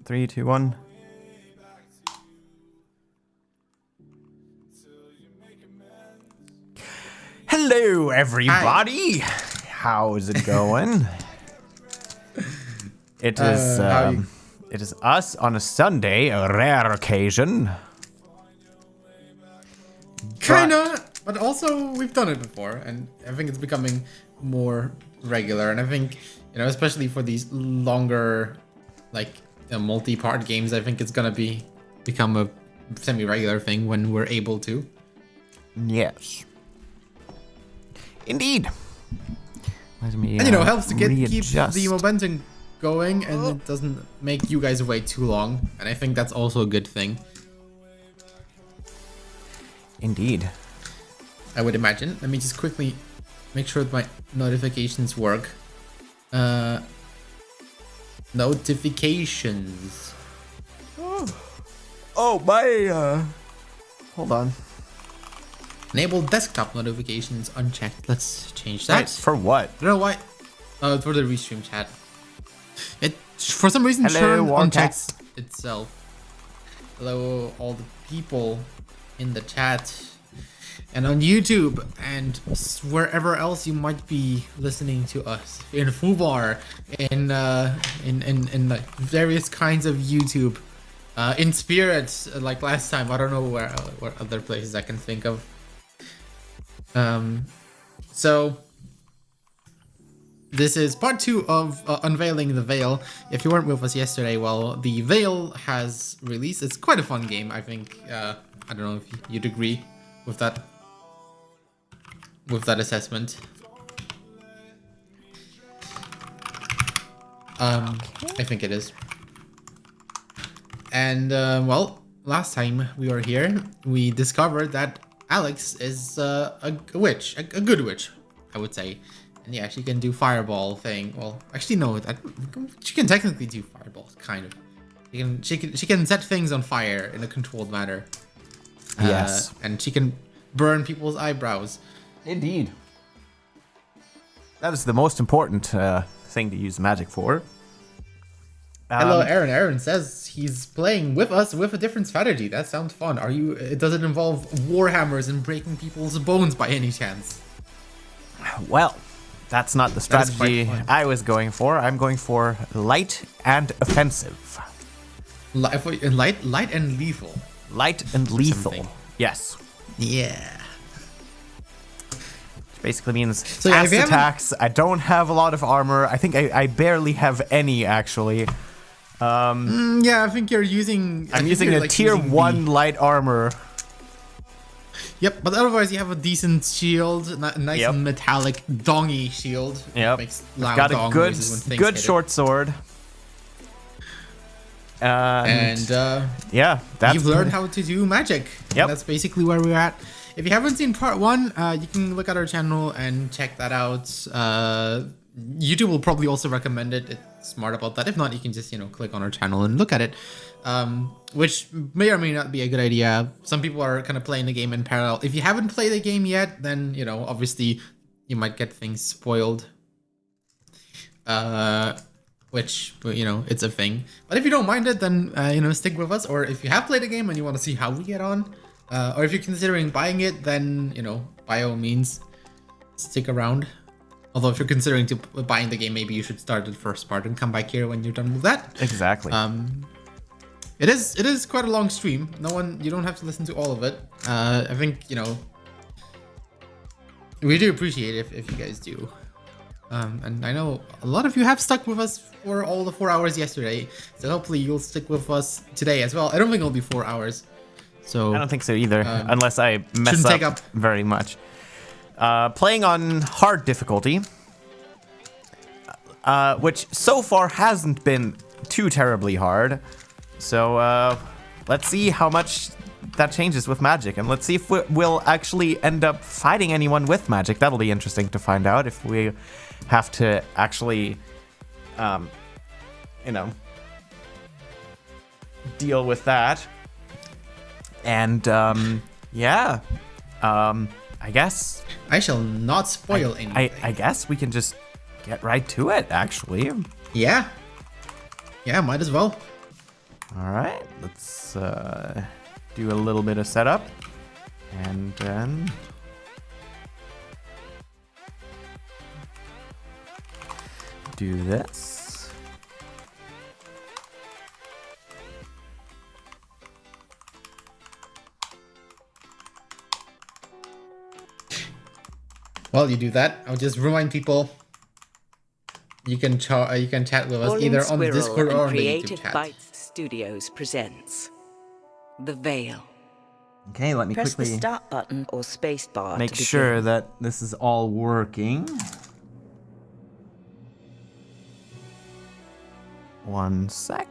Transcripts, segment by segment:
3, 2, 1. Hello, everybody. Hi. How's it going? It is us on a Sunday, a rare occasion. Kinda, but also we've done it before, and I think it's becoming more regular. And I think, especially for these longer, multi-part games, I think it's gonna become a semi-regular thing when we're able to. Yes, indeed. Let me, and helps to keep readjust. the momentum going, and it doesn't make you guys wait too long. And I think that's also a good thing. Indeed. I would imagine. Let me just quickly make sure that my notifications work. Notifications. Oh, my, hold on. Enable desktop notifications unchecked. Let's change that. Right, for what? I don't know why. For the restream chat. It, for some reason, Hello, turned unchecked itself. Hello, all the people in the chat. And on YouTube, and wherever else you might be listening to us, in Fubar, in various kinds of YouTube, in Spirit, like last time. I don't know what other places I can think of. So this is part 2 of unveiling the Vale. If you weren't with us yesterday, well, the Vale has released. It's quite a fun game, I think. I don't know if you'd agree with that assessment. I think it is. And well, last time we were here, we discovered that Alex is a witch, a good witch, I would say. And yeah, she can do fireball thing. Well, actually no, she can technically do fireballs, kind of. She can set things on fire in a controlled manner. Yes. And she can burn people's eyebrows. Indeed. That is the most important thing to use magic for. Hello, Aaron. Aaron says he's playing with us with a different strategy. That sounds fun. Does it involve warhammers and breaking people's bones by any chance? Well, that's not the strategy I was going for. I'm going for light and offensive. Light and lethal. Light and lethal. Yes. Yeah. Basically means fast attacks. I don't have a lot of armor. I think I barely have any, actually. Yeah, I think you're using... I'm using a tier 1 light armor. Yep, but otherwise you have a decent shield, nice metallic dongy shield. Yep. Makes loud got a dong good noises when things short sword. Yeah, you've learned how to do magic. Yep. That's basically where we're at. If you haven't seen part 1, you can look at our channel and check that out. YouTube will probably also recommend it. It's smart about that. If not, you can just, click on our channel and look at it. Which may or may not be a good idea. Some people are kind of playing the game in parallel. If you haven't played the game yet, then, obviously you might get things spoiled. Which, it's a thing. But if you don't mind it, then, stick with us. Or if you have played the game and you want to see how we get on, or if you're considering buying it, then, by all means, stick around. Although if you're considering buying the game, maybe you should start the first part and come back here when you're done with that. Exactly. It is quite a long stream. You don't have to listen to all of it. I think, we do appreciate it if you guys do. And I know a lot of you have stuck with us for all the 4 hours yesterday. So hopefully you'll stick with us today as well. I don't think it'll be 4 hours. So I don't think so either, unless I mess up very much. Playing on hard difficulty, which so far hasn't been too terribly hard. So let's see how much that changes with magic, and let's see if we'll actually end up fighting anyone with magic. That'll be interesting to find out if we have to actually, deal with that. And yeah, I guess I shall not spoil anything. I guess we can just get right to it, actually. Yeah, might as well. All right, let's do a little bit of setup, and then do this. While you do that, I'll just remind people you can chat with us either on the Discord or on the YouTube chat. Bites Studios presents The Vale. Okay, let me Press the quickly start button or space bar make to begin. sure that this is all working. One sec.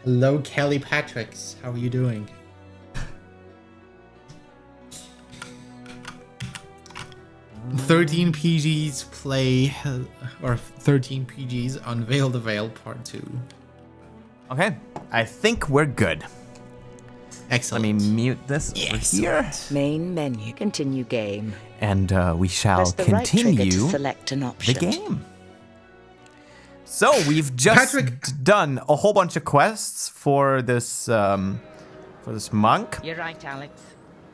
Hello, Kelly Patricks. How are you doing? "13 PGs play, or 13 PGs unveil the Vale Part 2. Okay, I think we're good. Excellent. Let me mute this over here. Main menu. Continue game. And we shall Press the right trigger continue to select an the option. game. So we've just done a whole bunch of quests for this monk. You're right, Alex.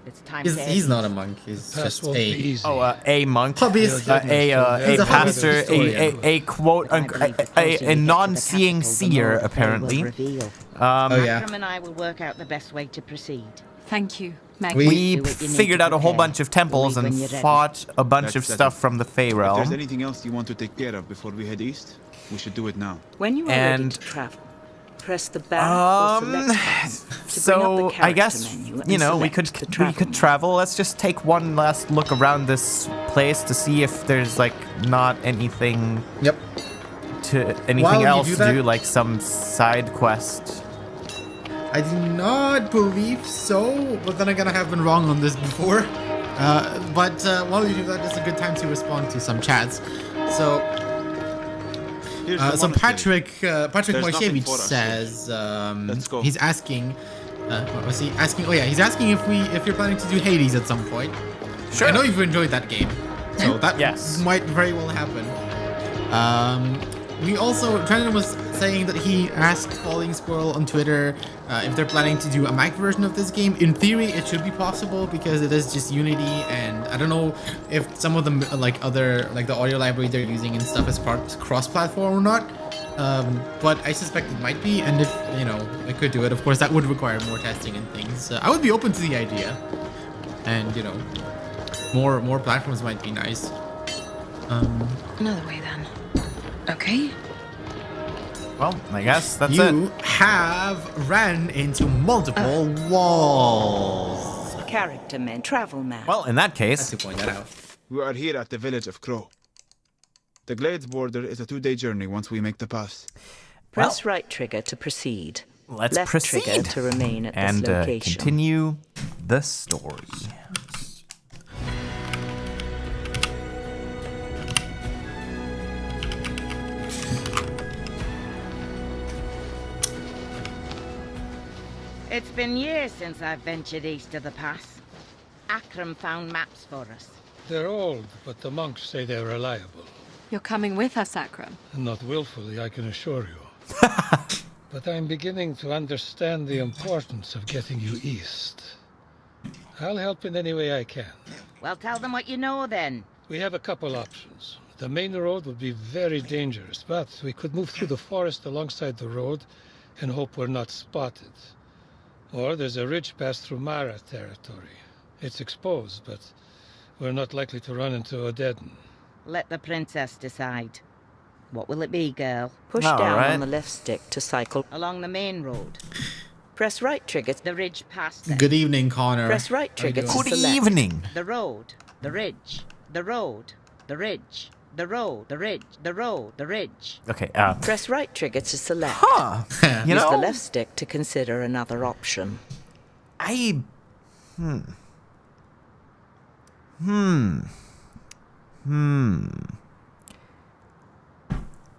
It's time He's not a monk. He's just A monk, hobbyist. a pastor, historian. a quote, a non-seeing seer, apparently. Oh yeah. Akram and I will work out the best way to proceed. Thank you, Maggie. We Do what you need figured to out a whole prepare. bunch of temples Leave and when you're ready. fought a bunch That's of stuff from the Fey If there's realm. anything else you want to take care of before we head east, we should do it now. When you are ready And- to travel, press the back or select button to bring up So the I guess character menu and we select could the we could mode. travel. Let's just take one last look around this place to see if there's like not anything Yep. While you else do to that- do, like some side quest. I do not believe so, but then again, I have been wrong on this before. But while you do that, it's a good time to respond to some chats. So, Here's the so monastery. Patrick There's nothing Moishevich for us says, Let's go. he's asking, what was he asking? Oh yeah, he's asking if you're planning to do Hades at some point. Sure. I know you've enjoyed that game, so that Yes. might very well happen. We also, Trendon was saying that he asked Falling Squirrel on Twitter if they're planning to do a Mac version of this game. In theory, it should be possible because it is just Unity, and I don't know if some of them, like the audio library they're using and stuff is cross-platform or not. But I suspect it might be, and if, it could do it. Of course, that would require more testing and things. I would be open to the idea, and, more platforms might be nice. Another way then. Okay. Well, I guess that's You it. have ran into multiple walls. Character menu. Travel map. Well, in that I had case, to point that out. We are here at the village of Crow. The Glades border is a 2-day journey once we make the pass. Press right trigger to proceed. let's Left proceed trigger to remain at and this location. continue the story. It's been years since I've ventured east of the pass. Akram found maps for us. They're old, but the monks say they're reliable. You're coming with us, Akram. Not willfully, I can assure you. But I'm beginning to understand the importance of getting you east. I'll help in any way I can. Well, tell them what you know then. We have a couple options. The main road would be very dangerous, but we could move through the forest alongside the road and hope we're not spotted. Or there's a ridge pass through Mara territory. It's exposed, but we're not likely to run into a dead end. Let the princess decide. What will it be, girl? Push All down right. on the left stick to cycle. Along the main road. Press right trigger. The ridge past them. Good evening, Connor. Press right How you trigger to doing? Good select. evening. The road. The ridge. The road. The ridge. The road. The ridge. The road. The ridge. Okay. Press right trigger to select. Huh. You Use the know, left stick to consider another option.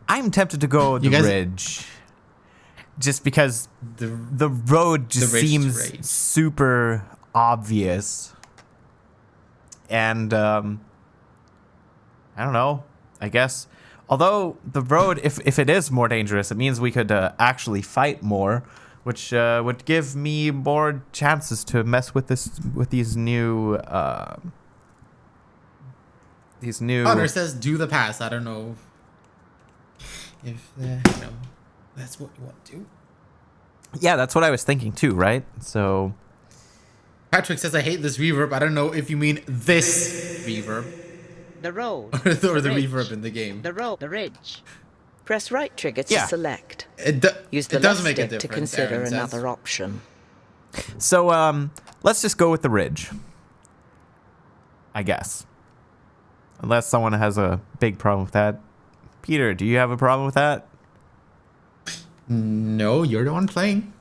I'm tempted to go the You guys- ridge, just because the road just ridge seems rate. super obvious, and I don't know. I guess Although the road, if it is more dangerous, it means we could actually fight more, which would give me more chances to mess with these new. Hunter says, "Do the pass." I don't know if that's what you want to do. Yeah, that's what I was thinking too, right? So. Patrick says, "I hate this reverb." I don't know if you mean this reverb. The road. or the ridge, reverb in the game. The road. The ridge. Press right trigger to Yeah. select. Use the it does left make a stick to difference, consider Aaron says. another option. So, let's just go with the ridge. I guess. Unless someone has a big problem with that. Peter, do you have a problem with that? No, you're the one playing.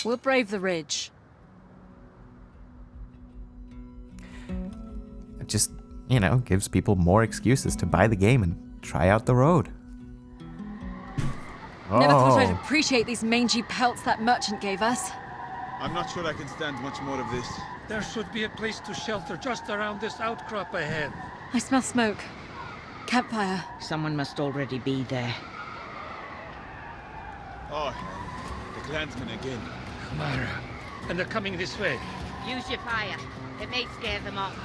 We'll brave the ridge. It just, gives people more excuses to buy the game and try out the road. Never thought I'd Oh. appreciate these mangy pelts that merchant gave us. I'm not sure I can stand much more of this. There should be a place to shelter just around this outcrop ahead. I smell smoke. Campfire. Someone must already be there. Oh, the clansmen again. Mara. And they're coming this way. Use your fire. It may scare them off.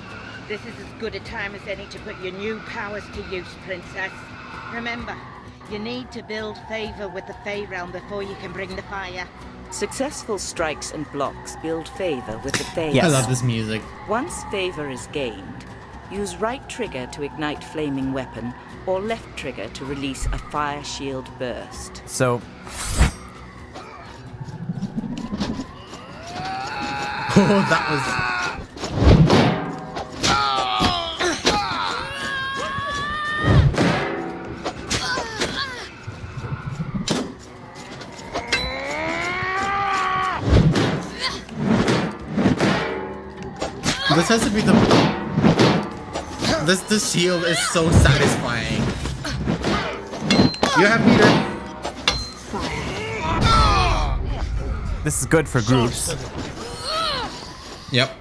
This is as good a time as any to put your new powers to use, Princess. Remember, you need to build favor with the Fey realm before you can bring the fire. Successful strikes and blocks build favor with the Fey. Yes. I love this music. Once favor is gained, use right trigger to ignite flaming weapon or left trigger to release a fire shield burst. So, Oh, that was. This has to be the. This shield is so satisfying. You have Peter. this is good for groups. Yep.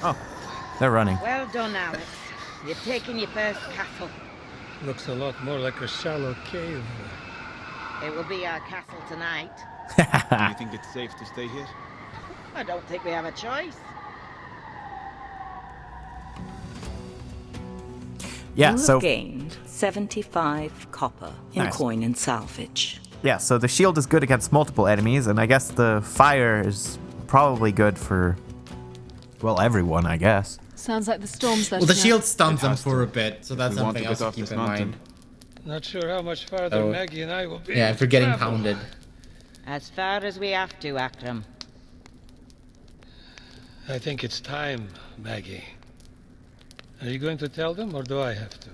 Oh, they're running. Well done, Alex. You've taken your first castle. Looks a lot more like a shallow cave. It will be our castle tonight. Do you think it's safe to stay here? I don't think we have a choice. Yeah, You so have gained 75 copper in Nice. coin and salvage. yeah, so the shield is good against multiple enemies, and I guess the fire is probably good for, well, everyone, I guess. Sounds like the storm's letting Well, the up. shield stuns It them has for to. a bit, so that's We want something to else get to off keep this in mountain. mind. Not sure how much farther Oh. Maggie and I will be. Yeah, able if you're to getting travel. pounded. As far as we have to, Akram. I think it's time, Maggie. Are you going to tell them, or do I have to?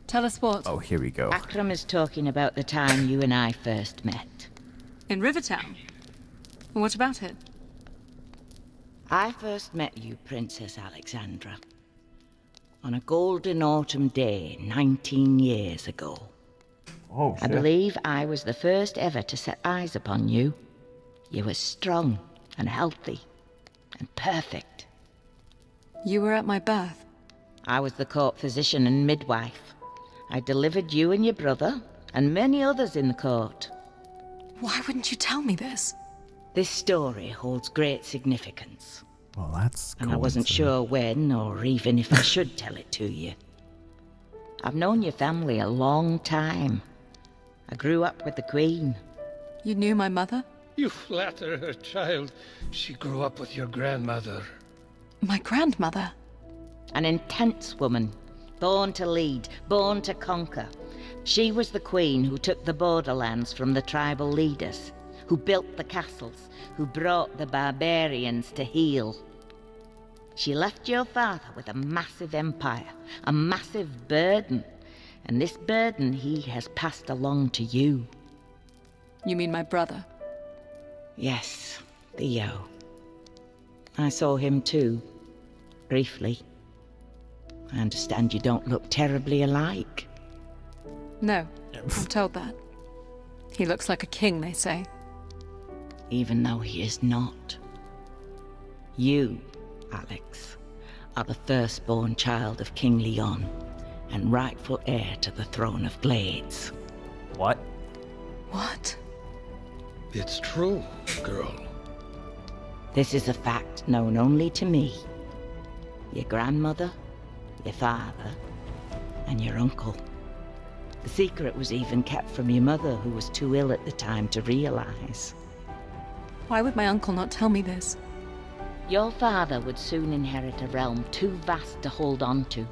Tell us what? Oh, here we go. Akram is talking about the time you and I first met. In Rivertown? What about it? I first met you, Princess Alexandra, on a golden autumn day 19 years ago. Oh, I believe I was the first ever to set eyes upon you. You were strong and healthy and perfect. You were at my birth. I was the court physician and midwife. I delivered you and your brother and many others in the court. Why wouldn't you tell me this? This story holds great significance, Well, that's and I wasn't sure when or even if I should tell it to you. I've known your family a long time. I grew up with the Queen. You knew my mother? You flatter her, child. She grew up with your grandmother. My grandmother? An intense woman, born to lead, born to conquer. She was the queen who took the borderlands from the tribal leaders, who built the castles, who brought the barbarians to heel. She left your father with a massive empire, a massive burden, and this burden he has passed along to you. You mean my brother? Yes, Theo. I saw him too, briefly. I understand you don't look terribly alike. No, I'm told that. He looks like a king, they say. Even though he is not. You, Alex, are the firstborn child of King Leon, and rightful heir to the throne of Glades. What? What? It's true, girl. This is a fact known only to me, your grandmother, your father, and your uncle. The secret was even kept from your mother, who was too ill at the time to realize. Why would my uncle not tell me this? Your father would soon inherit a realm too vast to hold on to.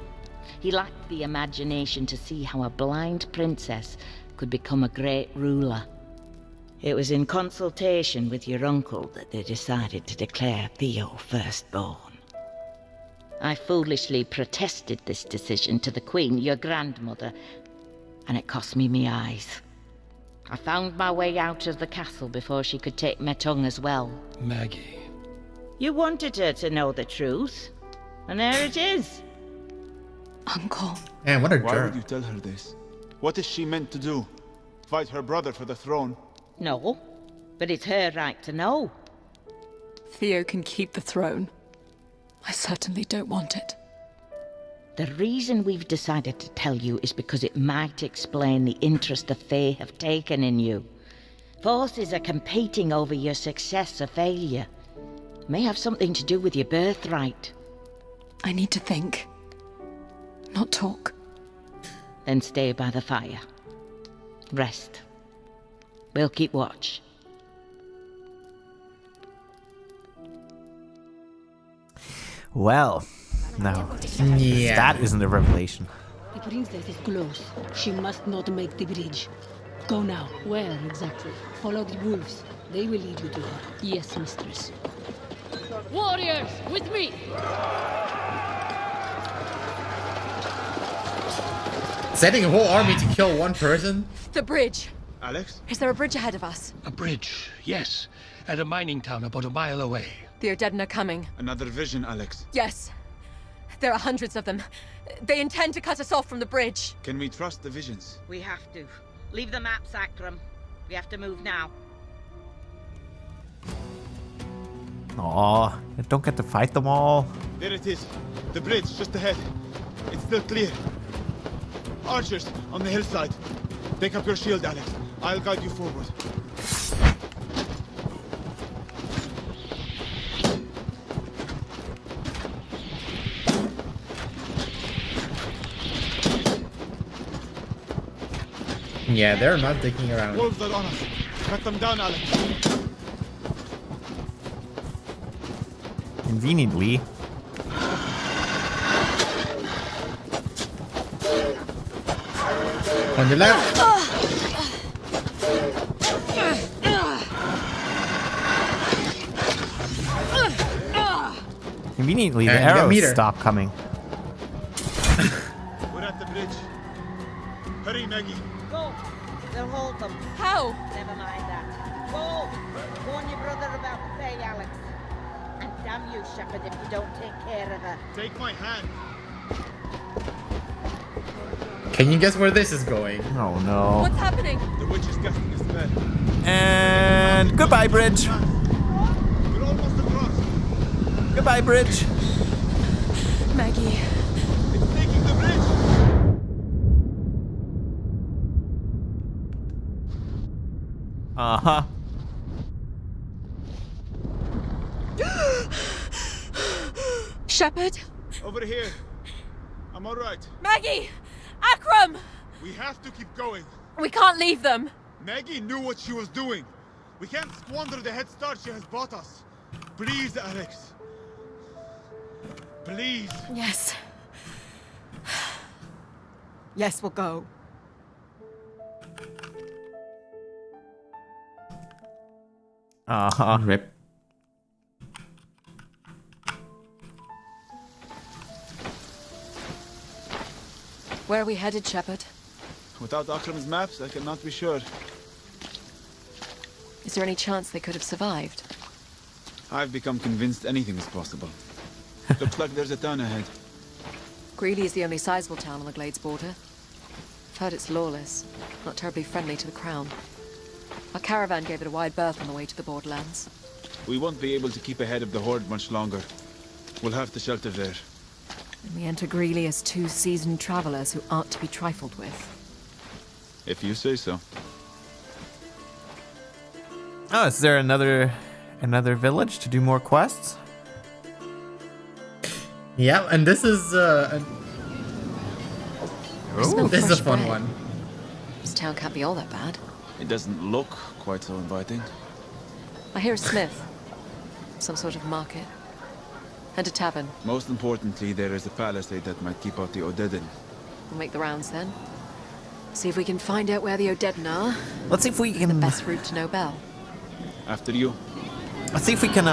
He lacked the imagination to see how a blind princess could become a great ruler. It was in consultation with your uncle that they decided to declare Theo firstborn. I foolishly protested this decision to the Queen, your grandmother, and it cost me my eyes. I found my way out of the castle before she could take my tongue as well. Maggie. You wanted her to know the truth, and there it is. Uncle. Man, what a Why jerk. would you tell her this? What is she meant to do? Fight her brother for the throne? No, but it's her right to know. Theo can keep the throne. I certainly don't want it. The reason we've decided to tell you is because it might explain the interest the Fae have taken in you. Forces are competing over your success or failure. May have something to do with your birthright. I need to think, not talk. Then stay by the fire. Rest. We'll keep watch. Well, no. Yeah. That isn't a revelation. The princess is close. She must not make the bridge. Go now. Where exactly? Follow the wolves. They will lead you to her. Yes, mistress. Warriors, with me! Setting a whole army to kill one person? The bridge! Alex? Is there a bridge ahead of us? A bridge, yes. At a mining town about a mile away. The Odedan are coming. Another vision, Alex. Yes. There are hundreds of them. They intend to cut us off from the bridge. Can we trust the visions? We have to. Leave the maps, Akram. We have to move now. Aw, I don't get to fight them all. There it is. The bridge just ahead. It's still clear. Archers on the hillside. Take up your shield, Alex. I'll guide you forward. Yeah, they're not dicking around. Wolves are on us. Cut them down, Alex. Conveniently. On your left. Conveniently, the And you got arrows meter. stop coming. We're at the bridge. Hurry, Maggie. Go. They'll hold them. How? Never mind that. Go. Warn your brother about the Fae, Alex. And damn you, Shepherd, if you don't take care of her. Take my hand. Can you guess where this is going? Oh no. What's happening? The witch is casting a spell. And goodbye, bridge. We're almost across. Goodbye, bridge. Maggie. It's taking the bridge. Uh-huh. Shepherd? Over here. I'm all right. Maggie! Akram! We have to keep going. We can't leave them. Maggie knew what she was doing. We can't squander the head start she has bought us. Please, Alex. Please. Yes. Yes, we'll go. Uh-huh. Rip. Where are we headed, Shepherd? Without Akram's maps, I cannot be sure. Is there any chance they could have survived? I've become convinced anything is possible. Looks like there's a town ahead. Greeley is the only sizable town on the Glades border. I've heard it's lawless, not terribly friendly to the Crown. Our caravan gave it a wide berth on the way to the borderlands. We won't be able to keep ahead of the horde much longer. We'll have to shelter there. And we enter Greeley as two seasoned travelers who aren't to be trifled with. If you say so. Oh, is there another village to do more quests? Yeah, and this is Smell this is a fresh fun bread. one. This town can't be all that bad. It doesn't look quite so inviting. I hear a smith. Some sort of market. And a tavern. Most importantly, there is a palisade that might keep out the Odedin. We'll make the rounds then. See if we can find out where the Odedin are. Let's see if we can. Best route to Nobel. After you. Let's see if we can.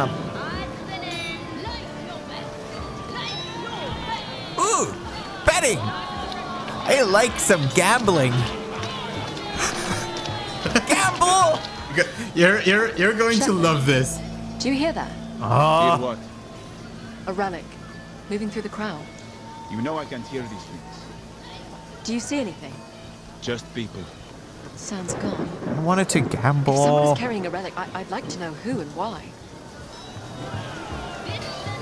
Ooh, betting. I like some gambling. Gamble. You're going to love this. Do you hear that? Oh. Hear what? A relic. Moving through the crowd. You know I can't hear these things. Do you see anything? Just people. Sounds gone. I wanted to If someone gamble. is carrying a relic, I'd like to know who and why.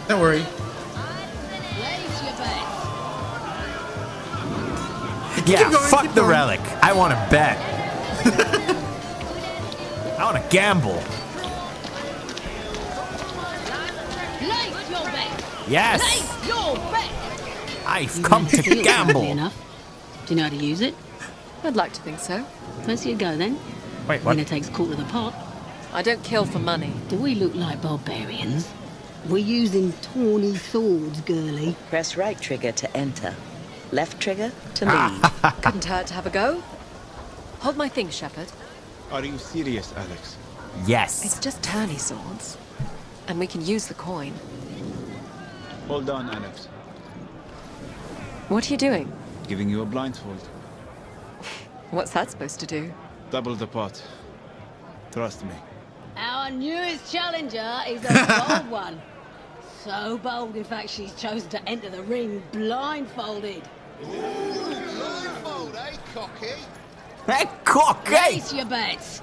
Don't worry. Place your bets. Yeah, Keep going, fuck keep the going. relic. I want to bet. I want to gamble. Place your bets. Yes, Place your bets. I've come to Steal, gamble. funnily enough. Do you know how to use it? I'd like to think so. Let's see you go then. Wait, Winner takes a quarter of the pot. I don't kill for money. Do we look like barbarians? We're using tawny swords, girlie. Press right trigger to enter. Left trigger to leave. Couldn't hurt to have a go. Hold my thing, Shepherd. Are you serious, Alex? Yes. It's just tourney swords. And we can use the coin. Hold on, Alex. What are you doing? Giving you a blindfold. What's that supposed to do? Double the pot. Trust me. Our newest challenger is a bold one. So bold, in fact, she's chosen to enter the ring blindfolded. Blindfold, eh, cocky? Hey, cocky. Place your bets.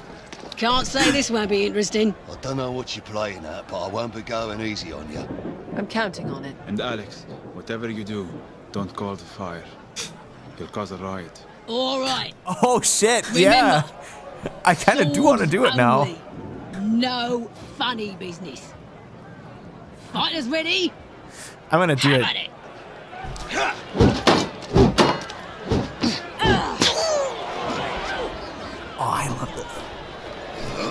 Can't say this won't be interesting. I don't know what you're playing at, but I won't be going easy on you. I'm counting on it. And Alex, whatever you do, don't call the fire. You'll cause a riot. All right. Oh shit! Yeah. I kind of do want to do it now. Only. No funny business. Fighters ready? I'm gonna do Have it. at it. Oh, I love this.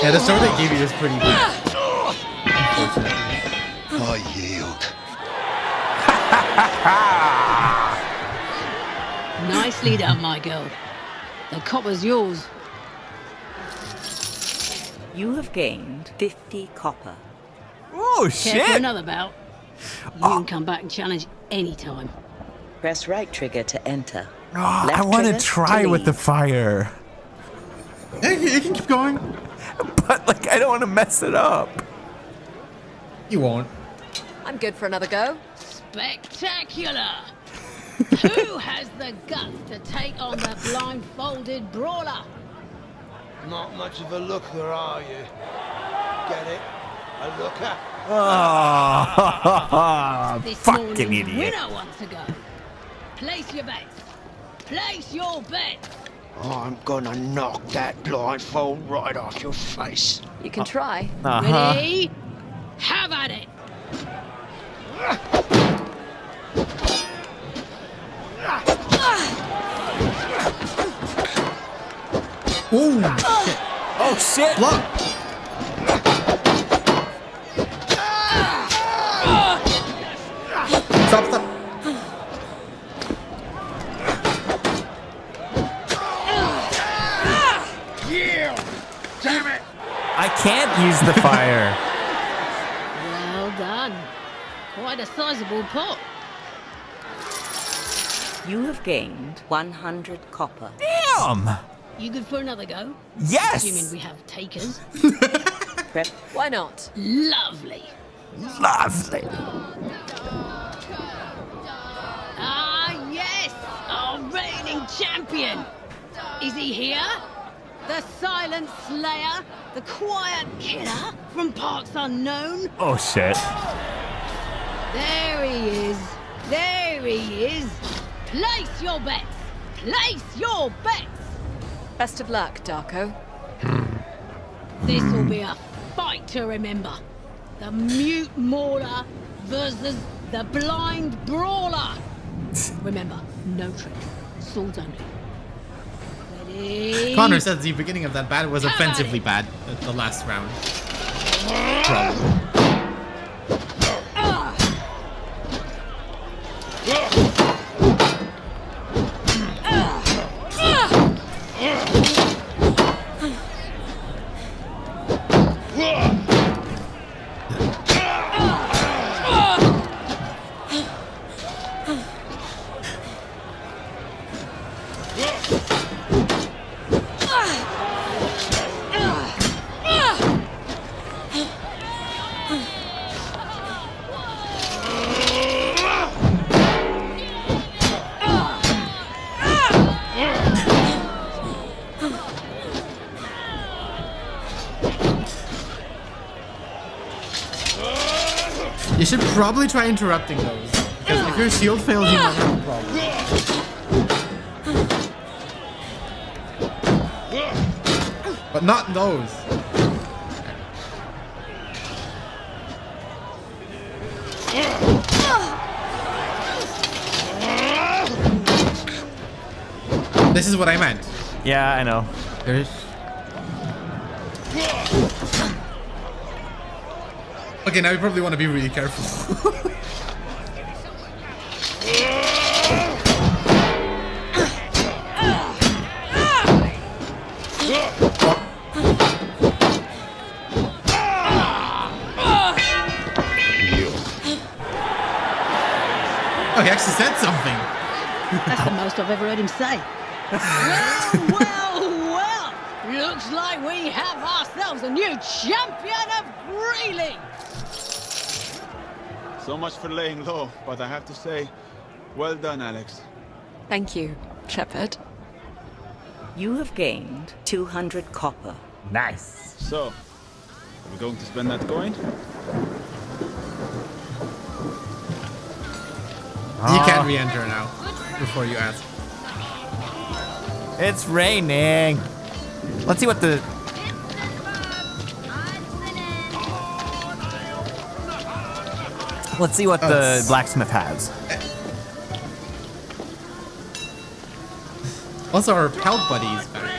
Yeah, the sword they gave you is pretty good. Unfortunately. I yield. Nicely done, my girl. The copper's yours. You have gained 50 copper. Oh Care for shit! another bout? You can come back and challenge anytime. Press right trigger to enter. Oh, I Left want to trigger try with the leave. fire, Yeah, you can keep going. but like I don't want to mess it up. You won't. I'm good for another go. Spectacular! Who has the guts to take on the blindfolded brawler? Not much of a looker, are you? Get it? A looker? Oh, This fucking morning's idiot! winner wants to go. Place your bets. Place your bets. I'm gonna knock that blindfold right off your face. You can try. Ready? Have at it. Ooh, shit. Oh shit! Block. Stop, stop. I can't use the fire. Well done. Quite a sizable pot. You have gained 100 copper. Damn! You good for another go? Yes! Assuming we have takers. Prep. Why not? Lovely. Lovely. Ah, yes! Our reigning champion! Is he here? The silent slayer? The quiet killer from parts unknown? Oh shit. There he is. There he is. Place your bets. Place your bets. Best of luck, Darko. This will be a fight to remember. The mute mauler versus the blind brawler. Remember, no tricks. Swords only. Ready? Connor says the beginning of that battle was offensively bad. The last round. Probably. You should probably try interrupting those. Because if your shield fails, you might have a problem. But not those. This is what I meant. Yeah, I know. There's... Okay, now you probably want to be really careful. Oh, he actually said something. That's the most I've ever heard him say. Well. Looks like we have ourselves a new champion of Greeley. So much for laying low, but I have to say, well done, Alex. Thank you, Shepard. You have gained 200 copper. Nice. So, are we going to spend that coin? You can't re-enter now. Before you ask. It's raining. Let's see what the... Let's see what the blacksmith has. Also, our pelt buddies back.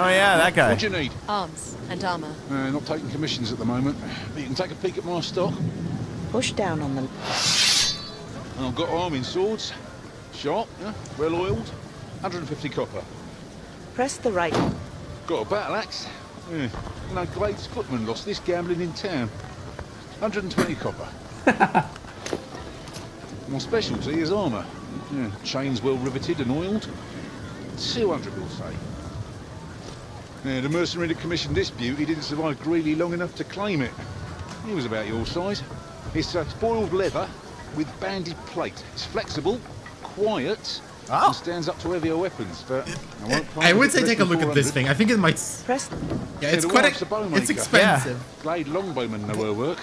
Oh yeah, that guy. What do you need? Arms and armor. Not taking commissions at the moment. But you can take a peek at my stock. Push down on the... And I've got arming swords. Sharp, yeah, well oiled. 150 copper. Press the right... Got a battle axe. Yeah. You know, Glade's footman lost this gambling in town. 120 copper. My specialty is armour. Yeah, chains well riveted and oiled. 200, we'll say. Yeah, the mercenary that commissioned this beauty didn't survive Greeley long enough to claim it. He was about your size. It's spoiled leather with banded plate. It's flexible, quiet, and stands up to heavier weapons. But I would say take a look at this thing. I think it might... Press... Yeah, it's the quite... wife's a bowmaker. It's expensive. Glade longbowmen know her work.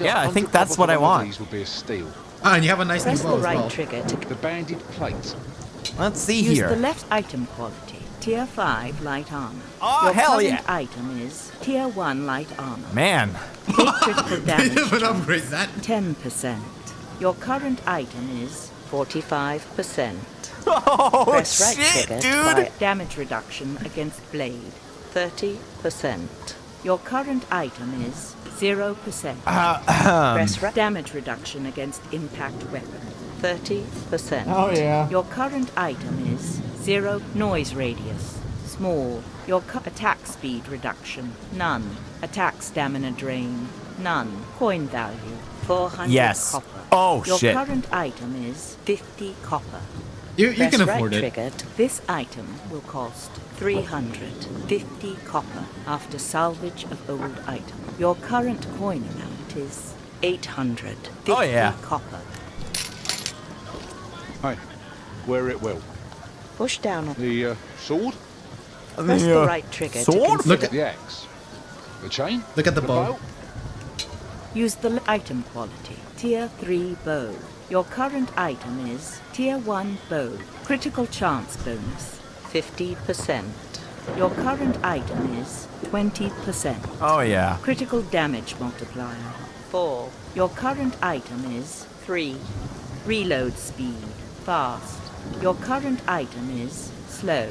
Yeah, I think that's what I want. These would be a steal. Ah, and you have a nice new Press bow the as right well. trigger to... The banded plate. Let's see Use here. the left item quality. Tier 5 light armor. Oh, Your hell current yeah. item is Tier 1 light armor. Man. Take critical They damage. didn't upgrade that. 10%. Your current item is 45%. Oh Press right shit, trigger dude. by damage reduction against blade. 30%. Your current item is 0%. Press right damage reduction against impact weapon. 30%. Oh yeah. Your current item is 0 noise radius. Small. Your attack speed reduction. None. Attack stamina drain. None. Coin value 400 Yes. copper. Oh, Your shit. current item is 50 copper. You Press can right afford it. trigger. This item will cost 350 copper after salvage of old item. Your current coin amount is 850 Oh, yeah. copper. Hey, wear it well. Push down on The sword, press the right trigger to sword? consider. Look at the axe, the chain. Look at the bow. bow. Use the item quality. Tier 3 bow. Your current item is Tier 1 bow. Critical chance bonus 50%. Your current item is 20%. Oh, yeah. Critical damage multiplier 4. Your current item is 3. Reload speed fast. Your current item is slow.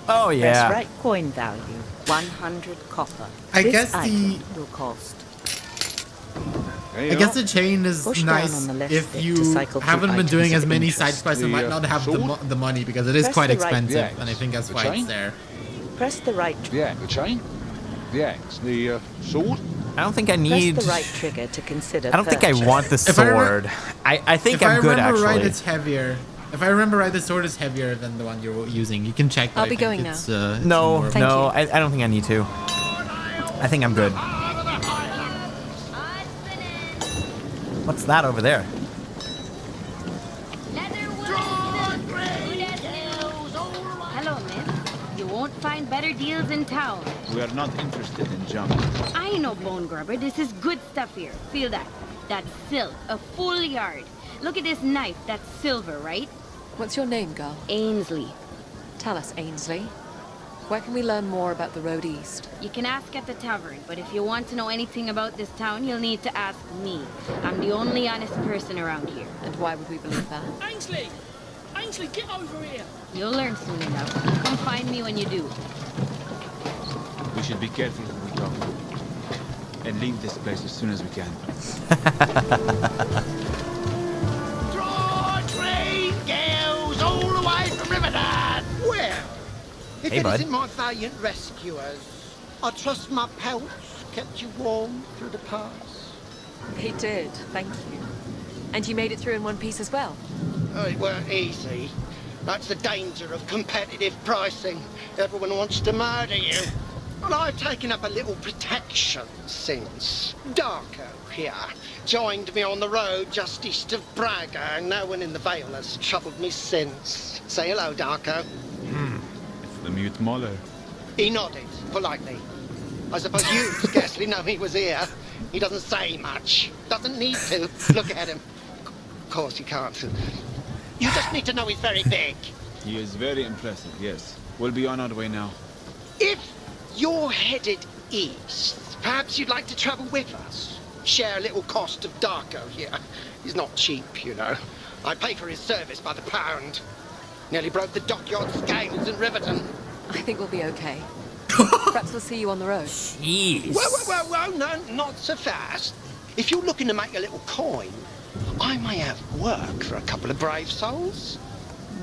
Oh, Press yeah. right coin value 100 copper. I This guess item will cost. There you I guess are. the chain is Push down nice on the left if stick to you cycle through haven't been doing items as of many interest. side quests and might not have sword? the money because it is Press quite the right- expensive, the and I think that's the why chain? it's there. Press the right The chain, the axe, the sword. I don't think I press need... the right trigger to consider. I don't think I purchase. want the If I remember- sword. I think If I I'm good, remember actually. right, it's heavier. If I remember right, the sword is heavier than the one you're using. You can check. But I'll I be think going it's, now. it's No, more- Thank no, you. I don't think I need to. I think I'm good. What's that over there? Hello, miss. You won't find better deals in town. We are not interested in junk. I know, Bone Grubber. This is good stuff here. Feel that. That's silk. A full yard. Look at this knife. That's silver, right? What's your name, girl? Ainsley. Tell us, Ainsley. Where can we learn more about the road east? You can ask at the tavern, but if you want to know anything about this town, you'll need to ask me. I'm the only honest person around here. And why would we believe that? Ainsley! Ainsley, get over here! You'll learn soon enough. Come find me when you do. We should be careful who we talk to. And leave this place as soon as we can. Draw train girls all the way from Riverdale. Well, if Hey, it bud. isn't my valiant rescuers, I trust my pelts kept you warm through the pass. They did, thank you. And you made it through in one piece as well? Oh, it weren't easy. That's the danger of competitive pricing. Everyone wants to murder you. Well, I've taken up a little protection since. Darko here joined me on the road just east of Braga, and no one in the Vale has troubled me since. Say hello, Darko. It's the mute Muller. He nodded politely. I suppose you scarcely know he was here. He doesn't say much. Doesn't need to. Look at him. Of course he can't. You just need to know he's very big. He is very impressive, yes. We'll be on our way now. If you're headed east, perhaps you'd like to travel with us. Share a little cost of Darko here. He's not cheap, you know. I pay for his service by the pound. Nearly broke the dockyard scales in Riverton. I think we'll be okay. Perhaps we'll see you on the road. Jeez. Whoa, no, not so fast. If you're looking to make a little coin, I may have work for a couple of brave souls.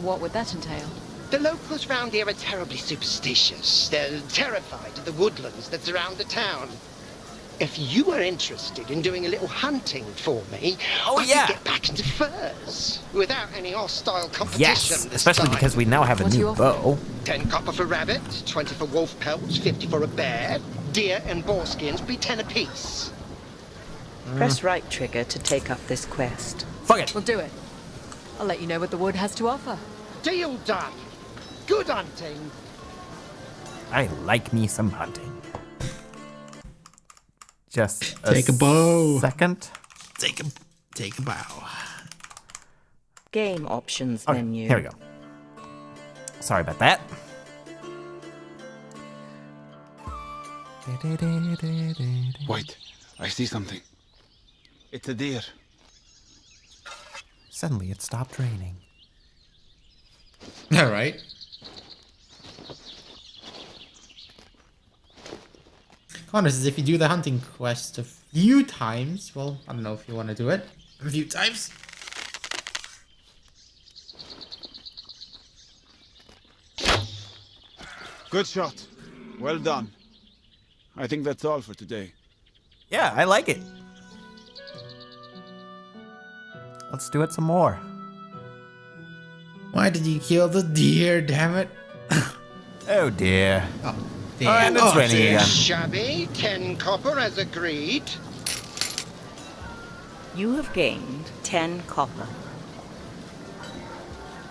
What would that entail? The locals round here are terribly superstitious. They're terrified of the woodlands that surround the town. If you are interested in doing a little hunting for me, I yeah. could get back into furs without any hostile competition. Yes, this especially time. because we now have a What do you new offer? bow. 10 copper for rabbit, 20 for wolf pelts, 50 for a bear. Deer and boar skins be 10 apiece. Press right trigger to take up this quest. Fuck it. We'll do it. I'll let you know what the wood has to offer. Deal done. Good hunting. I like me some hunting. Just Take a bow. second. Take a bow. Game options Okay, menu. here we go. Sorry about that. Wait, I see something. It's a deer. Suddenly it stopped raining. All right. Connor says if you do the hunting quest a few times, well, I don't know if you want to do it a few times. Good shot. Well done. I think that's all for today. Yeah, I like it. let's do it some more. Why did you kill the deer, damn it? Oh dear. Oh, And it's raining dear. again. Shabby, 10 copper as agreed. You have gained 10 copper.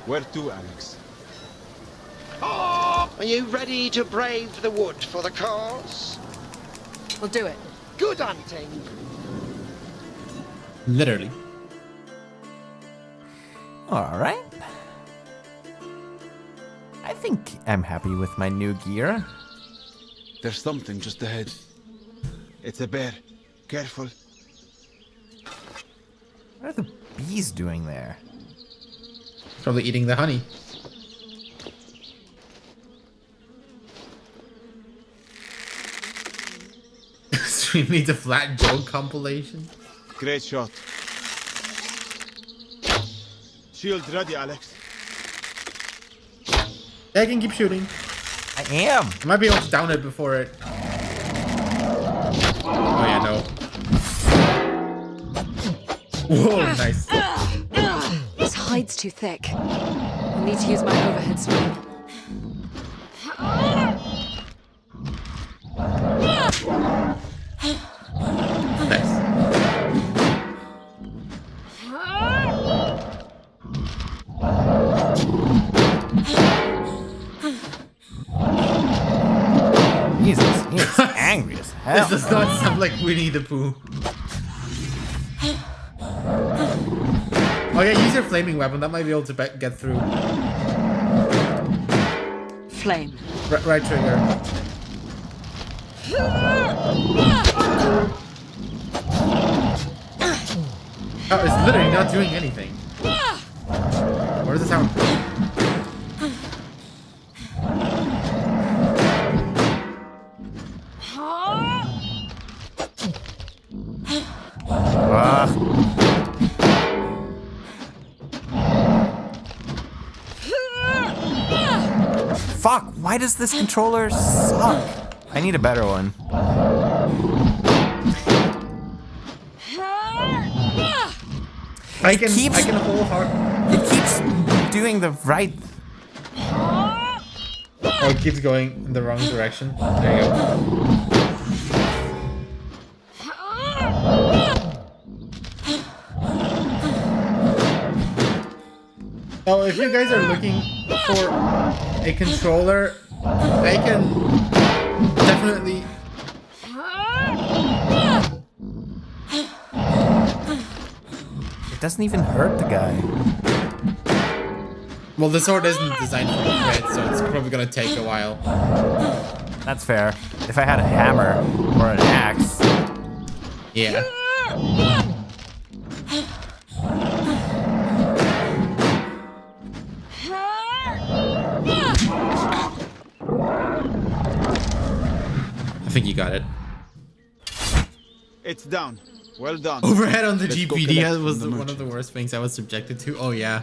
Where to, Alex? Are you ready to brave the wood for the cause? We'll do it. Good hunting. Literally. Alright. I think I'm happy with my new gear. There's something just ahead. It's a bear. Careful. What are the bees doing there? Probably eating the honey. Stream needs a flat joke compilation. Great shot. Shield ready, Alex. Yeah, I can keep shooting. I am. I might be able to down it before it. Oh yeah, no. Whoa, nice. This hide's too thick. I'll need to use my overhead swing. Nice. Jesus, he is angry as hell. This does not sound like Winnie the Pooh. Oh yeah, use your flaming weapon. That might be able to get through. Flame. Right trigger. Oh, it's literally not doing anything. Where does the sound? Fuck, why does this controller suck? I need a better one. I can wholeheart. It keeps doing the right. Oh, it keeps going in the wrong direction. There you go. So if you guys are looking for a controller, I can definitely. It doesn't even hurt the guy. Well, the sword isn't designed for crit, so it's probably gonna take a while. That's fair. If I had a hammer or an axe. Yeah. I think you got it. It's down. Well done. Overhead on the Let's go GPD collect was from the one of the merchant. worst things I was subjected to. Oh yeah,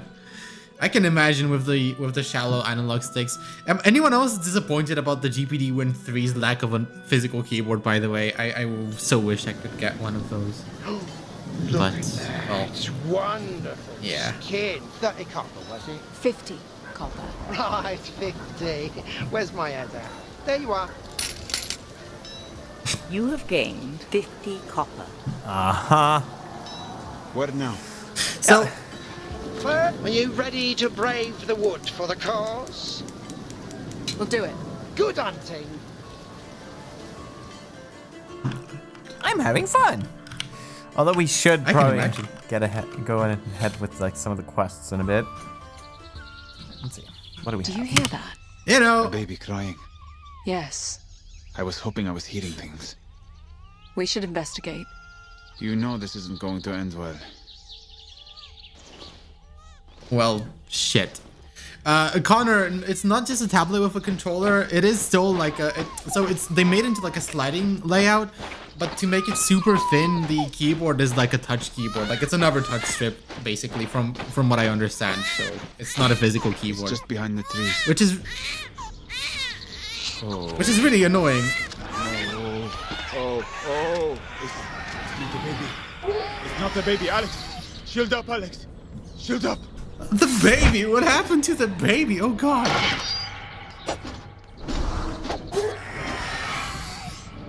I can imagine with the shallow analog sticks. Anyone else disappointed about the GPD Win 3's lack of a physical keyboard? By the way, I so wish I could get one of those. Look But at that. oh, It's wonderful. Yeah. Skin. 30 copper, was it? 50 copper. Right, 50. Where's my head at? There you are. You have gained 50 copper. Uh-huh. Where now? so Are you ready to brave the wood for the cause? We'll do it. Good hunting. I'm having fun. Although we should I can probably imagine. go ahead with like some of the quests in a bit. Let's see. What do we Do have? you hear that? you A know, baby crying. Yes. I was hoping I was hearing things. We should investigate. You know this isn't going to end well. well, shit. Connor, it's not just a tablet with a controller. It is still like they made it into like a sliding layout, but to make it super thin, the keyboard is like a touch keyboard. Like it's another touch strip, basically, from what I understand. So it's not a physical keyboard, It's just behind the trees. which is Oh. which is really annoying. Oh. It's not the baby. It's not the baby, Alex. Shield up, Alex. Shield up. The baby! What happened to the baby? Oh god.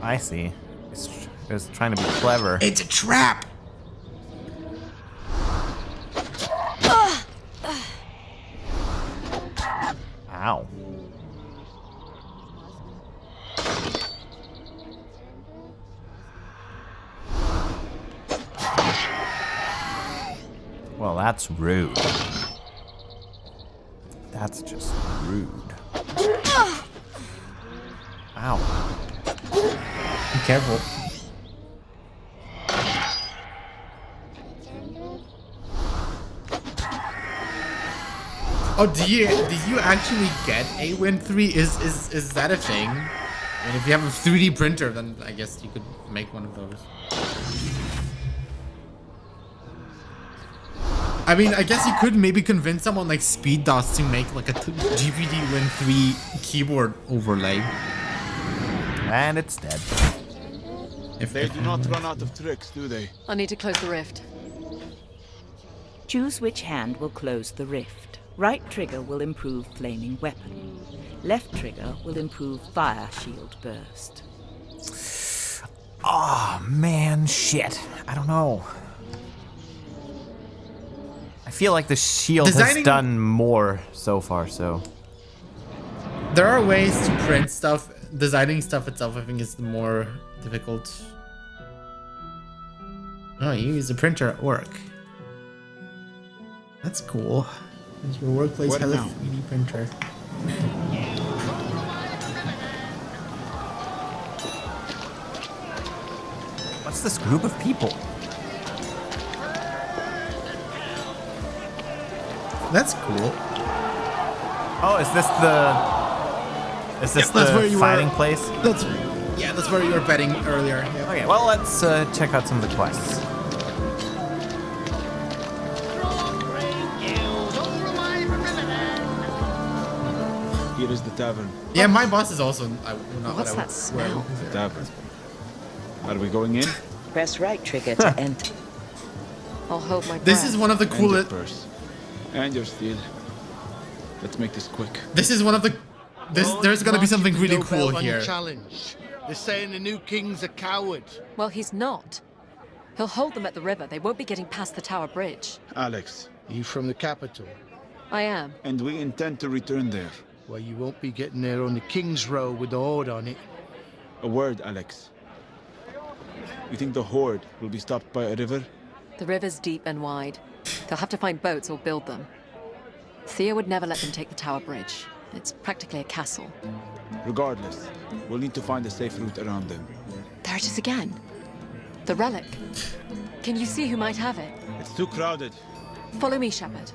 I see. It's trying to be clever. It's a trap! Ow. Well, that's rude. That's just rude. Ow. Be careful. Oh, do you actually get a Win 3? Is that a thing? I mean, if you have a 3D printer, then I guess you could make one of those. I mean, I guess you could maybe convince someone like SpeedDOS to make like a GPD Win 3 keyboard overlay. And it's dead. If they do not run out of tricks, do they? I need to close the rift. Choose which hand will close the rift. Right trigger will improve flaming weapon. Left trigger will improve fire shield burst. Oh man, shit. I don't know. I feel like the shield has done more so far, so. There are ways to print stuff. Designing stuff itself, I think, is the more difficult. Oh, you use a printer at work. That's cool. Your workplace has a 3D printer. What's this group of people? That's cool. Oh, is this the fighting place? That's where you were betting earlier. Yep. Okay, well, let's check out some of the quests. Here is the tavern. Yeah, my boss is also not What's that smell? The tavern. Are we going in? Press right trigger to enter. I'll hold my breath. This is one of the And your coolest. purse. And your steel. Let's make this quick. This is one of the. There's gonna be something really cool here. Challenge. They're saying the new king's a coward. Well, he's not. He'll hold them at the river. They won't be getting past the Tower Bridge. Alex, You from the capital? I am. and we intend to return there. Well, you won't be getting there on the King's Road with the Horde on it. A word, Alex. You think the Horde will be stopped by a river? The river's deep and wide. They'll have to find boats or build them. Thea would never let them take the Tower Bridge. It's practically a castle. Regardless, we'll need to find a safe route around them. There it is again. The relic. Can you see who might have it? It's too crowded. Follow me, Shepard.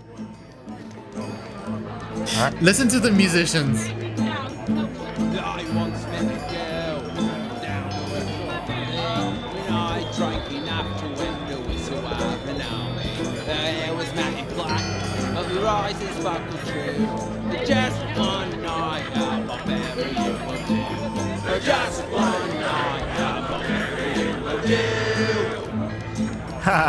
Listen to the musicians. I once met a girl down when I drank enough to enter whistle up and out. Her hair was matted black, and her eyes is buckled true. Just one night out, barbarian will do. Just one night out, barbarian will do.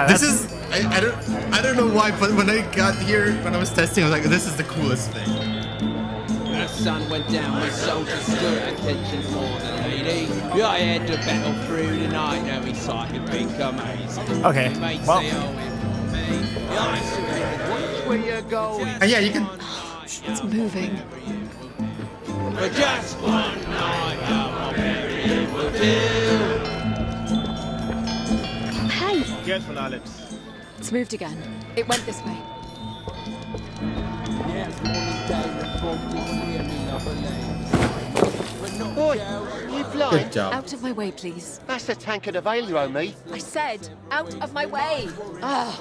This is. I don't know why, but when I got here, when I was testing, I was like, this is the coolest thing. The sun went down, my soldiers stood at attention more than 80. Yeah, I had to battle through the night, now we sight would be amazing. Okay, well. Watch where you're going. Yeah, you can. It's moving. But just one night, our barbarian will do. Hey! Careful, Alex. It's moved again. It went this way. Oi, you blind? Good job. Out of my way, please. That's the tank of the Vale you owe me. I said, out of my way. Ah,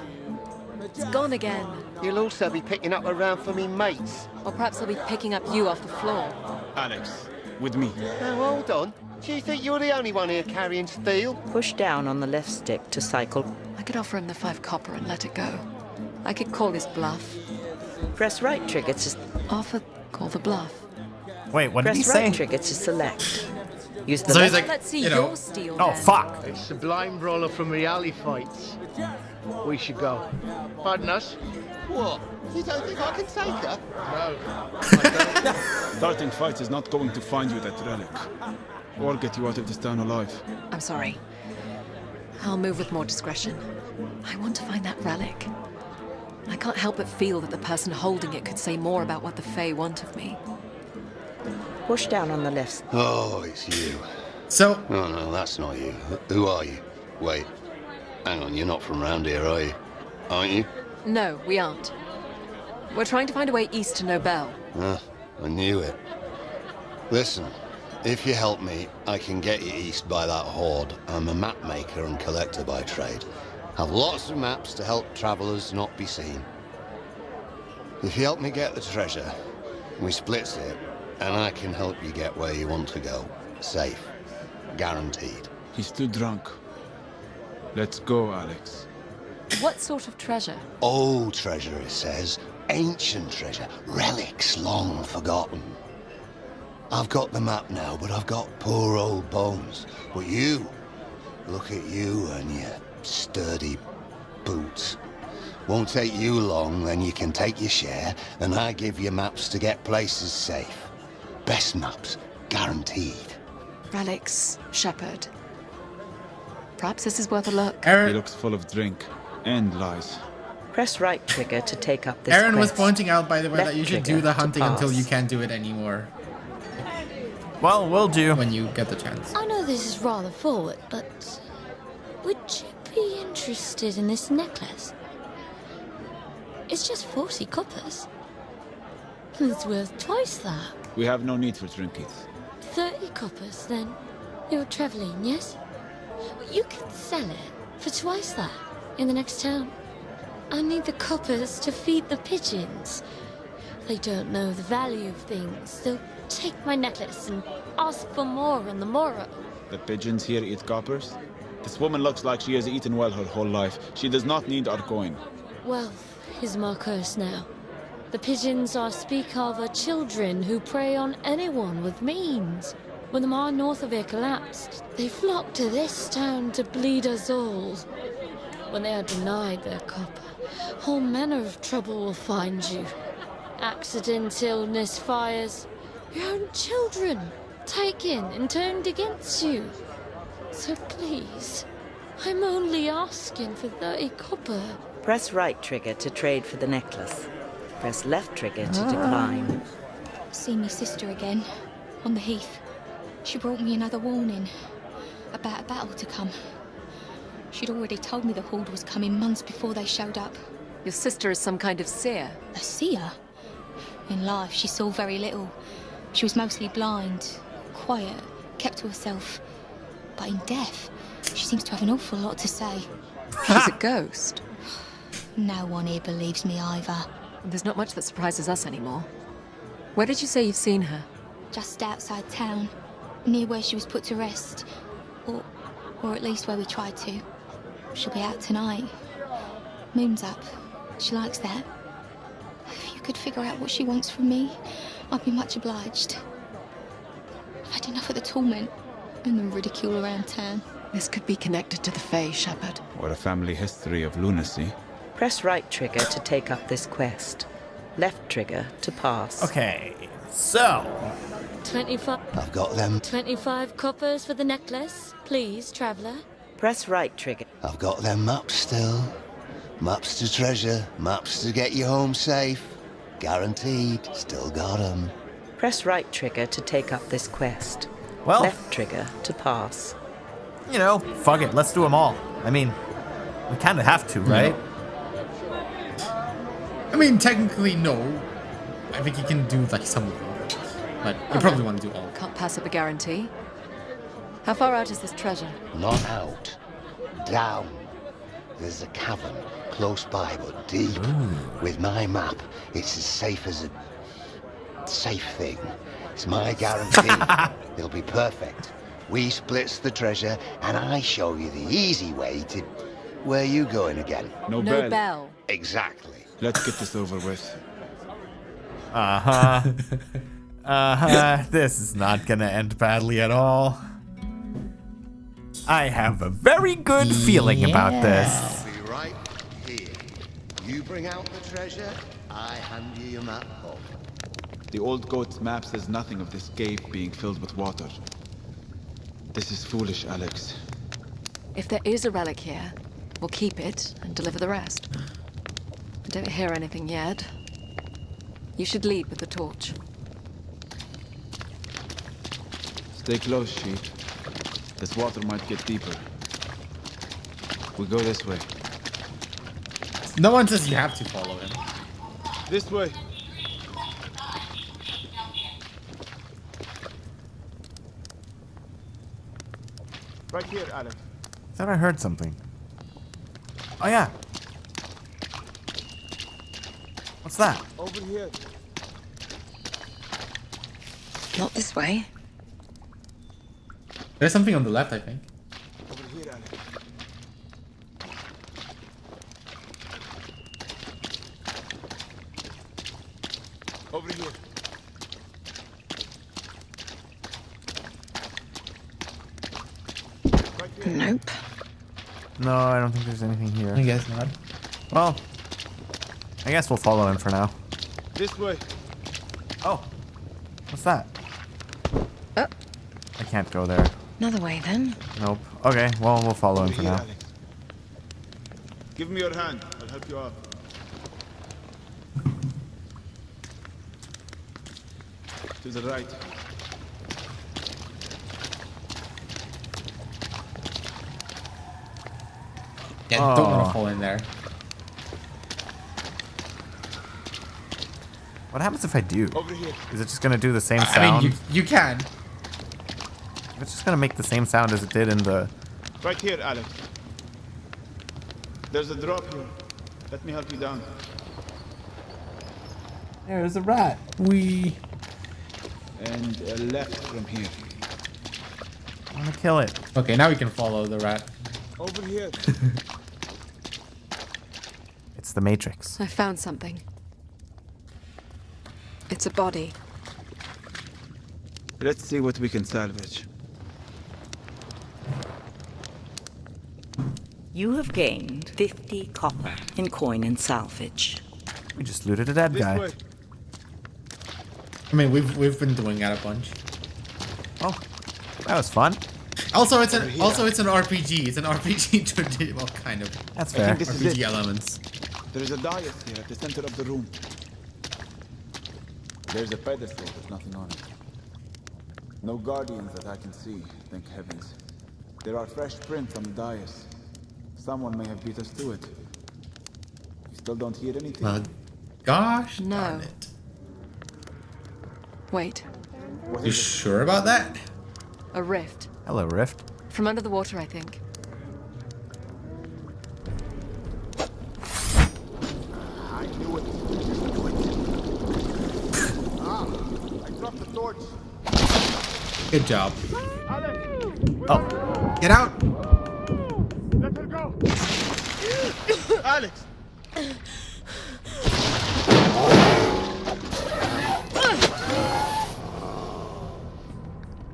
it's gone again. You'll also be picking up around for me mates. Or perhaps I'll be picking up you off the floor. Alex, with me. Now hold on. Do you think you're the only one here carrying steel? Push down on the left stick to cycle. I could offer him the 5 copper and let it go. I could call his bluff. Press right trigger to Offer, call the bluff. Wait, what did he press say? right trigger to select. Use the So he's left. like, Let's see you know, your steel. Oh, then. fuck. It's Sublime Brawler from Reality Fights. We should go. Pardon us? What? You don't think I can take her? No. I don't. Starting fights is not going to find you that relic. Or get you out of this town alive. I'm sorry. I'll move with more discretion. I want to find that relic. I can't help but feel that the person holding it could say more about what the Fae want of me. Push down on the left. Oh, it's you. So, Oh, no, that's not you. Who are you? Wait. Hang on, you're not from round here, are you? Aren't you? No, we aren't. We're trying to find a way east to Nobel. I knew it. Listen, if you help me, I can get you east by that hoard. I'm a map maker and collector by trade. Have lots of maps to help travelers not be seen. If you help me get the treasure, we split it, and I can help you get where you want to go. Safe. Guaranteed. He's too drunk. Let's go, Alex. What sort of treasure? Old treasure, it says. Ancient treasure. Relics long forgotten. I've got the map now, but I've got poor old bones. But you, look at you and your sturdy boots. Won't take you long, then you can take your share, and I give you maps to get places safe. Best maps, guaranteed. Relics, Shepherd. Perhaps this is worth a look. He Aaron, looks full of drink and lies. Press right trigger to take up this Aaron was quest. pointing out, by the way, that Left you should trigger do the to hunting until pass. you can't do it anymore Well, we'll do. when you get the chance. I know this is rather forward, but would you be interested in this necklace? It's just 40 coppers. It's worth twice that. We have no need for trinkets. 30 coppers, then. You're traveling, yes? You can sell it for twice that in the next town. I need the coppers to feed the pigeons. They don't know the value of things. They'll take my necklace and ask for more on the morrow. The pigeons here eat coppers? This woman looks like she has eaten well her whole life. She does not need our coin. Wealth is my curse now. The pigeons I speak of are children who prey on anyone with means. When the mine north of here collapsed, they flocked to this town to bleed us all. When they are denied their copper, all manner of trouble will find you. Accident, illness, fires. Your own children taken and turned against you. So please, I'm only asking for 30 copper. Press right trigger to trade for the necklace. Press left trigger to decline. See me sister again, on the heath. She brought me another warning about a battle to come. She'd already told me the horde was coming months before they showed up. Your sister is some kind of seer. A seer? In life, she saw very little. She was mostly blind, quiet, kept to herself. But in death, she seems to have an awful lot to say. She's a ghost. No one here believes me either. There's not much that surprises us anymore. Where did you say you've seen her? Just outside town, near where she was put to rest. Or at least where we tried to. She'll be out tonight. Moon's up. She likes that. If you could figure out what she wants from me, I'd be much obliged. I've had enough of the torment and the ridicule around town. This could be connected to the Fae, Shepherd. Or a family history of lunacy. Press right trigger to take up this quest. Left trigger to pass. Okay, so 25. I've got them. 25 coppers for the necklace, please, traveller. Press right trigger. I've got them maps still. Maps to treasure, maps to get you home safe. Guaranteed, still got them. Press right trigger to take up this quest. Well, left trigger to pass. You know, fuck it, let's do them all. I mean, we kind of have to, right? I mean, technically, no. I think you can do, like, some of them. But you probably want to do all. Can't pass up a guarantee. How far out is this treasure? Not out. Down. There's a cavern close by, but deep. With my map, it's as safe as a safe thing. It's my guarantee. It'll be perfect. We splits the treasure, and I show you the easy way to... Where you going again? Nobel. Exactly. Let's get this over with. This is not gonna end badly at all. I have a very good feeling about this. I'll be right here. You bring out the treasure, I hand you your map home. The old goat's map says nothing of this cave being filled with water. This is foolish, Alex. If there is a relic here, we'll keep it and deliver the rest. I don't hear anything yet. You should lead with the torch. Stay close, sheep. This water might get deeper. We go this way. No one says you have to follow him. This way. Right here, Alex. I thought I heard something. Oh yeah. What's that? Over here. Not this way. There's something on the left, I think. Over here, Alex. Over here. Right here. Nope. No, I don't think there's anything here. I guess not. Well, I guess we'll follow him for now. This way. Oh, what's that? Oh. I can't go there. Another way then. Nope. Okay, well, we'll follow him Over for here, now. Alex. Give me your hand. I'll help you out. To the right. Yeah, don't want Oh. to fall in there. What happens if I do? Over here. Is it just gonna do the same I sound? mean, you can. It's just gonna make the same sound as it did in the... Right here, Alex. There's a drop here. Let me help you down. There's a rat. We. And a left from here. I'm gonna kill it. Okay, now we can follow the rat. Over here. It's the Matrix. I found something. It's a body. Let's see what we can salvage. You have gained 50 copper in coin and salvage. We just looted a dead This guy. way. I mean, we've been doing that a bunch. Oh, that was fun. Also, it's an RPG. It's an RPG to well, kind of. That's I fair. think this is RPG it. elements. There is a dais here at the center of the room. There's a pedestal with nothing on it. No guardians that I can see, thank heavens. There are fresh prints on the dais. Someone may have beat us to it. You still don't hear anything? Gosh No. darn it. Wait. What You is it? sure about that? A rift. Hello, Rift. From under the water, I think. I knew it. I dropped the torch. Good job. Alex, Oh, Get out! let her go. Alex.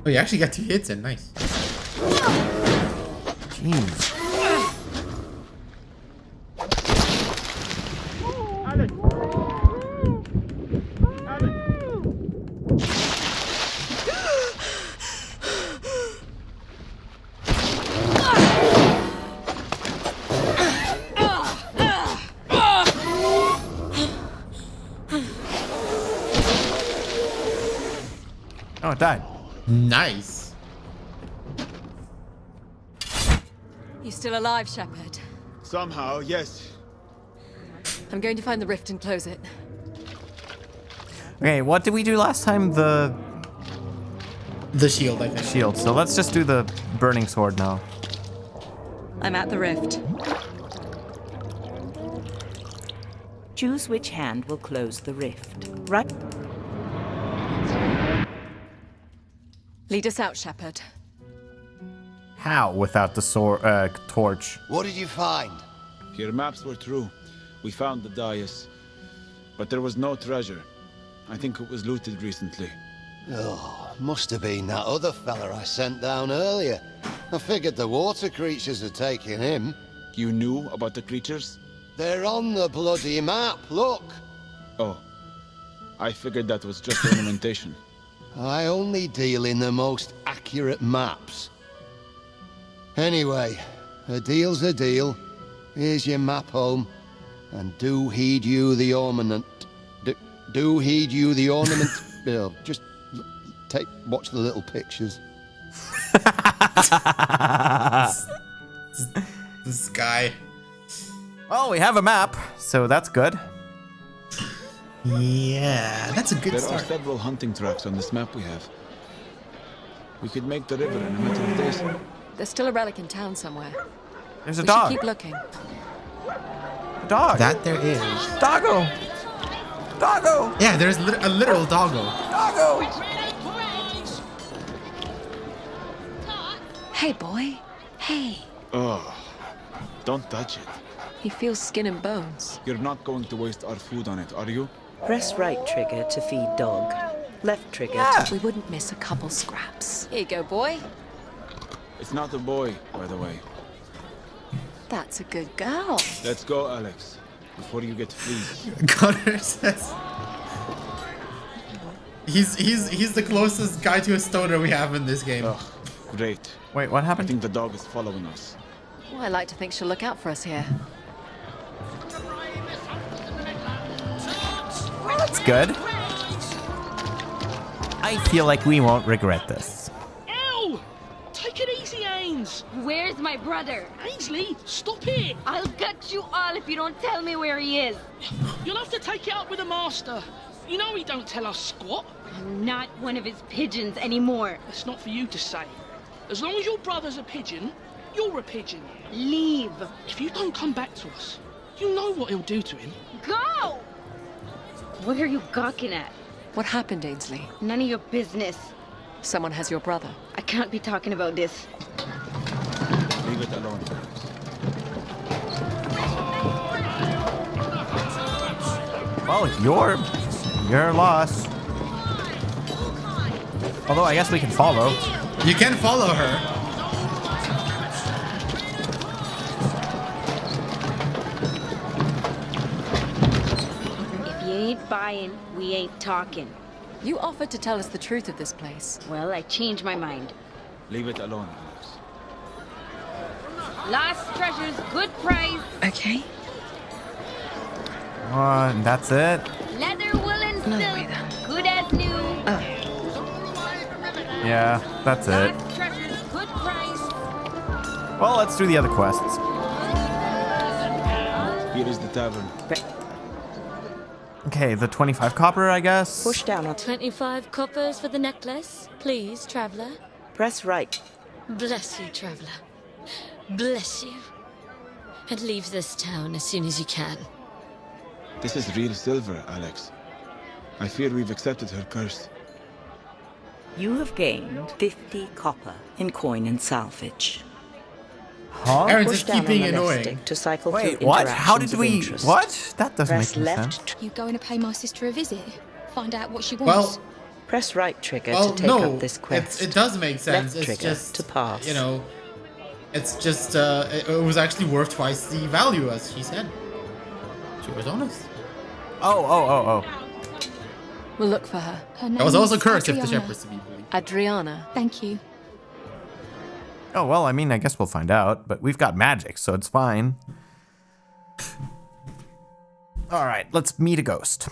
Oh, you actually got 2 hits in. Nice. jeez. Alex. Alex. Oh, it died. Nice. You still alive, Shepard? Somehow, yes. I'm going to find the rift and close it. Okay, what did we do last time? The Shield, I think. shield. So let's just do the burning sword now. I'm at the rift. Choose which hand will close the rift. Right? Lead us out, Shepard. How without the sword, torch? What did you find? Your maps were true. We found the dais. But there was no treasure. I think it was looted recently. Oh, must have been that other fella I sent down earlier. I figured the water creatures had taken him. You knew about the creatures? They're on the bloody map, look! Oh. I figured that was just ornamentation. I only deal in the most accurate maps. Anyway, a deal's a deal. Here's your map home. And do heed you the ornament. Do heed you the ornament. Just watch the little pictures. This guy. Well, we have a map, so that's good. Yeah, that's a good There start. are several hunting tracks on this map we have. We could make the river in a matter of days. There's still a relic in town somewhere. There's a We dog. should keep looking. A dog. That there is. Doggo. Doggo. Yeah, there's a literal doggo. Doggo. Hey, boy. Hey. Oh, don't touch it. He feels skin and bones. You're not going to waste our food on it, are you? Press right trigger to feed dog. Left trigger to... We wouldn't miss a couple scraps. Here you go, boy. It's not a boy, by the way. That's a good girl. Let's go, Alex, before you get fleas. Connor says he's the closest guy to a stoner we have in this game. Oh, great. Wait, what I happened? think the dog is following us. Well, I like to think she'll look out for us here. Well, that's good. I feel like we won't regret this. Ow! Take it easy, Ains. Where's my brother? Ainsley, stop it. I'll gut you all if you don't tell me where he is. You'll have to take it up with the master. You know he don't tell us squat. I'm not one of his pigeons anymore. That's not for you to say. As long as your brother's a pigeon, you're a pigeon. Leave. If you don't come back to us, you know what he'll do to him. Go! What are you gawking at? What happened, Ainsley? None of your business. Someone has your brother. I can't be talking about this. Leave it alone. Well, your loss. Although I guess we can follow. You can follow her. If you ain't buying, we ain't talking. You offered to tell us the truth of this place. Well, I changed my mind. Leave it alone, Alex. Lost treasures, good price. Okay. And that's it. Leather, wool, and silk, good as new. Yeah, that's it. Lost treasures, good price. Well, let's do the other quests. Here is the tavern. Okay, the 25 copper, I guess. Push down on... 25 coppers for the necklace, please, traveler. Press right. Bless you, traveler. Bless you. And leave this town as soon as you can. This is real silver, Alex. I fear we've accepted her curse. You have gained 50 copper in coin and salvage. Huh? Aaron's Push just down on keeping the left annoying. stick to cycle Wait, through what? How interactions did of we... interest. What? That doesn't Press make any left sense. You going to pay my sister a visit? Find out what she Well, wants? Press right trigger well, to take no, up this quest. it does make sense. Left It's trigger just to pass. You know, it's just it was actually worth twice the value, as she said. She was honest. Oh. We'll look for her. Her name That was also is cursed if the Adriana. shepherd's to be believed. Adriana. Thank you. Oh, well, I mean, I guess we'll find out. But we've got magic, so it's fine. All right, let's meet a ghost.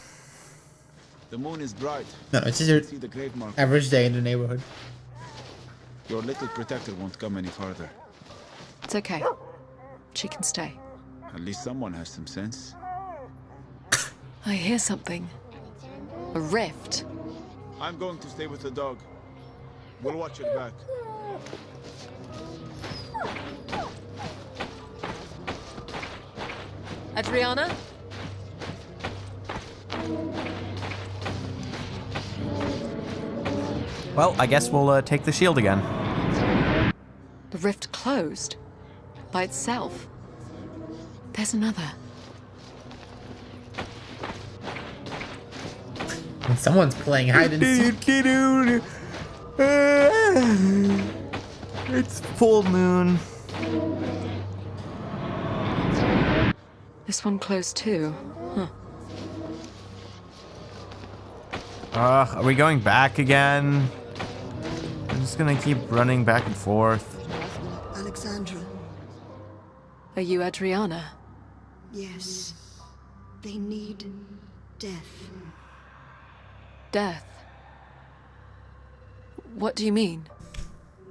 The moon is bright. No, it's just your See the grave marker. average day in the neighborhood. Your little protector won't come any farther. It's okay. She can stay. At least someone has some sense. I hear something. A rift. I'm going to stay with the dog. We'll watch your back. Adriana? Well, I guess we'll take the shield again. The rift closed. By itself. There's another. When someone's playing hide and seek. It's full moon. This one closed too. Huh. Are we going back again? I'm just gonna keep running back and forth. Alexandra. Are you Adriana? Yes. They need death. Death? What do you mean?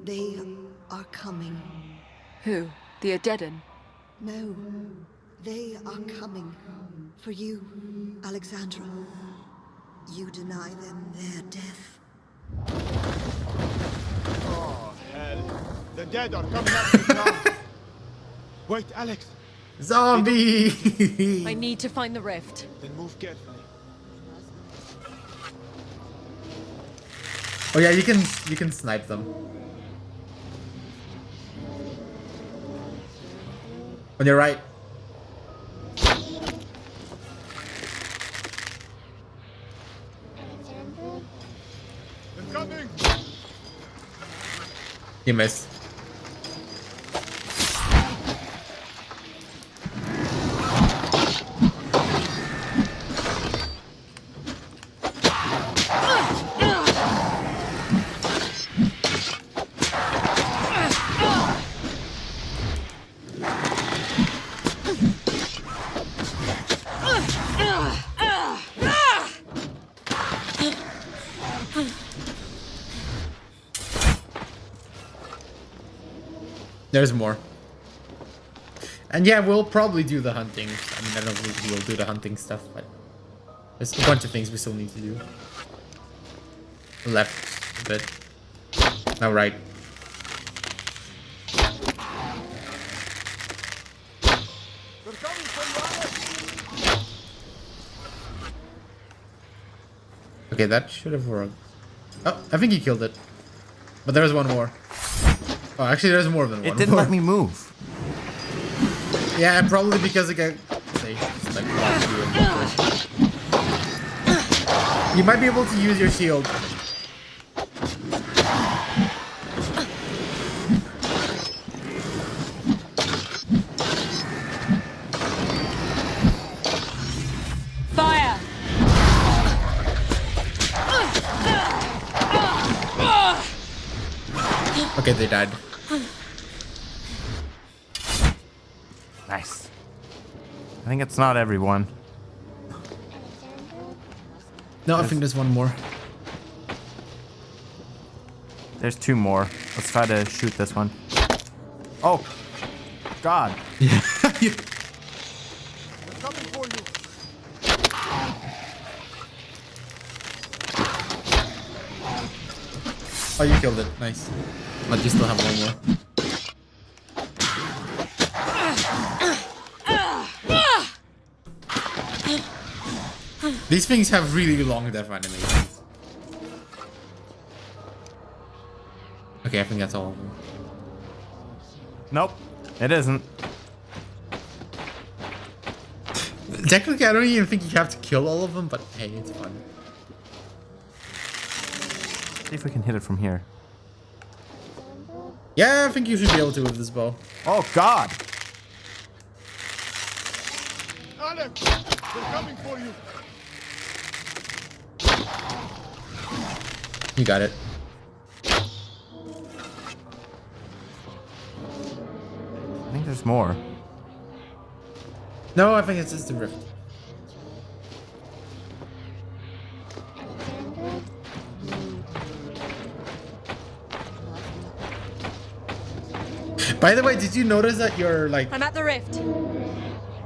They are coming. Who? The Adedan? No. They are coming. For you, Alexandra. You deny them their death. Oh, hell. The dead are coming up to town. Wait, Alex. Zombie! I need to find the rift. Then move carefully. Oh yeah, you can snipe them. On your right. They're coming. You missed. There's more. And yeah, we'll probably do the hunting. I mean, I don't know if we'll do the hunting stuff, but there's a bunch of things we still need to do. Left a bit. Now right. Okay, that should have worked. Oh, I think he killed it. But there's one more. Oh, actually, there's more than one. It didn't let me move. Yeah, probably because it got. Say, like, you might be able to use your shield. Fire! Okay, they died. Nice. I think it's not everyone. No, I think there's one more. There's two more. Let's try to shoot this one. Oh, God. Yeah. They're coming for you. Oh, you killed it. Nice. But you still have one more. These things have really long death animations. Okay, I think that's all of them. Nope, it isn't. Technically, I don't even think you have to kill all of them, but hey, it's fun. See if we can hit it from here. Yeah, I think you should be able to with this bow. Oh, God. Alex, they're coming for you. You got it. I think there's more. No, I think it's just the rift. By the way, did you notice that your I'm at the rift.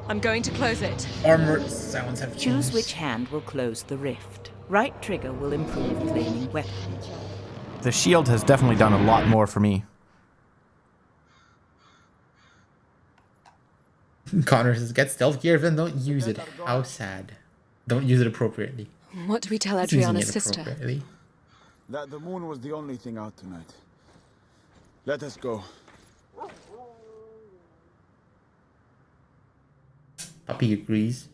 I'm going to close it. armor sounds have changed? Choose which hand will close the rift. Right trigger will improve flaming weapon. The shield has definitely done a lot more for me. Connor says, get stealth gear, then don't use it. How sad. Don't use it appropriately. What do we tell He's using Adriana's it sister? appropriately. That the moon was the only thing out tonight. Let us go. Puppy agrees.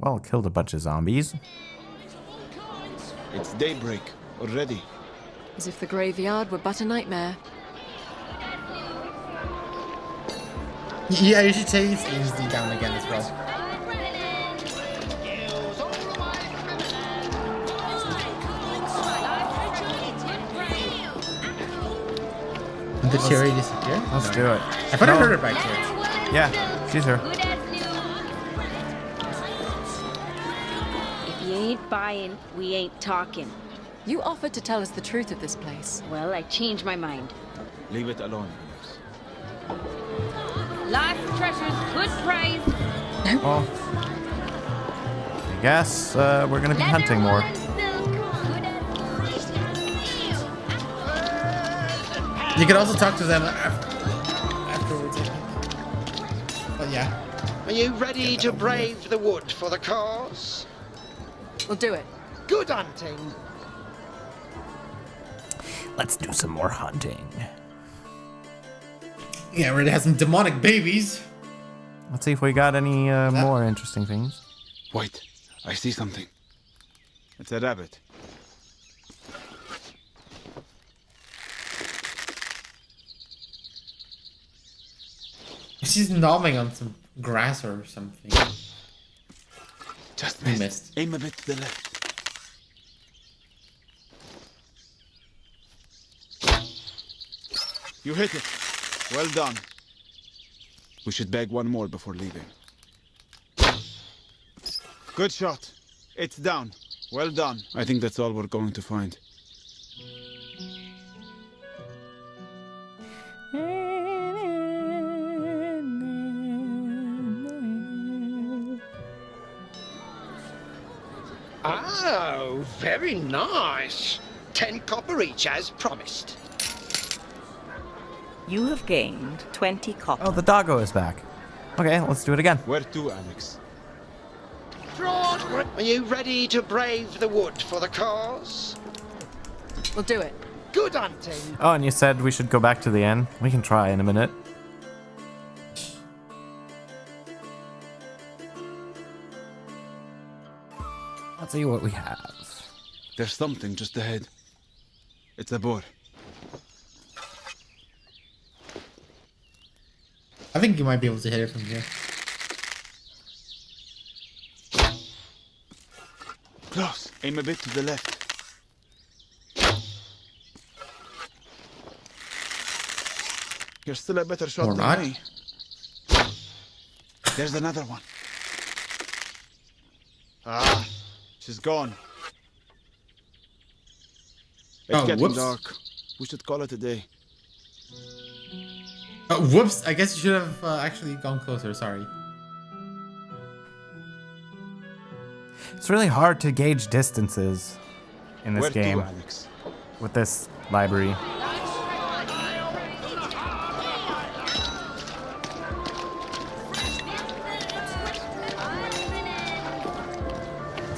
Well, killed a bunch of zombies. It's daybreak. Already? As if the graveyard were but a nightmare. Yeah, you should take Ainsley down again as well. Did she already disappear? Let's do it. I thought I heard her back here. Yeah, she's here. If you ain't buying, we ain't talking. You offered to tell us the truth of this place. Well, I changed my mind. Leave it alone. Lost treasures, good prize. Well, I guess we're gonna be hunting more. You could also talk to them afterwards, I think. But yeah. Are you ready to brave the wood for the cause? We'll do it. Good hunting. Let's do some more hunting. Yeah, where it has some demonic babies. Let's see if we got any more interesting things. Wait, I see something. It's a rabbit. She's gnawing on some grass or something. Just missed. Aim a bit to the left. You hit it. Well done. We should bag one more before leaving. Good shot. It's down. Well done. I think that's all we're going to find. Oh, very nice. 10 copper each as promised. You have gained 20 copper. Oh, the doggo is back. Okay, let's do it again. Where to, Alex? Are you ready to brave the wood for the cause? We'll do it. Good hunting. Oh, and you said we should go back to the inn. We can try in a minute. Let's see what we have. There's something just ahead. It's a boar. I think you might be able to hit it from here. Close. Aim a bit to the left. You're still a better shot Or than not. me. There's another one. Ah, she's gone. It's getting whoops. dark. We should call it a day. Whoops, I guess you should have actually gone closer, sorry. It's really hard to gauge distances in this Where to, game Alex? with this library.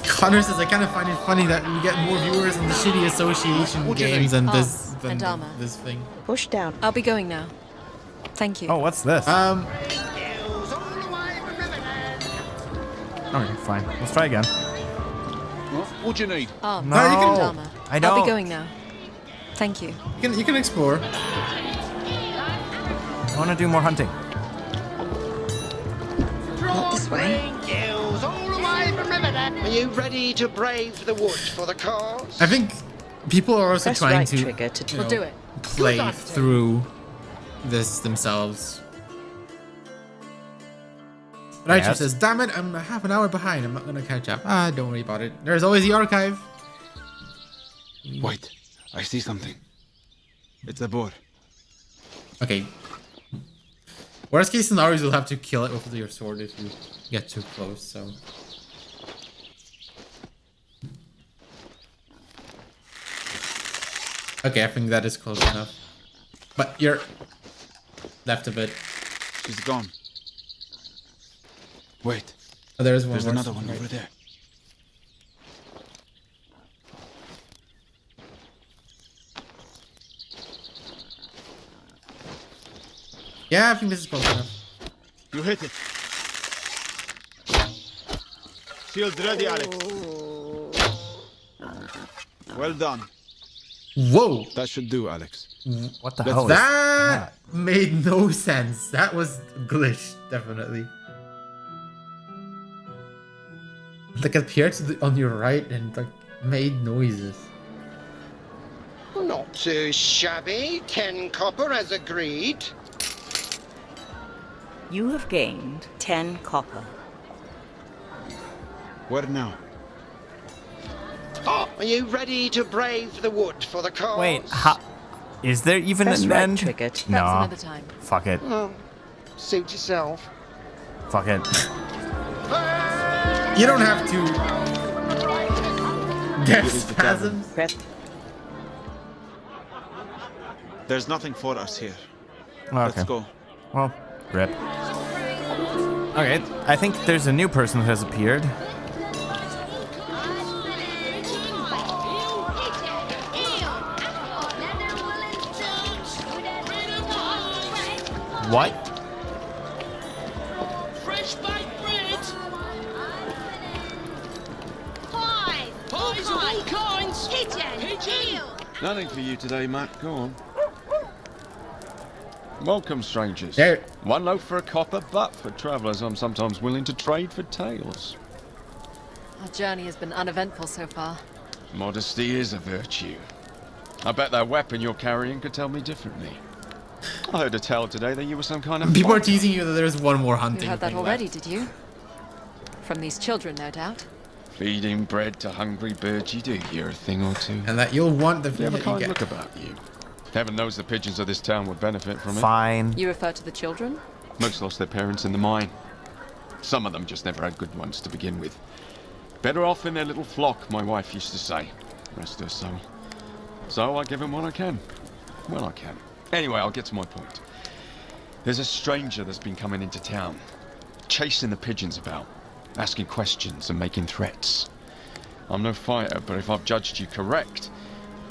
Connor says, I kind of find it funny that we get more viewers on the shitty association games than this and armor. this thing. Push down. I'll be going now. Thank you. Oh, what's this? Okay, fine. Let's try again. What do you need? Oh, No, and armor. I I'll don't. be going now. Thank you. You can explore. I want to do more hunting. Not this way. Are you ready to brave the wood for the cause? I think people are also Press trying right to, trigger to you We'll know, do it. play Good through this themselves. Raichu Yes. says, damn it, I'm half an hour behind. I'm not going to catch up. Ah, don't worry about it. There's always the archive. Wait, I see something. It's a boar. Okay. Worst case scenarios, you'll have to kill it with your sword if you get too close, so... Okay, I think that is close enough. But you're left a bit. She's gone. Wait, Oh, there's one there's more another one right. over there. Yeah, I think this is close enough. You hit it. Shield ready, Alex. Well done. Whoa! That should do, Alex. What the But hell? that made no sense. That was glitched, definitely. Like it appeared on your right and like made noises. Not too shabby. 10 copper as agreed. You have gained 10 copper. Where now? Oh, are you ready to brave the wood for the cause? Wait, is there even Press an right end? trigger to- No. That's another time. Fuck it. Oh, suit yourself. Fuck it. You don't have to get spasms. There's nothing for us here. Okay. Let's go. Well, rip. Okay, I think there's a new person who has appeared. What? Fresh baked bread. Pies of all kinds. Pigeon. Nothing for you today, Matt. Go on. Welcome, strangers. There. One loaf for a copper, but for travellers, I'm sometimes willing to trade for tales. Our journey has been uneventful so far. Modesty is a virtue. I bet that weapon you're carrying could tell me differently. I heard a tale today that you were some kind of... People are teasing you that there's one more hunting You heard that thing already, left. did you? From these children, no doubt. Feeding bread to hungry birds, you do hear a thing or two. And that you'll want the You food have a that you kind get. look about you. Heaven knows the pigeons of this town would benefit from it. Fine. You refer to the children? Most lost their parents in the mine. Some of them just never had good ones to begin with. Better off in their little flock, my wife used to say. Rest her soul. So I give them what I can. Well, I can. Anyway, I'll get to my point. There's a stranger that's been coming into town, chasing the pigeons about, asking questions and making threats. I'm no fighter, but if I've judged you correct,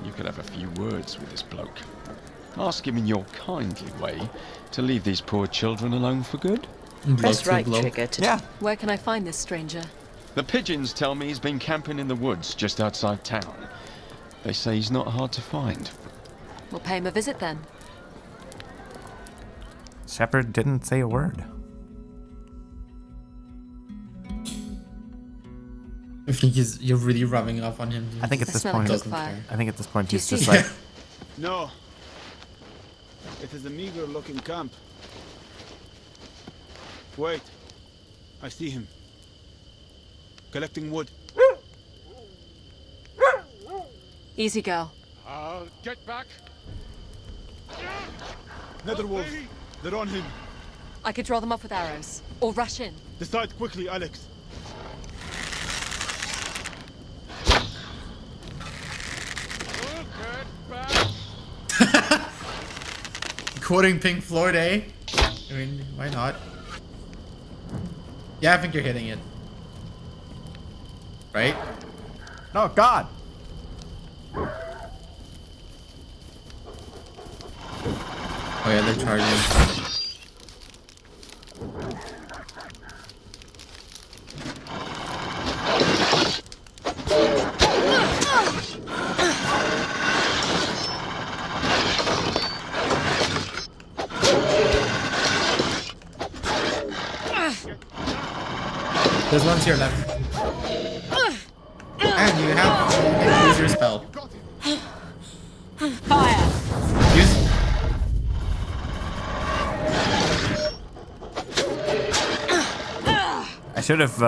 you could have a few words with this bloke. Ask him in your kindly way to leave these poor children alone for good. Press right trigger to... Yeah. Where can I find this stranger? The pigeons tell me he's been camping in the woods just outside town. They say he's not hard to find. We'll pay him a visit then. Shepard didn't say a word. I think you're really rubbing off on him. I think at I this smell a point, cook fire. I think at this point Do you he's see just him? like, No. It is a meager-looking camp. Wait. I see him. Collecting wood. Easy, girl. I'll get back. Netherwolves. They're on him. I could draw them off with arrows. Or rush in. Decide quickly, Alex. Quoting Pink Floyd, eh? I mean, why not? Yeah, I think you're hitting it. Right? oh God. Oh yeah, they're charging. There's one to your left. And you have use your spell. Fire! Use. I should have.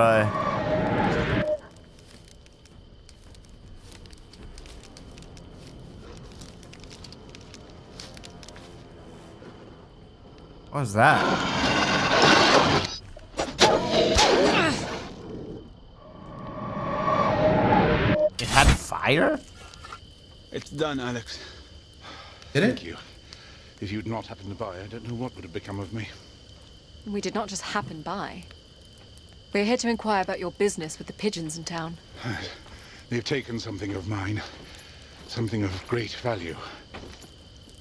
What was that? It had fire? It's done, Alex. Did it? Thank you. If you'd not happened to buy, I don't know what would have become of me. We did not just happen by. We're here to inquire about your business with the pigeons in town. They've taken something of mine. Something of great value.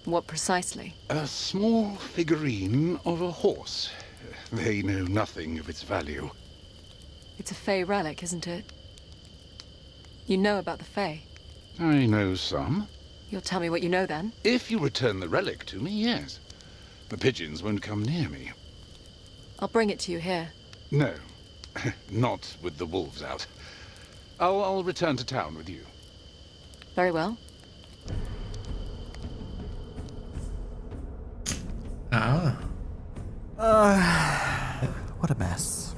What precisely? A small figurine of a horse. They know nothing of its value. It's a Fey relic, isn't it? You know about the Fey. I know some. You'll tell me what you know then? If you return the relic to me, yes. The pigeons won't come near me. I'll bring it to you here. No, not with the wolves out. I'll return to town with you. Very well. Ah. What a mess.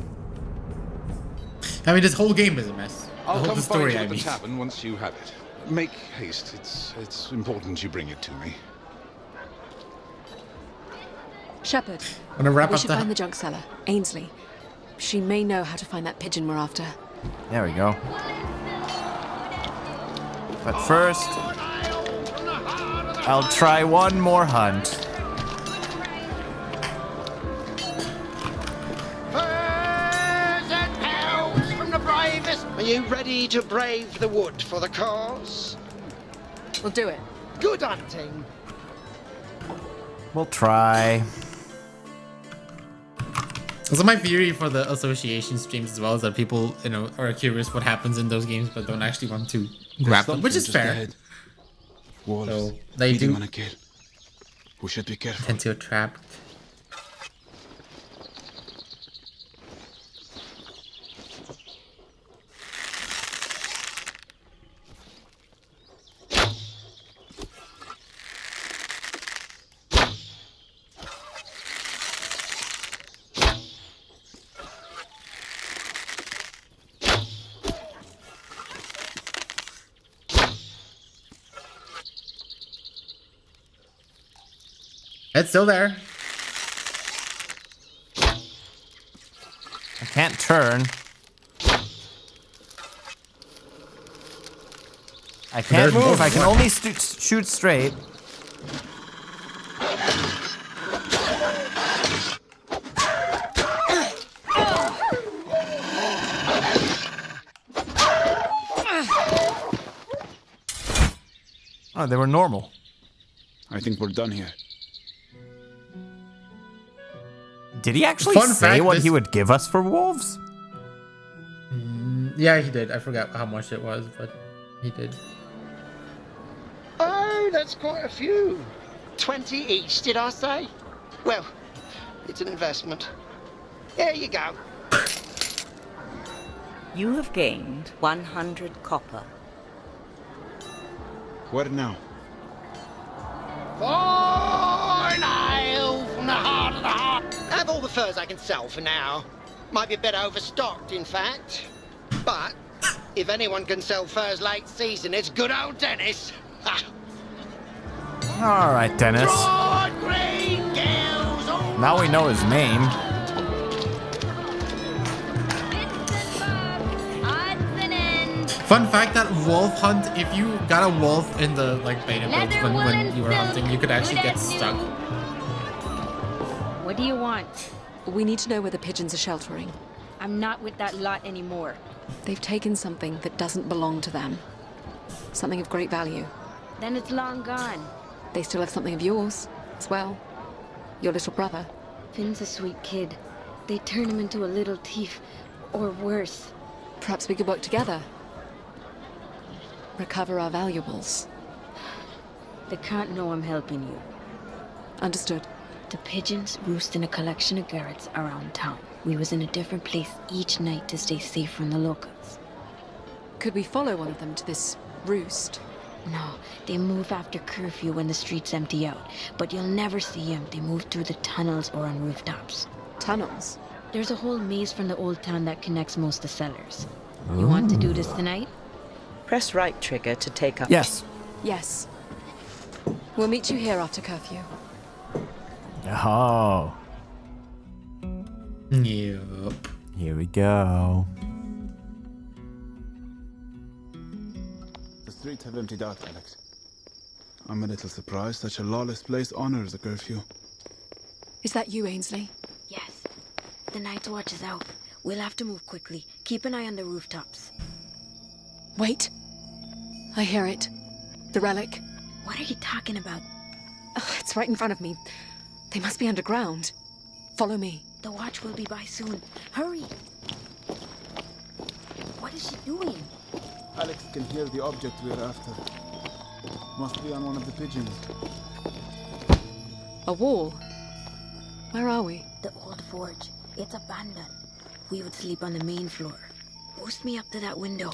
I mean, this whole game is a mess. I'll come the find story, you I at the mean. tavern once you have it. Make haste. It's important you bring it to me. Shepard, Wanna wrap we up should the- find the junk seller, Ainsley. She may know how to find that pigeon we're after. There we go. But first, I'll try one more hunt. From the bravest. Are you ready to brave the wood for the cause? We'll do it. Good hunting. We'll try. So my theory for the association streams as well is that people, you know, are curious what happens in those games, but don't actually want to grab them, which is fair. Wolves. So they feeding do on a kill. We should be careful. tend to attract. It's still there. I can't turn. I can't There's move. more. I can only shoot straight. Oh, they were normal. I think we're done here. Did he actually Fun say fact, what this- he would give us for wolves? Yeah, he did. I forgot how much it was, but he did. Oh, that's quite a few. 20 each, did I say? Well, it's an investment. There you go. You have gained 100 copper. Where now? Fine ale from the heart of the heart. I have all the furs I can sell for now. Might be a bit overstocked, in fact. But if anyone can sell furs late season, it's good old Dennis. Ha. All right, Dennis. Broad green gills, all Now we know his name. Fun fact that wolf hunt, if you got a wolf in the like beta builds when you were hunting, you could actually get stuck. What do you want? We need to know where the pigeons are sheltering. I'm not with that lot anymore. They've taken something that doesn't belong to them. Something of great value. Then it's long gone. They still have something of yours, as well. Your little brother. Finn's a sweet kid. They turn him into a little thief, or worse. Perhaps we could work together. Recover our valuables. They can't know I'm helping you. Understood. The pigeons roost in a collection of garrets around town. We was in a different place each night to stay safe from the locals. Could we follow one of them to this roost? No, they move after curfew when the streets empty out. But you'll never see them. They move through the tunnels or on rooftops. Tunnels? There's a whole maze from the old town that connects most of the cellars. You want to do this tonight? Press right trigger to take up. Yes. Yes. We'll meet you here after curfew. Oh. Yep. Here we go. The streets have emptied out, Alex. I'm a little surprised such a lawless place honors a curfew. Is that you, Ainsley? Yes. The night's watch is out. We'll have to move quickly. Keep an eye on the rooftops. Wait. I hear it. The relic. What are you talking about? It's right in front of me. They must be underground. Follow me. The watch will be by soon. Hurry! What is she doing? Alex can hear the object we're after. Must be on one of the pigeons. A wall? Where are we? The old forge. It's abandoned. We would sleep on the main floor. Post me up to that window.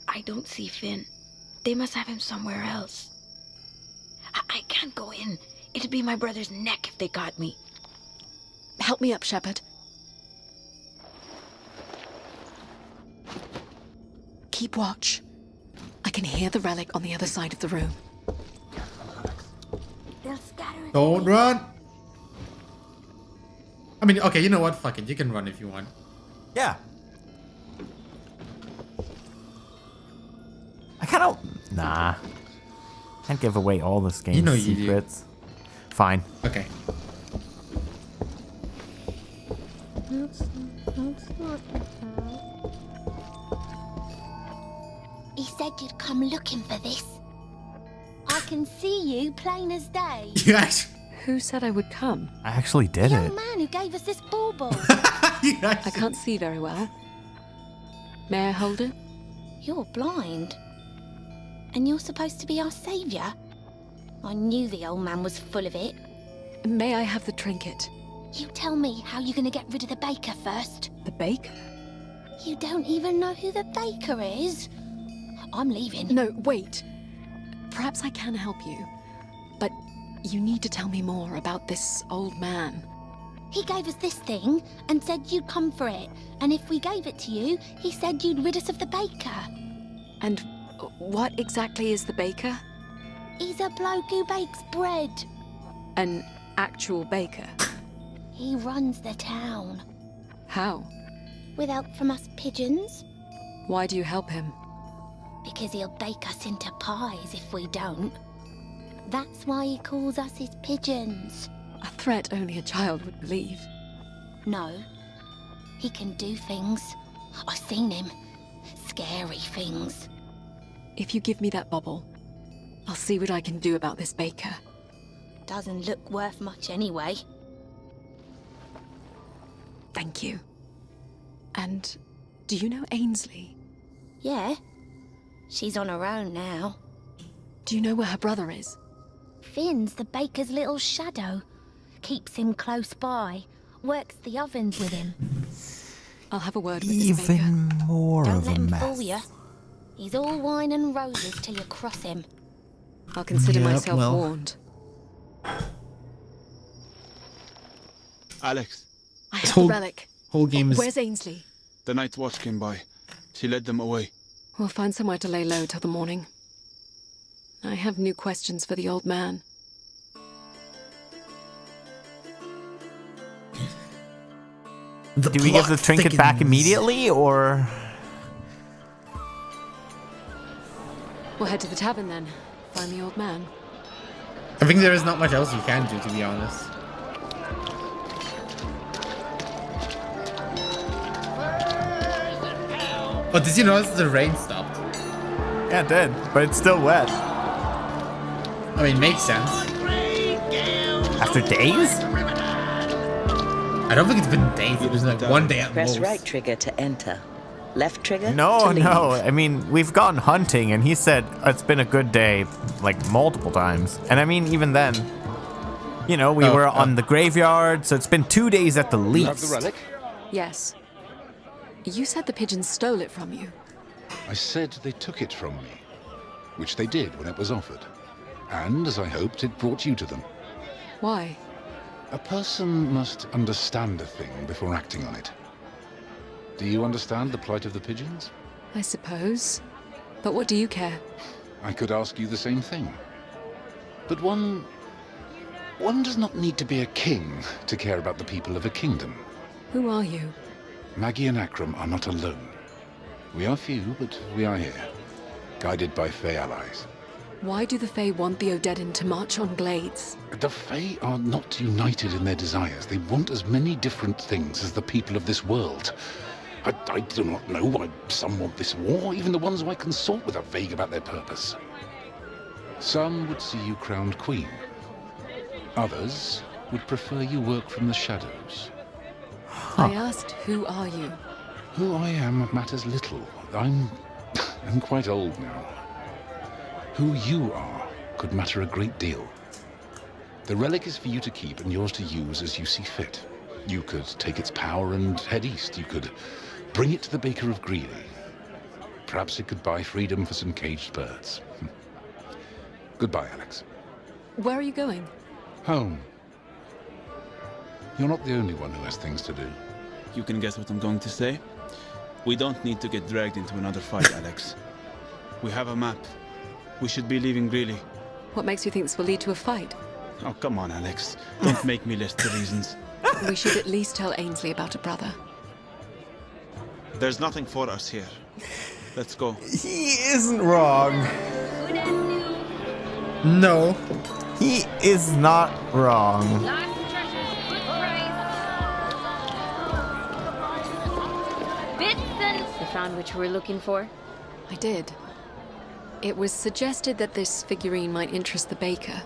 I don't see Finn. They must have him somewhere else. I can't go in. It'd be my brother's neck if they got me. Help me up, Shepard. Keep watch. I can hear the relic on the other side of the room. They'll scatter. Don't run. I mean, okay, you know what? Fuck it. You can run if you want. Yeah. I kind of... Nah. Can't give away all this game's You know you do. secrets. Fine. Okay. He said you'd come looking for this. I can see you plain as day. Yes. Who said I would come? I actually did The it. young man who gave us this bauble. I can't see very well. May I hold it? You're blind. And you're supposed to be our savior? I knew the old man was full of it. May I have the trinket? You tell me how you're gonna get rid of the baker first. The baker? You don't even know who the baker is? I'm leaving. No, wait. Perhaps I can help you. But you need to tell me more about this old man. He gave us this thing and said you'd come for it. And if we gave it to you, he said you'd rid us of the baker. And what exactly is the baker? He's a bloke who bakes bread. An actual baker? He runs the town. How? With help from us pigeons. Why do you help him? Because he'll bake us into pies if we don't. That's why he calls us his pigeons. A threat only a child would believe. No. He can do things. I've seen him. Scary things. If you give me that bauble, I'll see what I can do about this baker. Doesn't look worth much anyway. Thank you. And do you know Ainsley? Yeah. She's on her own now. Do you know where her brother is? Finn's the baker's little shadow. Keeps him close by. Works the ovens with him. I'll have a word with this baker. Even more Don't of let a him mess. fool you. He's all wine and roses till you cross him. I'll consider Yep, myself well. warned. Alex, I have whole- the relic. Whole game is... Where's Ainsley? the night watch came by. She led them away. We'll find somewhere to lay low till the morning. I have new questions for the old man. Do we give the trinket back immediately, or...? We'll head to the tavern then. Find the old man. I think there is not much else you can do, to be honest. Oh, did you notice the rain stopped? Yeah, it did, but it's still wet. I mean, makes sense. After days? I don't think it's been days. It was like one day at Press most. right trigger to enter. Left trigger No, to leave. no. I mean, we've gone hunting, and he said it's been a good day, like, multiple times. And I mean, even then, you know, we were on the graveyard, so it's been 2 days at the least. You have the relic? Yes. You said the pigeons stole it from you. I said they took it from me, which they did when it was offered. And, as I hoped, it brought you to them. Why? A person must understand a thing before acting on it. Do you understand the plight of the pigeons? I suppose. But what do you care? I could ask you the same thing. But one does not need to be a king to care about the people of a kingdom. Who are you? Maggie and Akram are not alone. We are few, but we are here, guided by Fey allies. Why do the Fae want the Odedan to march on Glades? The Fae are not united in their desires. They want as many different things as the people of this world. I do not know why some want this war. Even the ones who I consort with are vague about their purpose. Some would see you crowned queen. Others would prefer you work from the shadows. I asked, who are you? Who I am matters little. I'm and quite old now. Who you are could matter a great deal. The relic is for you to keep and yours to use as you see fit. You could take its power and head east. You could bring it to the Baker of Greeley. Perhaps it could buy freedom for some caged birds. Goodbye, Alex. Where are you going? Home. You're not the only one who has things to do. You can guess what I'm going to say. We don't need to get dragged into another fight, Alex. We have a map. We should be leaving Greeley. What makes you think this will lead to a fight? Oh, come on, Alex. Don't make me list the reasons. We should at least tell Ainsley about a brother. There's nothing for us here. Let's go. He isn't wrong. No. He is not wrong. You found what you were looking for? I did. It was suggested that this figurine might interest the baker.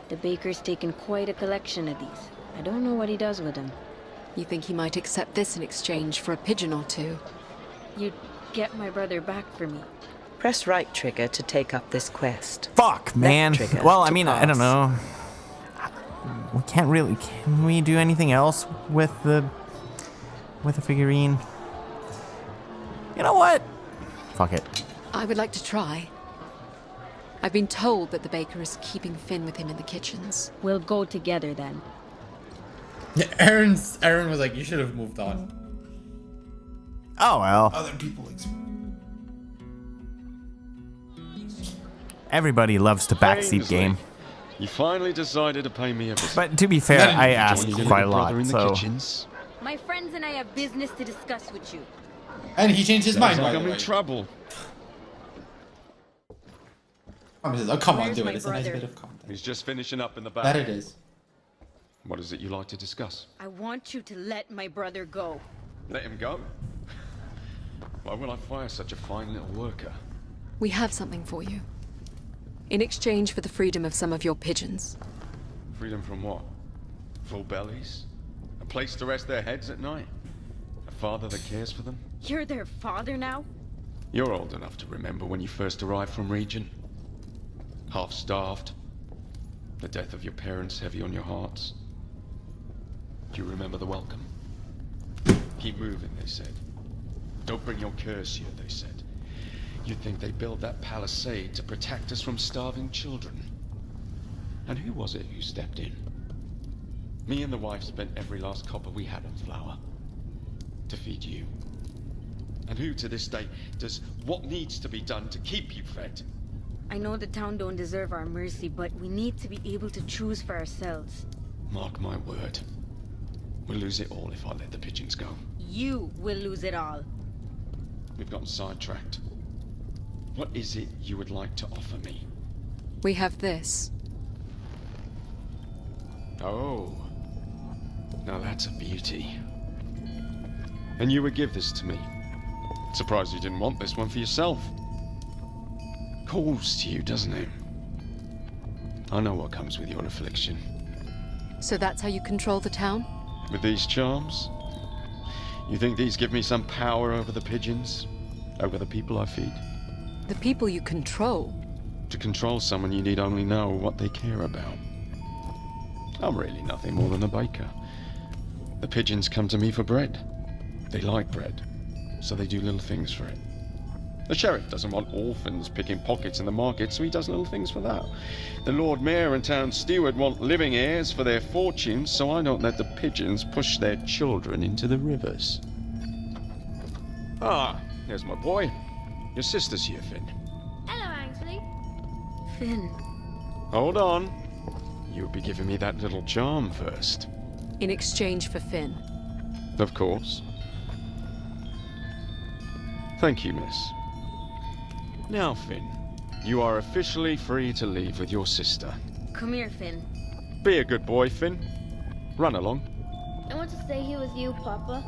The baker's taken quite a collection of these. I don't know what he does with them. You think he might accept this in exchange for a pigeon or two? You'd get my brother back for me. Press right trigger to take up this quest. Fuck, man. Left trigger Well, I to mean, I don't pass. know. We can't really. Can we do anything else with the figurine? You know what? Fuck it. I would like to try. I've been told that the baker is keeping Finn with him in the kitchens. We'll go together then. Yeah, Aaron was like, you should have moved on. Oh well. Other people. Everybody loves to backseat Ainsley, game. You finally decided to pay me a visit. But to be fair, I asked Join your quite a little brother lot, in the so. kitchens. My friends and I have business to discuss with you. And he changed his mind, Sounds by like the I'm way. in trouble. Oh, come on, Where's do my it. It's a nice brother? bit of content. He's just finishing up in the back. That it is. What is it you like to discuss? I want you to let my brother go. Let him go? Why will I fire such a fine little worker? We have something for you. In exchange for the freedom of some of your pigeons. Freedom from what? Full bellies? A place to rest their heads at night? A father that cares for them? You're their father now? You're old enough to remember when you first arrived from Region. Half-starved. The death of your parents heavy on your hearts. Do you remember the welcome? Keep moving, they said. Don't bring your curse here, they said. You'd think they built that palisade to protect us from starving children. And who was it who stepped in? Me and the wife spent every last copper we had on flour. To feed you. And who to this day does what needs to be done to keep you fed? I know the town don't deserve our mercy, but we need to be able to choose for ourselves. Mark my word. We'll lose it all if I let the pigeons go. You will lose it all. We've gotten sidetracked. What is it you would like to offer me? We have this. Oh. Now that's a beauty. And you would give this to me. Surprised you didn't want this one for yourself. Calls to you, doesn't it? I know what comes with your affliction. So that's how you control the town? With these charms? You think these give me some power over the pigeons? Over the people I feed? The people you control? To control someone, you need only know what they care about. I'm really nothing more than a baker. The pigeons come to me for bread. They like bread, so they do little things for it. The sheriff doesn't want orphans picking pockets in the market, so he does little things for that. The Lord Mayor and Town Steward want living heirs for their fortunes, so I don't let the pigeons push their children into the rivers. Ah, there's my boy. Your sister's here, Finn. Hello, Ainsley. Finn. Hold on. You'll be giving me that little charm first. In exchange for Finn. Of course. Thank you, miss. Now, Finn, you are officially free to leave with your sister. Come here, Finn. Be a good boy, Finn. Run along. I want to stay here with you, Papa.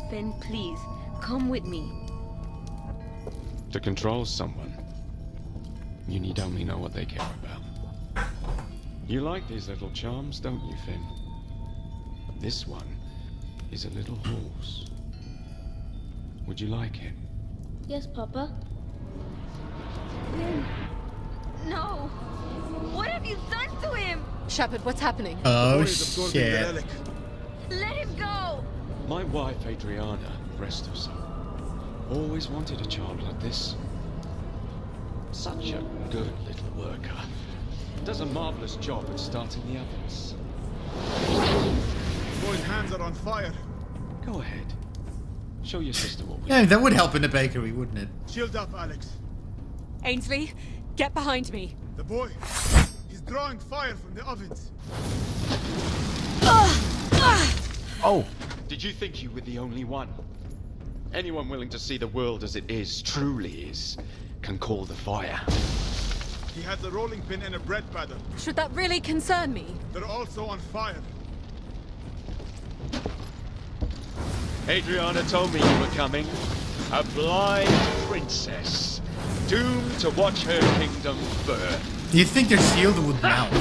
Finn, please, come with me. To control someone, you need only know what they care about. You like these little charms, don't you, Finn? This one is a little horse. Would you like it? Yes, Papa. No. What have you done to him? Shepard, what's happening? Oh, The boy is absorbing the shit. relic. Let him go. My wife, Adriana, rest her soul, always wanted a child like this. Such a good little worker. Does a marvelous job at starting the ovens. The boy's hands are on fire. Go ahead. Show your sister what we Yeah, that would help in the bakery, wouldn't it? Shield up, Alex. Ainsley, get behind me. The boy, he's drawing fire from the ovens. Oh. Did you think you were the only one? Anyone willing to see the world as it is, truly is, can call the fire. He has a rolling pin and a bread batter. Should that really concern me? They're also on fire. Adriana told me you were coming. A blind princess, doomed to watch her kingdom burn. Do you think your shield would melt?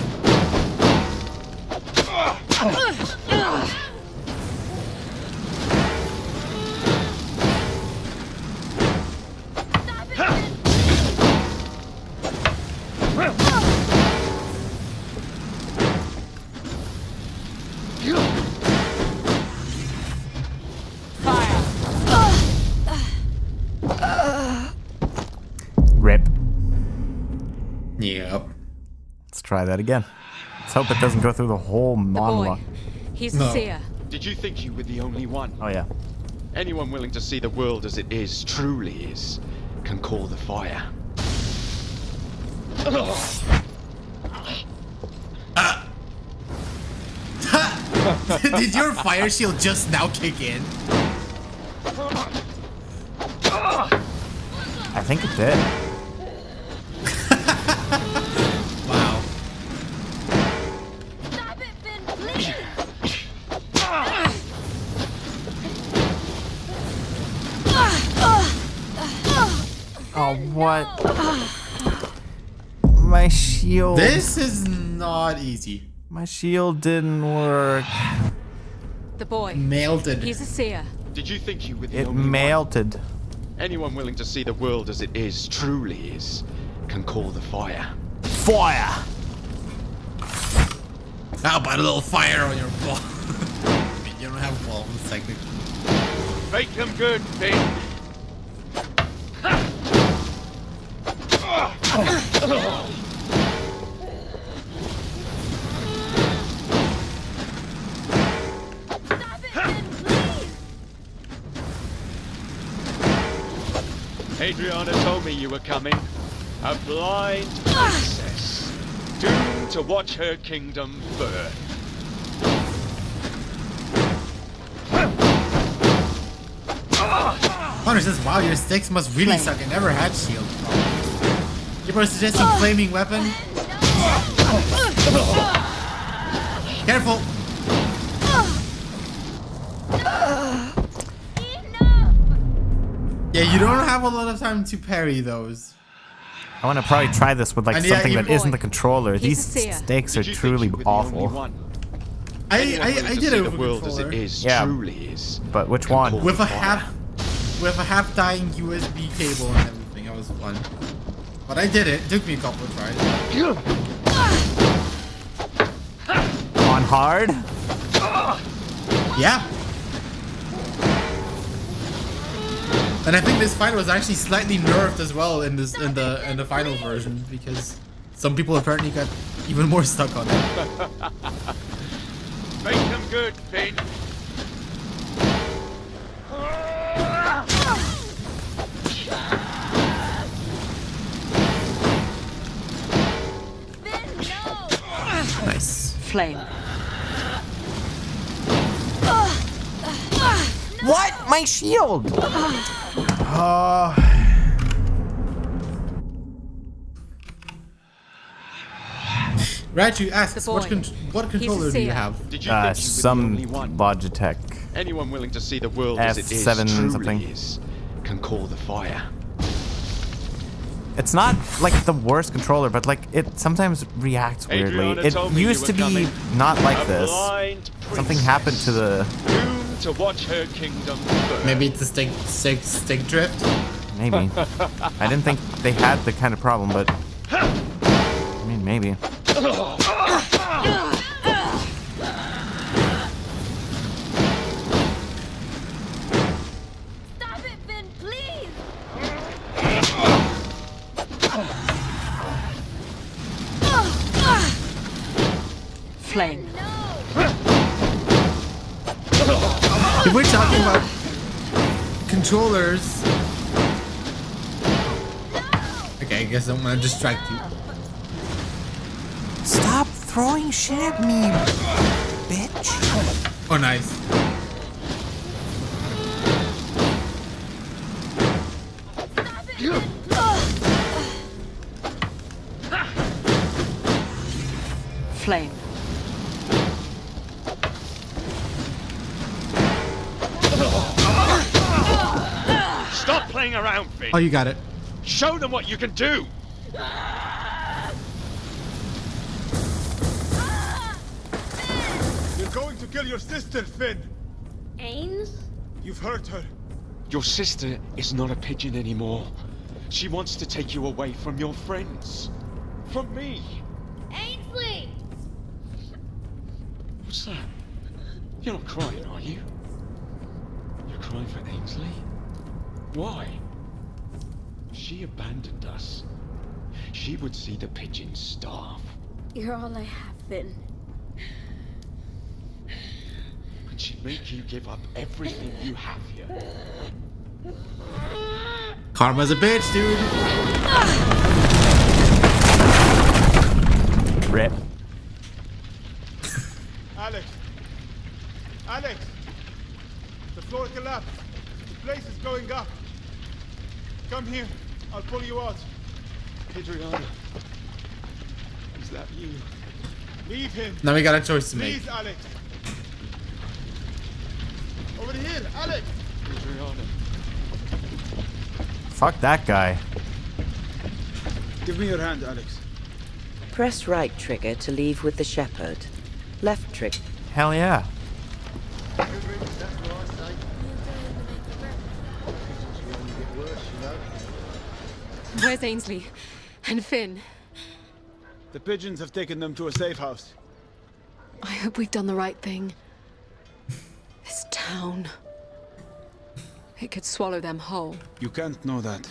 Rip. Yep. Let's try that again. Let's hope it doesn't go through the whole monologue. He's a seer. Did you think you were the only one? Oh yeah. Anyone willing to see the world as it is, truly is, can call the fire. Did your fire shield just now kick in? I think it did. Wow. Stop it, Finn, please. Oh, what? My shield. This is not easy. My shield didn't work. The boy. Melted. He's a seer. Did you think you were the It only one? melted. Anyone willing to see the world as it is, truly is, can call the fire. Fire! How about a little fire on your ball? You don't have balls, technically. Make them good, Finn. Adriana told me you were coming. A blind princess, doomed to watch her kingdom burn. Hunter says, wow, your sticks must really suck. I never had shield. People are suggesting flaming weapon. Careful. Yeah, you don't have a lot of time to parry those. I want to probably try this with like And yeah, something you- that isn't the controller. He's These a seer. stakes are Did you think truly you were the only awful. one? I Anyone willing to did see it the with world as controller. it is, Yeah. truly is. But which can one? call With the a fire. half dying USB cable and everything. That was fun. But I did it. It took me a couple of tries. On hard? Yeah. And I think this fight was actually slightly nerfed as well in the final version because some people apparently got even more stuck on it. Make them good, Finn. Nice. Flame. What? My shield! Raju asks, The boy. what controller do you seer. have? Did you think you were the Some only one? Logitech. Anyone willing to see the world as it is, F7 truly something. is, can call the fire. It's not like the worst controller, but like it sometimes reacts weirdly. Adriana It told me you used were to be coming. not like A this. blind Something happened to the. doomed to watch her kingdom burn. Maybe it's the stick drift. Maybe. I didn't think they had the kind of problem, but... I mean, maybe. Stop it, Finn, please! Flame. If we're talking about controllers... Okay, I guess I'm gonna distract you. Stop throwing shit at me, bitch. Oh, nice. Flame. Stop playing around, Finn. Oh, you got it. Show them what you can do. You're going to kill your sister, Finn. Ains? You've hurt her. Your sister is not a pigeon anymore. She wants to take you away from your friends. From me. Ainsley! What's that? You're not crying, are you? You're crying for Ainsley? Why? She abandoned us. She would see the pigeons starve. You're all I have, Finn. And she'd make you give up everything you have here. Karma's a bitch, dude. Rip. Alex! Alex! The floor collapsed. The place is going up. Come here. I'll pull you out. Adriana. Is that you? Leave him. Now we got a choice to make. Please, Alex. Over here, Alex. Adriana. Fuck that guy. Give me your hand, Alex. Press right trigger to leave with the shepherd. Left trigger. Hell yeah. Where's Ainsley? And Finn? The pigeons have taken them to a safe house. I hope we've done the right thing. This town... It could swallow them whole. You can't know that.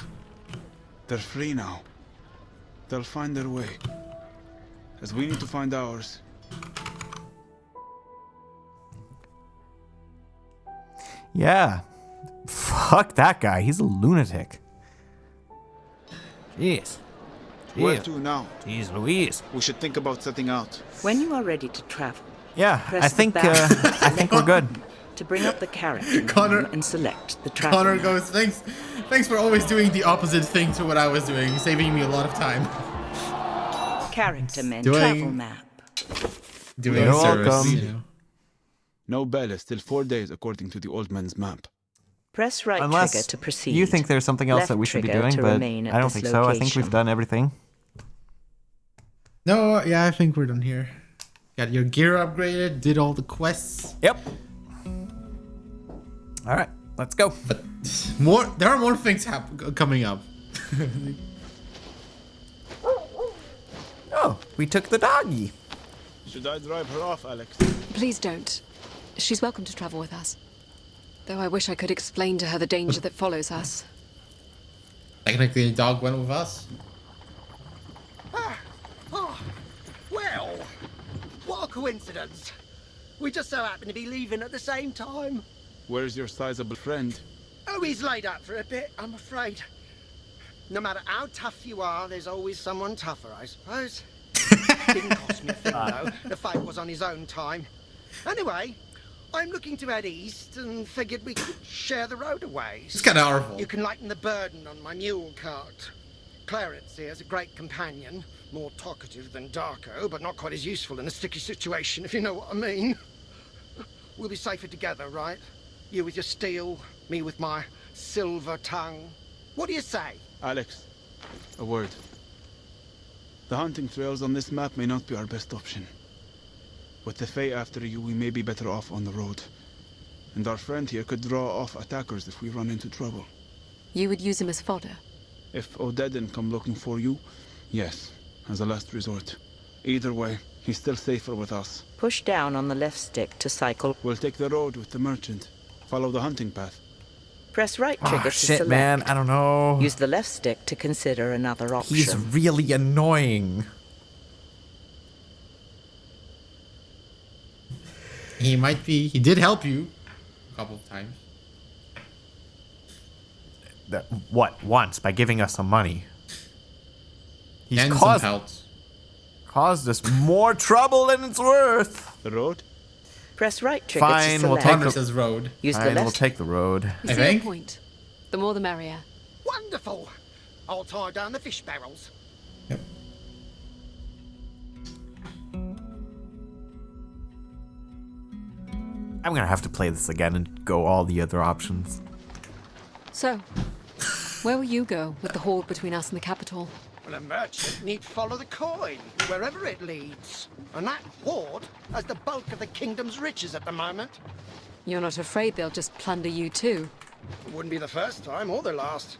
They're free now. They'll find their way. As we need to find ours. Yeah. Fuck that guy. He's a lunatic. Jeez. Where to now? Jeez Louise. We should think about setting out. When you are ready to travel, Yeah, press I think the back I think we're good. to bring up the character Connor- name and select the travel. Connor map. goes, thanks for always doing the opposite thing to what I was doing, saving me a lot of time. Character men, Doing- travel map. Doing You're a service, welcome. you know. No Vale, still 4 days according to the old man's map. Press right Unless trigger to proceed. you think there's something else Left that we should be trigger doing, to but remain at I don't this think so. I think location. we've done everything. No, yeah, I think we're done here. Got your gear upgraded, did all the quests. Yep. All right, let's go. But there are more things coming up. Oh, we took the doggy. Should I drive her off, Alex? Please don't. She's welcome to travel with us. Though I wish I could explain to her the danger that follows us. Technically, the dog went with us. Oh, well, what a coincidence. We just so happen to be leaving at the same time. Where's your sizable friend? Oh, he's laid up for a bit, I'm afraid. No matter how tough you are, there's always someone tougher, I suppose. Didn't cost me a thing, though. The fight was on his own time. Anyway, I'm looking to head east and figured we could share the road a ways. It's kind of our fault. You can lighten the burden on my mule cart. Clarence here's a great companion, more talkative than Darko, but not quite as useful in a sticky situation, if you know what I mean. We'll be safer together, right? You with your steel, me with my silver tongue. What do you say? Alex, a word. The hunting trails on this map may not be our best option. With the Fae after you, we may be better off on the road. And our friend here could draw off attackers if we run into trouble. You would use him as fodder? If Odedin come looking for you, yes, as a last resort. Either way, he's still safer with us. Push down on the left stick to cycle. We'll take the road with the merchant. Follow the hunting path. Press right trigger to shit, select. man. I don't know. Use the left stick to consider another option. He's really annoying. He might be. He did help you a couple of times. What? Once, by giving us some money. He's And some pelts. Caused us more trouble than it's worth. The road? Press right trigger Fine, to we'll select. take Says road. Use the Fine, left. we'll take the road. You see the point? The more the merrier. Wonderful. I'll tie down the fish barrels. I'm gonna have to play this again and go all the other options. So, where will you go with the horde between us and the capital? Well, a merchant need follow the coin, wherever it leads. And that horde has the bulk of the kingdom's riches at the moment. You're not afraid they'll just plunder you too? It wouldn't be the first time or the last.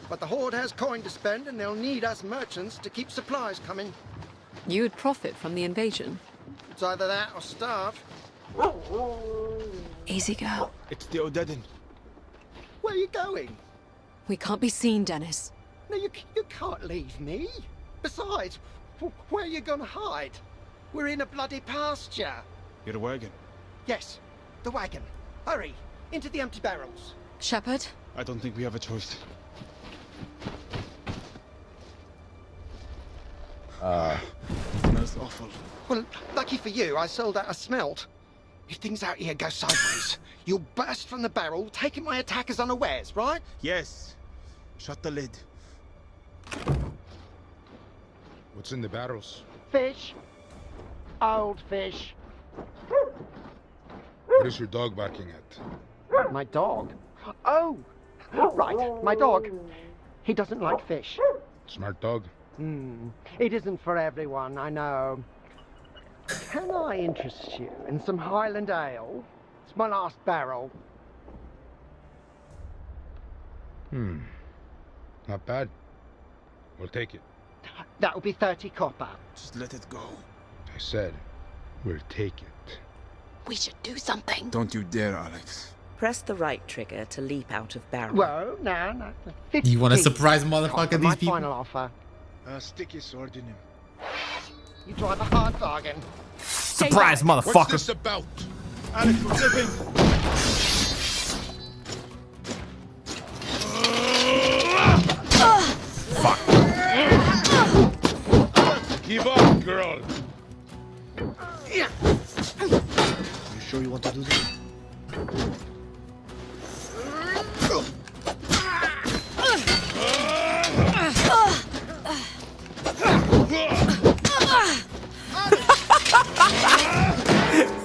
But the horde has coin to spend and they'll need us merchants to keep supplies coming. You would profit from the invasion. It's either that or starve. Easy, girl. It's the Odedin. Where are you going? We can't be seen, Dennis. No, you can't leave me. Besides, where are you gonna hide? We're in a bloody pasture. Your wagon. Yes, the wagon. Hurry, into the empty barrels. Shepard? I don't think we have a choice. Smells awful. Well, lucky for you, I sold out a smelt. If things out here go sideways, you'll burst from the barrel, taking my attackers unawares, right? Yes. Shut the lid. What's in the barrels? Fish. Old fish. What is your dog barking at? My dog? Oh, right, my dog. He doesn't like fish. Smart dog. It isn't for everyone, I know. Can I interest you in some Highland ale? It's my last barrel. Not bad. We'll take it. That'll be 30 copper. Just let it go. I said, we'll take it. We should do something. Don't you dare, Alex. Press the right trigger to leap out of barrel. Well, no. You want to surprise motherfucker these My people? final offer. Stick your sword in him. You drive a hard bargain. Surprise, motherfucker! What's this about? Alex, we're slipping. Fuck. Give up, girl. Yeah. You sure you want to do this?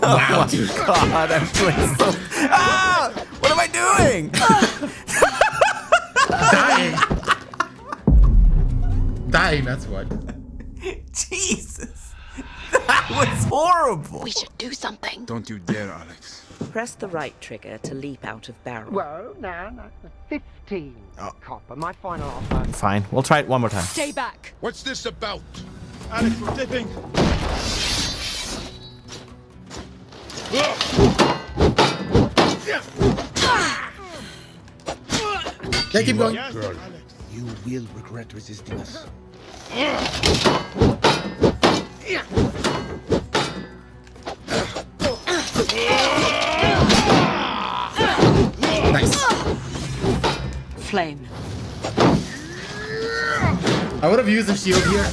Wow. Oh God, I'm doing so. Ah! What am I doing? Dying, that's what. Jesus. That was horrible. We should do something. Don't you dare, Alex. Press the right trigger to leap out of barrel. Well, no. 15 copper. My final offer. Fine, we'll try it one more time. Stay back. What's this about? Alex, we're slipping. Yeah, keep going. Girl. You will regret resisting us. Nice. Flame. I would have used a shield here.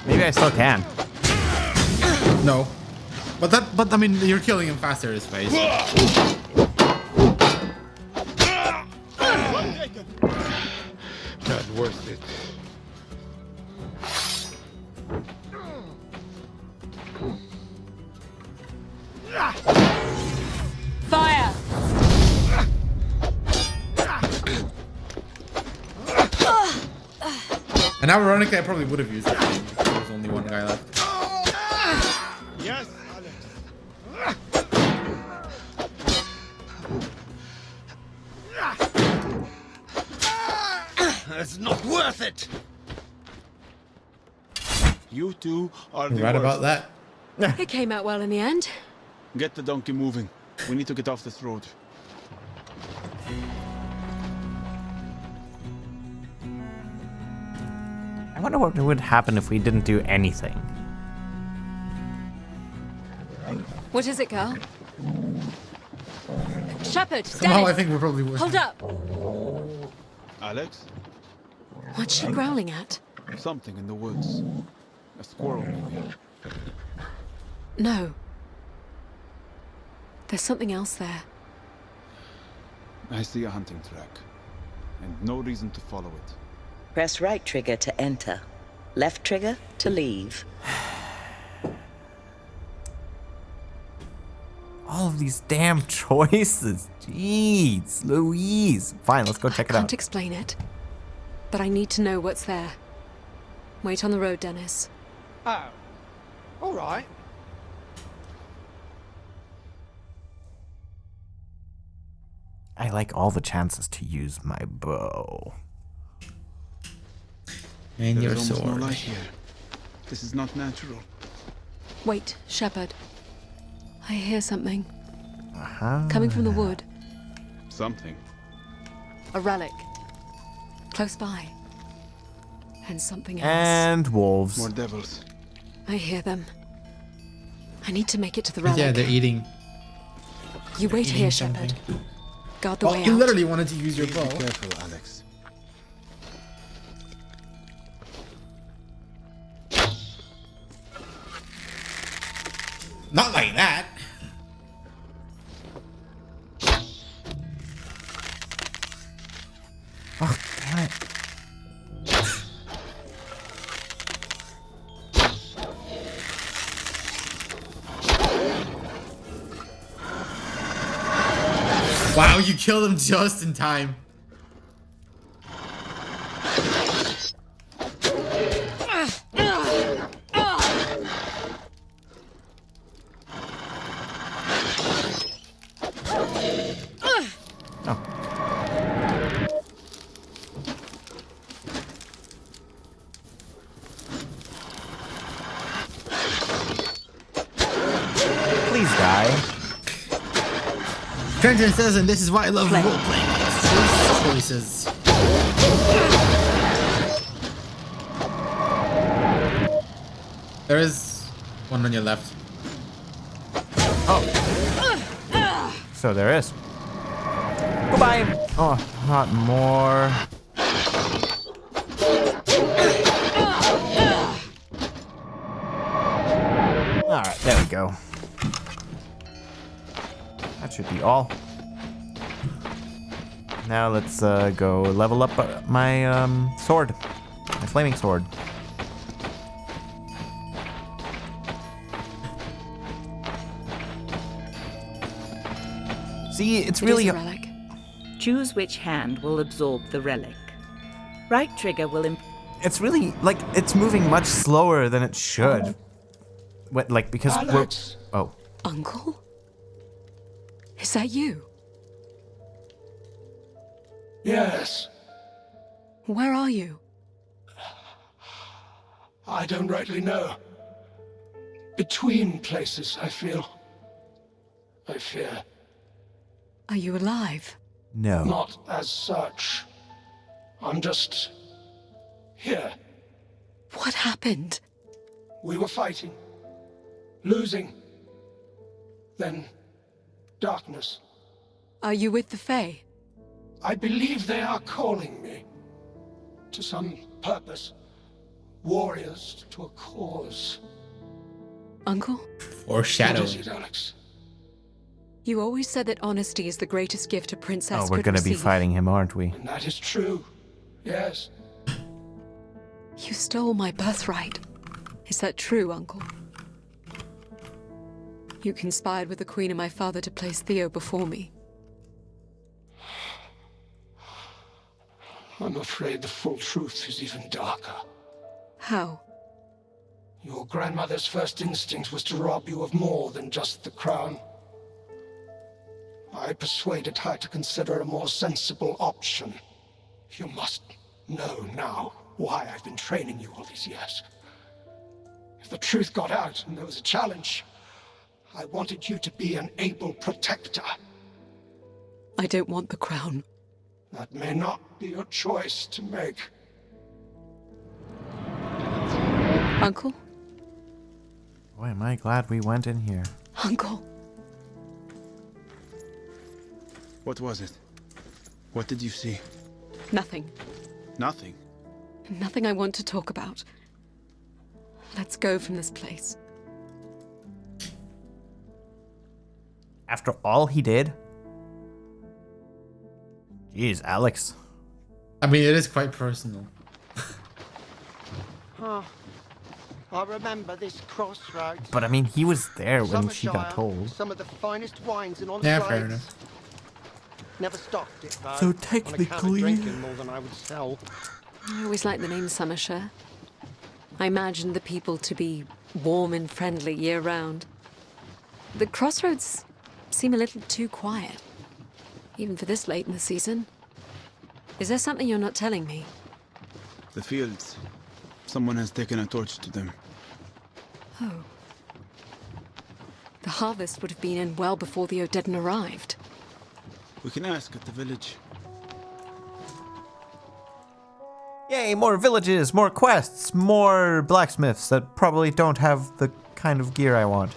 Maybe I still can. No. But I mean, you're killing him faster this way. Not worth it. Fire! And ironically, I probably would have used it if there was only one guy left. Yes. It's not worth it. You two are the You're right worst. about that. It came out well in the end. Get the donkey moving. We need to get off this road. I wonder what would happen if we didn't do anything. What is it, girl? Shepard, Somehow Dennis! I think we probably would. Hold up! Alex? What's she growling at? Something in the woods. A squirrel, maybe. No. There's something else there. I see a hunting track. And no reason to follow it. Press right trigger to enter. Left trigger to leave. All of these damn choices. Jeez, Louise. Fine, let's go check it I can't out. explain it, but I need to know what's there. Wait on the road, Dennis. Oh. All right. I like all the chances to use my bow. And your There's almost sword. no light here. This is not natural. Wait, Shepard. I hear something. Uh-huh. Coming from the wood. Something. A relic. Close by. And something else. And wolves. More devils. I hear them. I need to make it to the relic. Yeah, they're eating. You wait eating here, something. Shepard. Guard the Oh, way you out. literally wanted to use your bow. Be careful, Alex. Not like that. Oh, damn it. Wow, you killed him just in time. Please die. Trenton says, and this is why I love role-playing. Choices. There is one on your left. So there is. Goodbye. Oh, not more. Alright, there we go. That should be all. Now let's go level up my sword. My flaming sword. See, it's really... It is a relic. Choose which hand will absorb the relic. Right trigger will It's really, like, it's moving much slower than it should. What, like, because Alex. we're... Oh. Uncle? Is that you? Yes. Where are you? I don't rightly know. Between places, I feel. I fear. Are you alive? No. Not as such. I'm just... here. What happened? We were fighting. Losing. Then... darkness. Are you with the Fae? I believe they are calling me. To some purpose. Warriors to a cause. Uncle? Or shadow. What is it, Alex? You always said that honesty is the greatest gift a princess Oh, we're could gonna be receive. fighting him, aren't we? And that is true. Yes. You stole my birthright. Is that true, Uncle? You conspired with the Queen and my father to place Theo before me. I'm afraid the full truth is even darker. How? Your grandmother's first instinct was to rob you of more than just the crown. I persuaded her to consider a more sensible option. You must know now why I've been training you all these years. If the truth got out and there was a challenge, I wanted you to be an able protector. I don't want the crown. That may not be your choice to make. Uncle? Boy, am I glad we went in here. Uncle. What was it? What did you see? Nothing. Nothing. Nothing I want to talk about. Let's go from this place. After all he did? Jeez, Alex. I mean, it is quite personal. Oh, I remember this crossroads. But I mean, he was there when she got Summershire, told. Some of the finest wines in all Yeah, the fair glades. enough. Never stocked it though. So On account of technically- drinking more than I would sell. I always liked the name Summershire. I imagined the people to be warm and friendly year-round. The crossroads seem a little too quiet, even for this late in the season. Is there something you're not telling me? The fields. Someone has taken a torch to them. Oh. The harvest would have been in well before the Odedden arrived. We can ask at the village. Yay, more villages, more quests, more blacksmiths that probably don't have the kind of gear I want.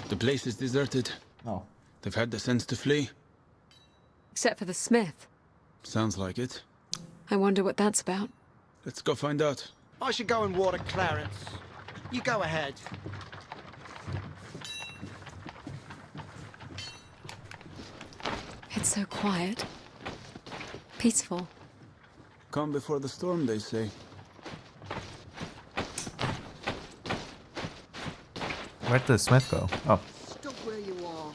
The place is deserted. Oh. They've had the sense to flee. Except for the smith. Sounds like it. I wonder what that's about. Let's go find out. I should go and water Clarence. You go ahead. It's so quiet. Peaceful. Calm before the storm, they say. Where'd the smith go? Oh. Stop where you are,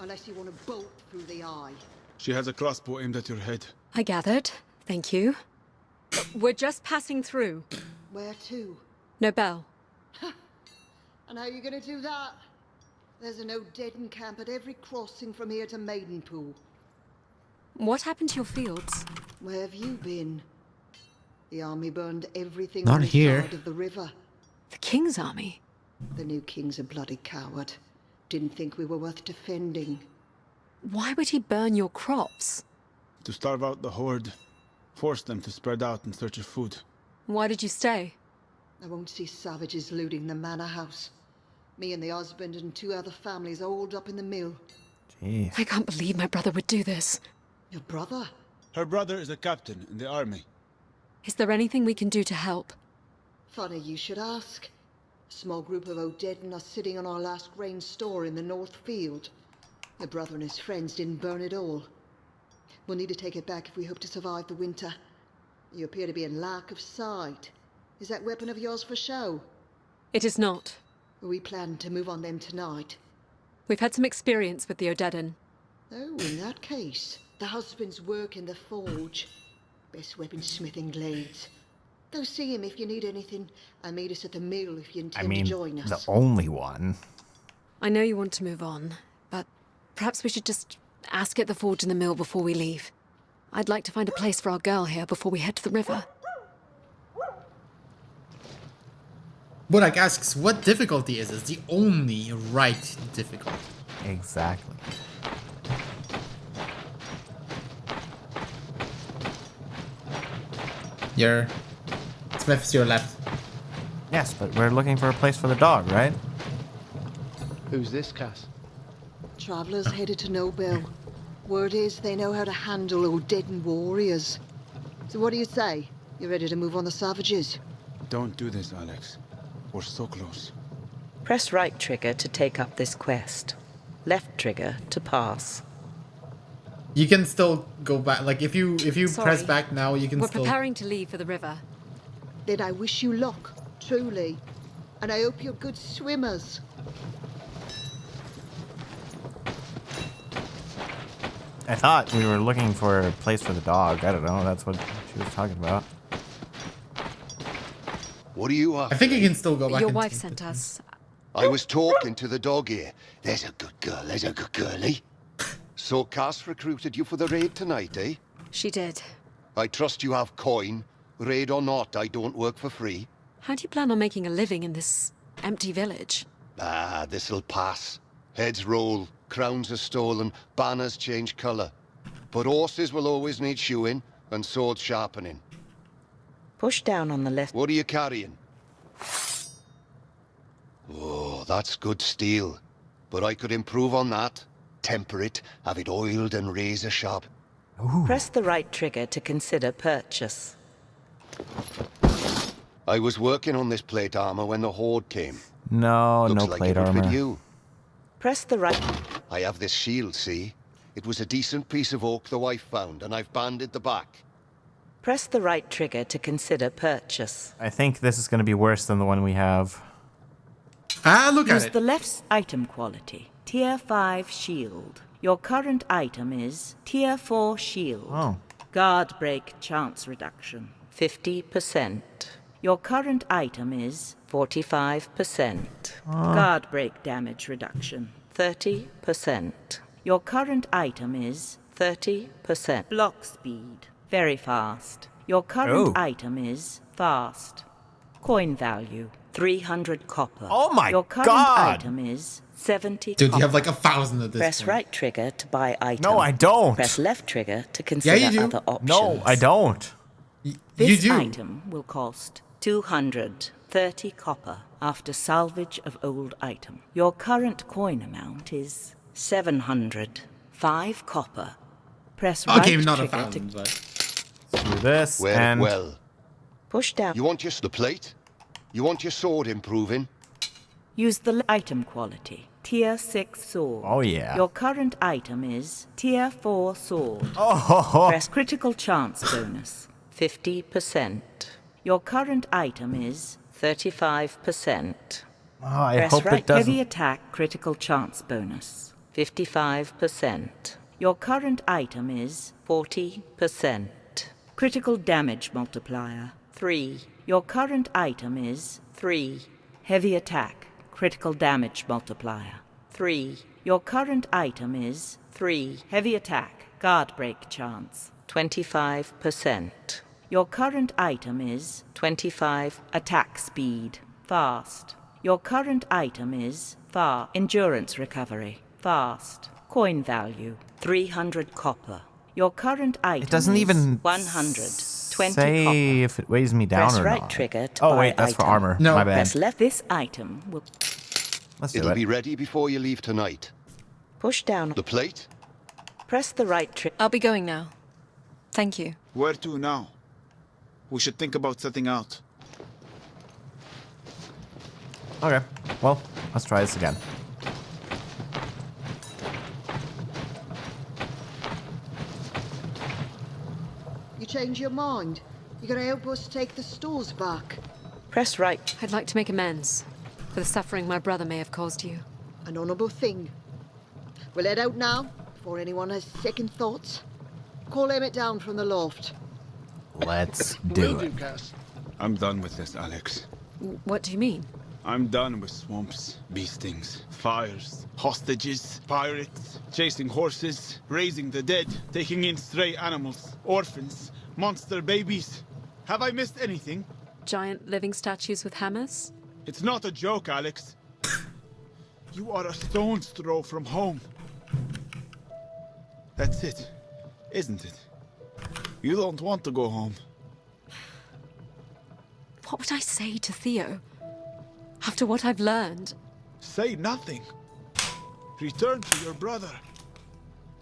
unless you want to bolt through the eye. She has a crossbow aimed at your head. I gathered. Thank you. We're just passing through. Where to? No bell. And how are you going to do that? There's an Odedden camp at every crossing from here to Maidenpool. What happened to your fields? Where have you been? The army burned everything Not on this here. side of the river. The king's army? The new king's a bloody coward. Didn't think we were worth defending. Why would he burn your crops? To starve out the horde. Force them to spread out in search of food. Why did you stay? I won't see savages looting the manor house. Me and the husband and 2 other families are holed up in the mill. Jeez. I can't believe my brother would do this. Your brother? Her brother is a captain in the army. Is there anything we can do to help? Funny you should ask. A small group of Odedden are sitting on our last grain store in the North Field. Your brother and his friends didn't burn it all. We'll need to take it back if we hope to survive the winter. You appear to be in lack of sight. Is that weapon of yours for show? It is not. We plan to move on them tonight. We've had some experience with the Odedden. Oh, in that case, the husband's work in the forge. Best weaponsmith in Glades. Go see him if you need anything, and meet us at the mill if you I intend mean, to join us. the only one. I know you want to move on, but perhaps we should just ask at the forge and the mill before we leave. I'd like to find a place for our girl here before we head to the river. Burak asks, what difficulty is this? The only right difficulty. Exactly. Your Smith's your left. Yes, but we're looking for a place for the dog, right? Who's this, Cass? Travelers headed to Nobel. Word is they know how to handle Odedden warriors. So what do you say? You ready to move on the savages? Don't do this, Alex. We're so close. Press right trigger to take up this quest. Left trigger to pass. You can still go back. Like if you press Sorry. back now, you can We're still. preparing to leave for the river. Then I wish you luck, truly. And I hope you're good swimmers. I thought we were looking for a place for the dog. I don't know. That's what she was talking about. What are you after? I think you can still go back. Your and wife take sent the- us. I was talking to the dog here. There's a good girl, there's a good girlie. So Cass recruited you for the raid tonight, eh? She did. I trust you have coin, Raid or not, I don't work for free. How do you plan on making a living in this empty village? Ah, this'll pass. Heads roll, crowns are stolen, banners change colour. But horses will always need shoeing and sword sharpening. Push down on the left. What are you carrying? Oh, that's good steel. But I could improve on that. Temper it, have it oiled and razor sharp. Press the right trigger to consider purchase. I was working on this plate armor when the Horde came. No, Looks no like plate it would fit armor. you. Press the right... I have this shield, see? It was a decent piece of oak the wife found, and I've banded the back. Press the right trigger to consider purchase. I think this is going to be worse than the one we have. Ah, look Use at it. the left item quality. Tier 5 shield. Your current item is Tier 4 shield. Oh. Guard break chance reduction. 50%. Your current item is 45%. Guard break damage reduction. 30%. Your current item is 30%. Block speed. Very fast. Your current item is fast. Coin value. 300 copper. Oh my Your current God. item is 70 Dude, copper. you have like 1,000 of this. Press right trigger to buy item. No, I don't. Press left trigger to consider you do. other options. No, I don't. This you do. item will cost 230 copper after salvage of old item. Your current coin amount is 705 copper. Press right Okay, not trigger 1,000, to but... Let's do this Wear and it well. push down. You want the plate? You want your sword improving? Use the item quality. Tier 6 sword. Oh, yeah. Your current item is Tier 4 sword. Oh, Press critical chance bonus. 50%. Your current item is 35%. I Press hope right it doesn't. heavy attack critical chance bonus. 55%. Your current item is 40%. Critical damage multiplier. 3. Your current item is 3. Heavy attack critical damage multiplier. 3. Your current item is 3. Heavy attack guard break chance. 25%. Your current item is 25. Attack speed. Fast. Your current item is far. Endurance recovery. Fast. Coin value. 300 copper. Your current item It doesn't is even 120 say copper. if it weighs me down Press or right not. trigger to Oh buy wait, that's for item. armor. No. My bad. Press left. This item will Let's do It'll it. be ready before you leave tonight. push down. The plate? Press the right trigger. I'll be going now. Thank you. Where to now? We should think about setting out. Okay. Well, let's try this again. You change your mind? You gonna help us take the stores back? Press right. I'd like to make amends for the suffering my brother may have caused you. An honourable thing. We'll head out now, before anyone has second thoughts. Call Emmett down from the loft. Let's do it. I'm done with this, Alex. What do you mean? I'm done with swamps, bee stings, fires, hostages, pirates, chasing horses, raising the dead, taking in stray animals, orphans, monster babies. Have I missed anything? Giant living statues with hammers? It's not a joke, Alex. You are a stone's throw from home. That's it, isn't it? You don't want to go home. What would I say to Theo? After what I've learned? Say nothing. Return to your brother.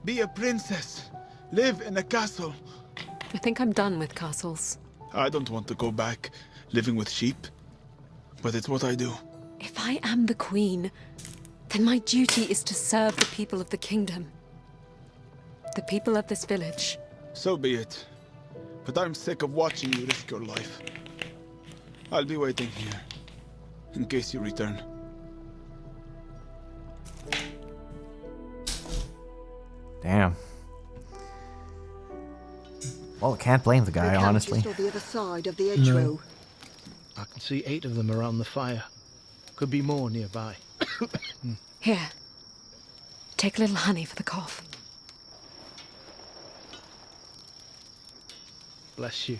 Be a princess. Live in a castle. I think I'm done with castles. I don't want to go back living with sheep, but it's what I do. If I am the queen, then my duty is to serve the people of the kingdom. The people of this village. So be it. But I'm sick of watching you risk your life. I'll be waiting here, in case you return. Damn. Well, I can't blame the guy, They're camped honestly. just on the other side of the hedgerow. I can see 8 of them around the fire. Could be more nearby. Here. Take a little honey for the cough. Bless you.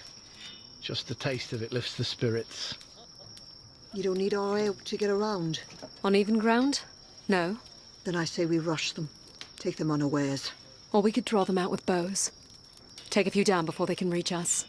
Just the taste of it lifts the spirits. You don't need our help to get around. On even ground? No. Then I say we rush them. Take them unawares. Or we could draw them out with bows. Take a few down before they can reach us.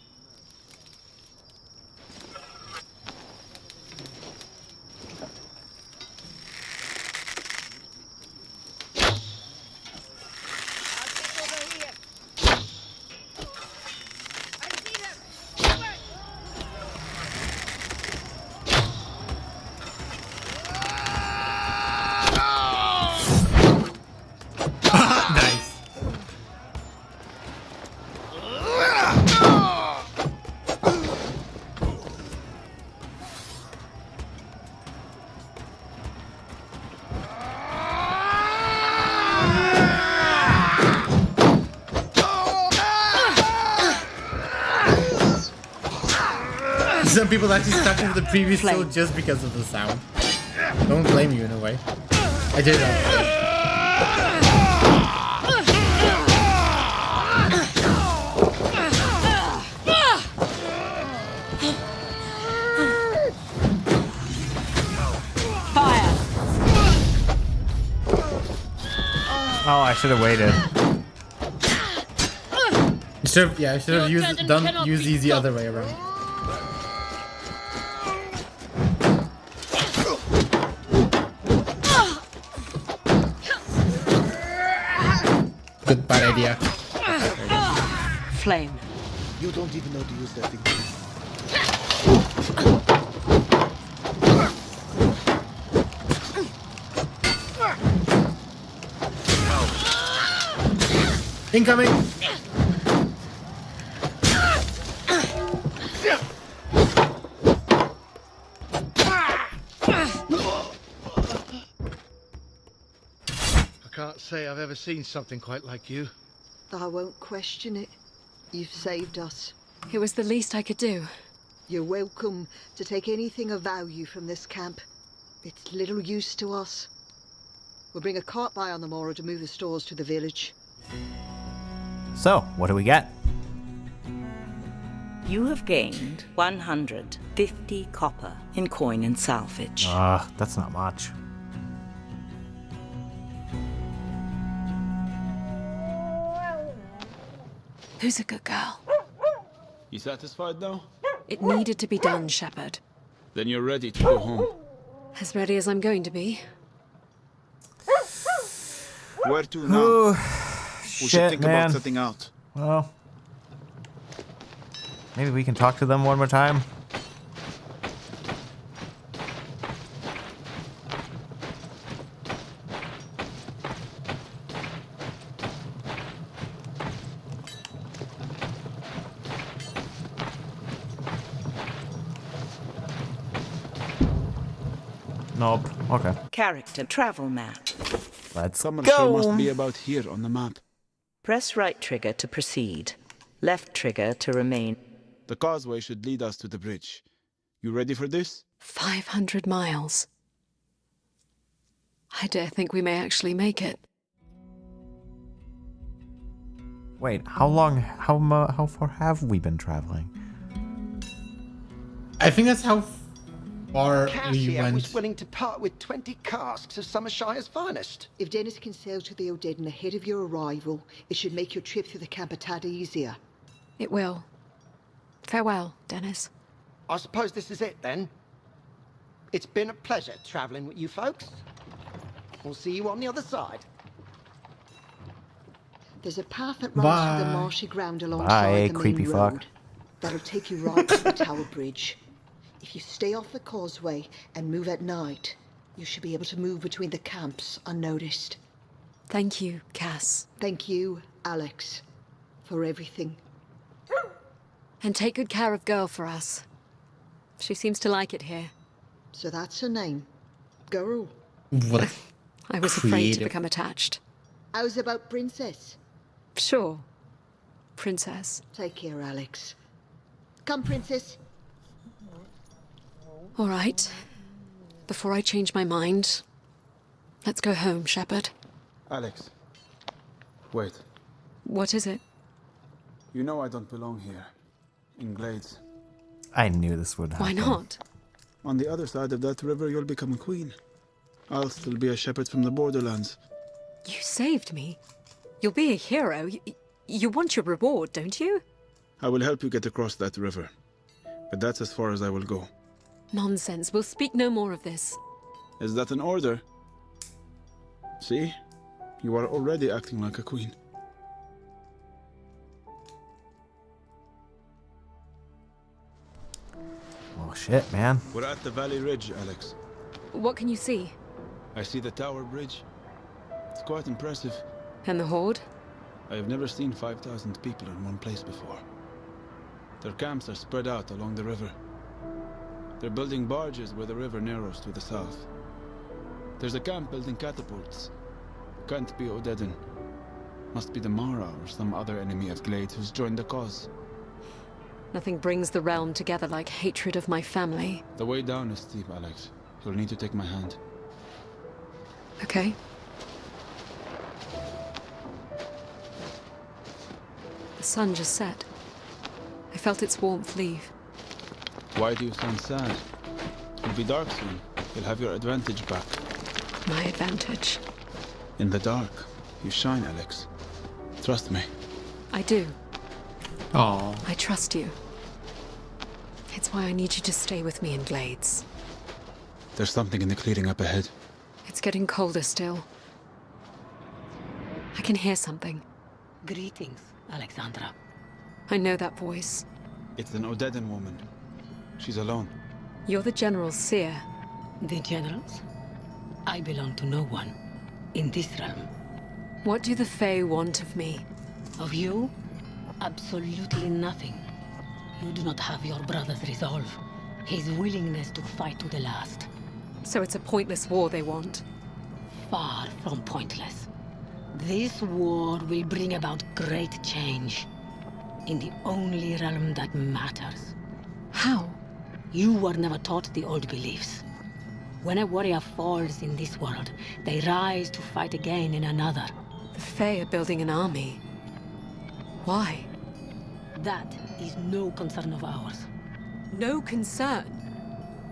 Nice. Some people actually stuck with the previous show just because of the sound. Don't blame you in a way. I did that. Oh, I should have waited. I should have used these the other way around. Good, bad idea. Flame. You don't even know to use that thing. Incoming! I can't say I've ever seen something quite like you. I won't question it. You've saved us. It was the least I could do. You're welcome to take anything of value from this camp. It's little use to us. We'll bring a cart by on the morrow to move the stores to the village. So, what do we get? You have gained 150 copper in coin and salvage. That's not much. Who's a good girl? You satisfied now? It needed to be done, Shepherd. Then you're ready to go home. As ready as I'm going to be. Where to now? We should think about setting out. Well, maybe we can talk to them one more time. Nope. Okay. Character travel map. Let's Someone go. sure must be about here on the map. Press right trigger to proceed. Left trigger to remain. The causeway should lead us to the bridge. You ready for this? 500 miles. I dare think we may actually make it. Wait, how far have we been traveling? I think that's how far we Cassia went. was willing to part with 20 casks of Summershire's finest. If Dennis can sail to the O'Deddon ahead of your arrival, it should make your trip through the camp a tad easier. It will. Farewell, Dennis. I suppose this is it then. It's been a pleasure traveling with you folks. We'll see you on the other side. There's a path that runs through the marshy ground alongside the creepy main fuck. road. That'll take you right to the Tower Bridge. If you stay off the causeway and move at night, you should be able to move between the camps unnoticed. Thank you, Cass. Thank you, Alex, for everything. And take good care of Girl for us. She seems to like it here. So that's her name. Girl. What? I was afraid to become attached. How's about Princess? Sure. Princess. Take care, Alex. Come, Princess. All right. Before I change my mind, let's go home, Shepherd. Alex. Wait. What is it? You know I don't belong here. In Glades. I knew this would happen. Why not? On the other side of that river, you'll become a queen. I'll still be a shepherd from the borderlands. You saved me. You'll be a hero. You want your reward, don't you? I will help you get across that river. But that's as far as I will go. Nonsense. We'll speak no more of this. Is that an order? See? You are already acting like a queen. Oh shit, man. We're at the Valley Ridge, Alex. What can you see? I see the Tower Bridge. It's quite impressive. And the Horde? I have never seen 5,000 people in one place before. Their camps are spread out along the river. They're building barges where the river narrows to the south. There's a camp building catapults. Can't be Odedin. Must be the Mara or some other enemy of Glade who's joined the cause. Nothing brings the realm together like hatred of my family. The way down is steep, Alex. You'll need to take my hand. Okay. The sun just set. I felt its warmth leave. Why do you sound sad? It'll be dark soon. You'll have your advantage back. My advantage. In the dark, you shine, Alex. Trust me. I do. Oh. I trust you. It's why I need you to stay with me in Glades. There's something in the clearing up ahead. It's getting colder still. I can hear something. Greetings, Alexandra. I know that voice. It's an Odedin woman. She's alone. You're the General's seer. The generals? I belong to no one. In this realm. What do the Fae want of me? Of you? Absolutely nothing. You do not have your brother's resolve. His willingness to fight to the last. So it's a pointless war they want? Far from pointless. This war will bring about great change. In the only realm that matters. How? You were never taught the old beliefs. When a warrior falls in this world, they rise to fight again in another. The Fae are building an army. Why? That is no concern of ours. No concern?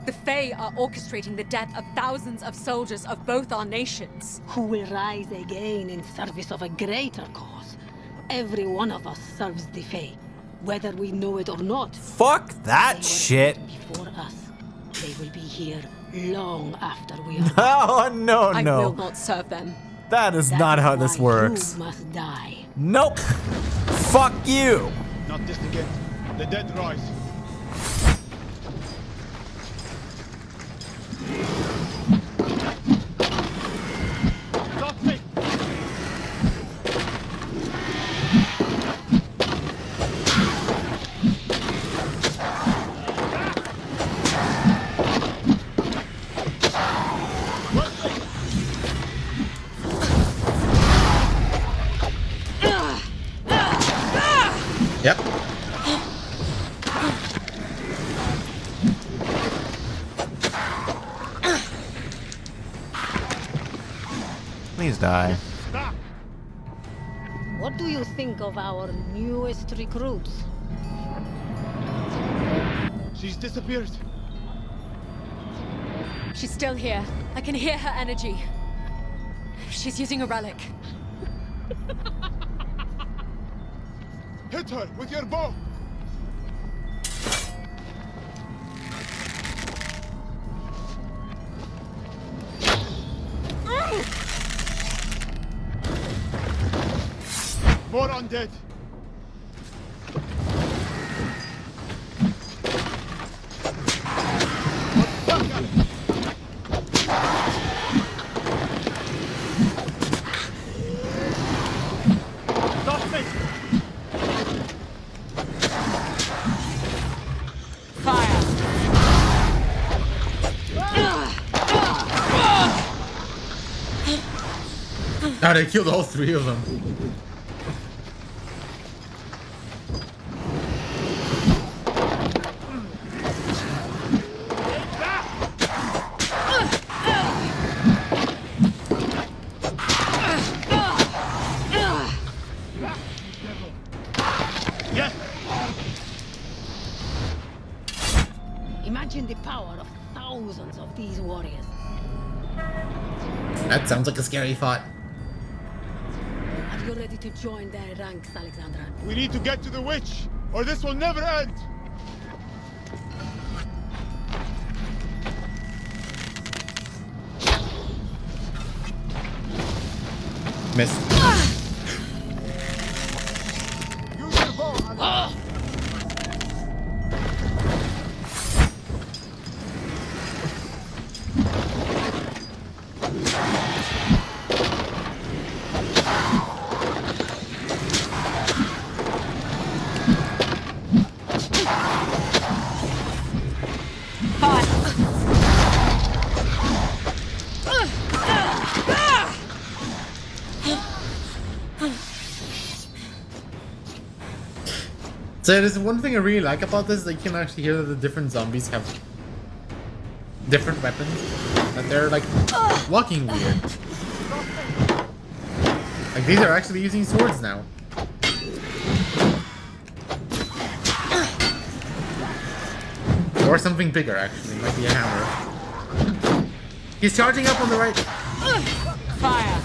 The Fae are orchestrating the death of thousands of soldiers of both our nations. Who will rise again in service of a greater cause. Every one of us serves the Fae, whether we know it or not. Fuck that shit. Before us, they will be here long after we are. Oh no, I no. will not serve them. That is not how this works. You must die. Nope. Fuck you. Not this again. The dead rise. Stop me! Yep. Please die. What do you think of our newest recruits? She's disappeared. She's still here. I can hear her energy. She's using a relic. Hit her with your bow. More undead. Stop me! Now they killed all three of them. Imagine the power of thousands of these warriors. That sounds like a scary thought. Are you ready to join their ranks, Alexandra? We need to get to the witch, or this will never end! Missed. Use your bow, Alex. So there's one thing I really like about this, that you can actually hear that the different zombies have different weapons, and they're like walking weird. Like these are actually using swords now. Or something bigger actually, might be a hammer. He's charging up on the right. Fire!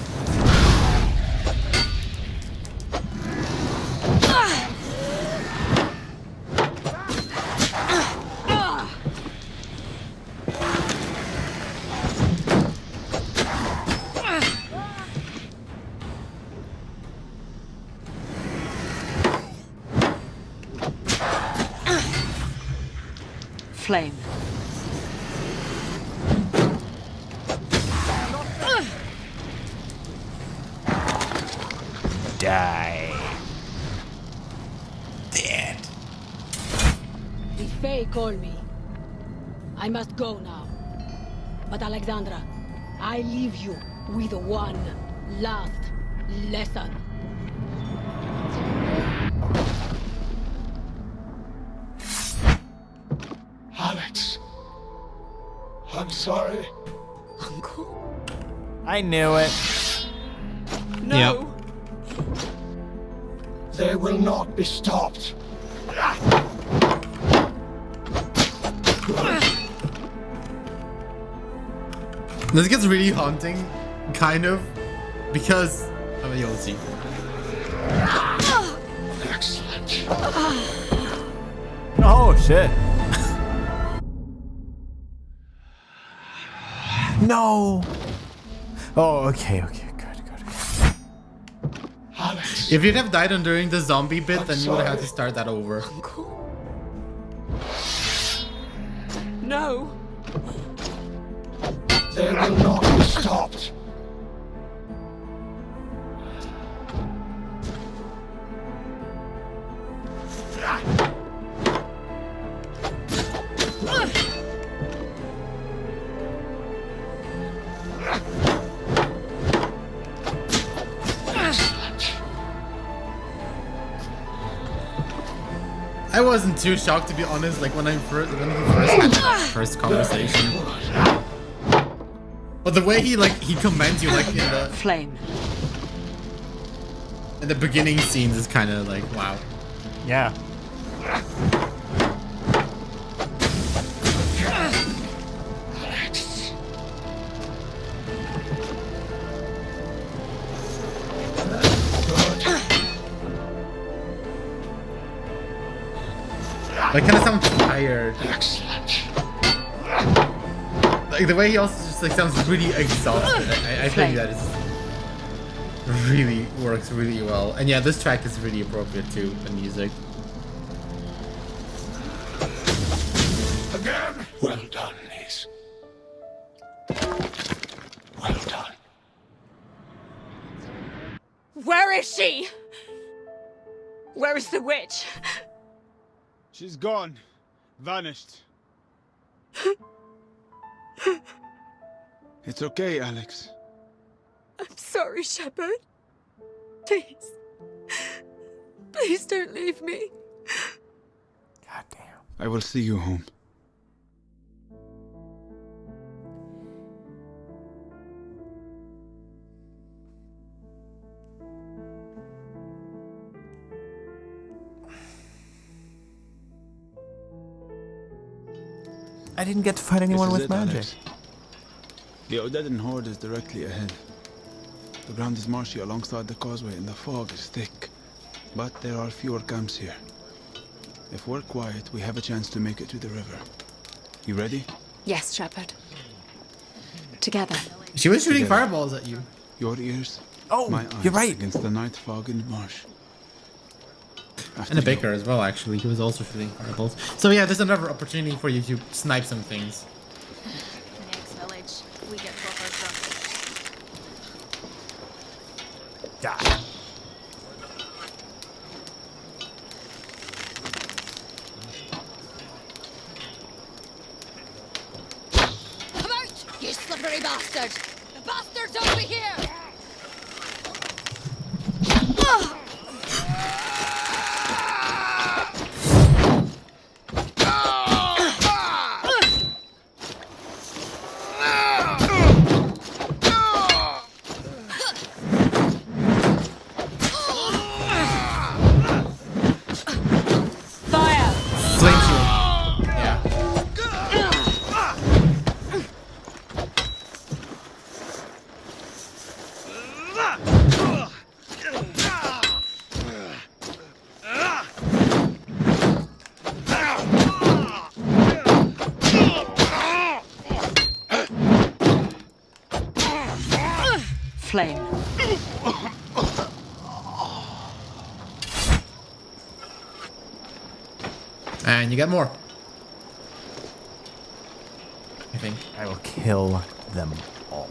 Flame. Die. Dead. The Fae call me. I must go now. But Alexandra, I leave you with one last lesson. Alex. I'm sorry. Uncle? I knew it. No. They will not be stopped. This gets really haunting, kind of, because you'll see. Excellent. Oh shit. No. Oh, okay, good. Alex. If you'd have died on during the zombie bit, then you would have had to start that over. Uncle? No. They will not be stopped. I wasn't too shocked, to be honest, like when he first had that first conversation. But the way he commends you like in the flame. In the beginning scenes is kind of like, wow. Yeah. Like, kind of sounds tired. Like the way he also just like sounds really exhausted. I think that is really works really well. And yeah, this track is really appropriate too, the music. Again. Well done, niece. Well done. Where is she? Where is the witch? She's gone. Vanished. It's okay, Alex. I'm sorry, Shepard. Please. Please don't leave me. I will see you home. I didn't get to fight anyone with magic. Alex. The Odedin horde is directly ahead. The ground is marshy alongside the causeway and the fog is thick. But there are fewer camps here. If we're quiet, we have a chance to make it to the river. You ready? Yes, Shepherd. Together. She was shooting fireballs at you. Your ears, my eyes you're right. Against the night fog in the marsh. And a baker as well, actually. He was also shooting fireballs. So yeah, there's another opportunity for you to snipe some things. Next village, we get proper truck. Yeah. Come out, you slippery bastard! The bastard's over here! Flame shield. Yeah. Flame. And you get more. I think. I will kill them all.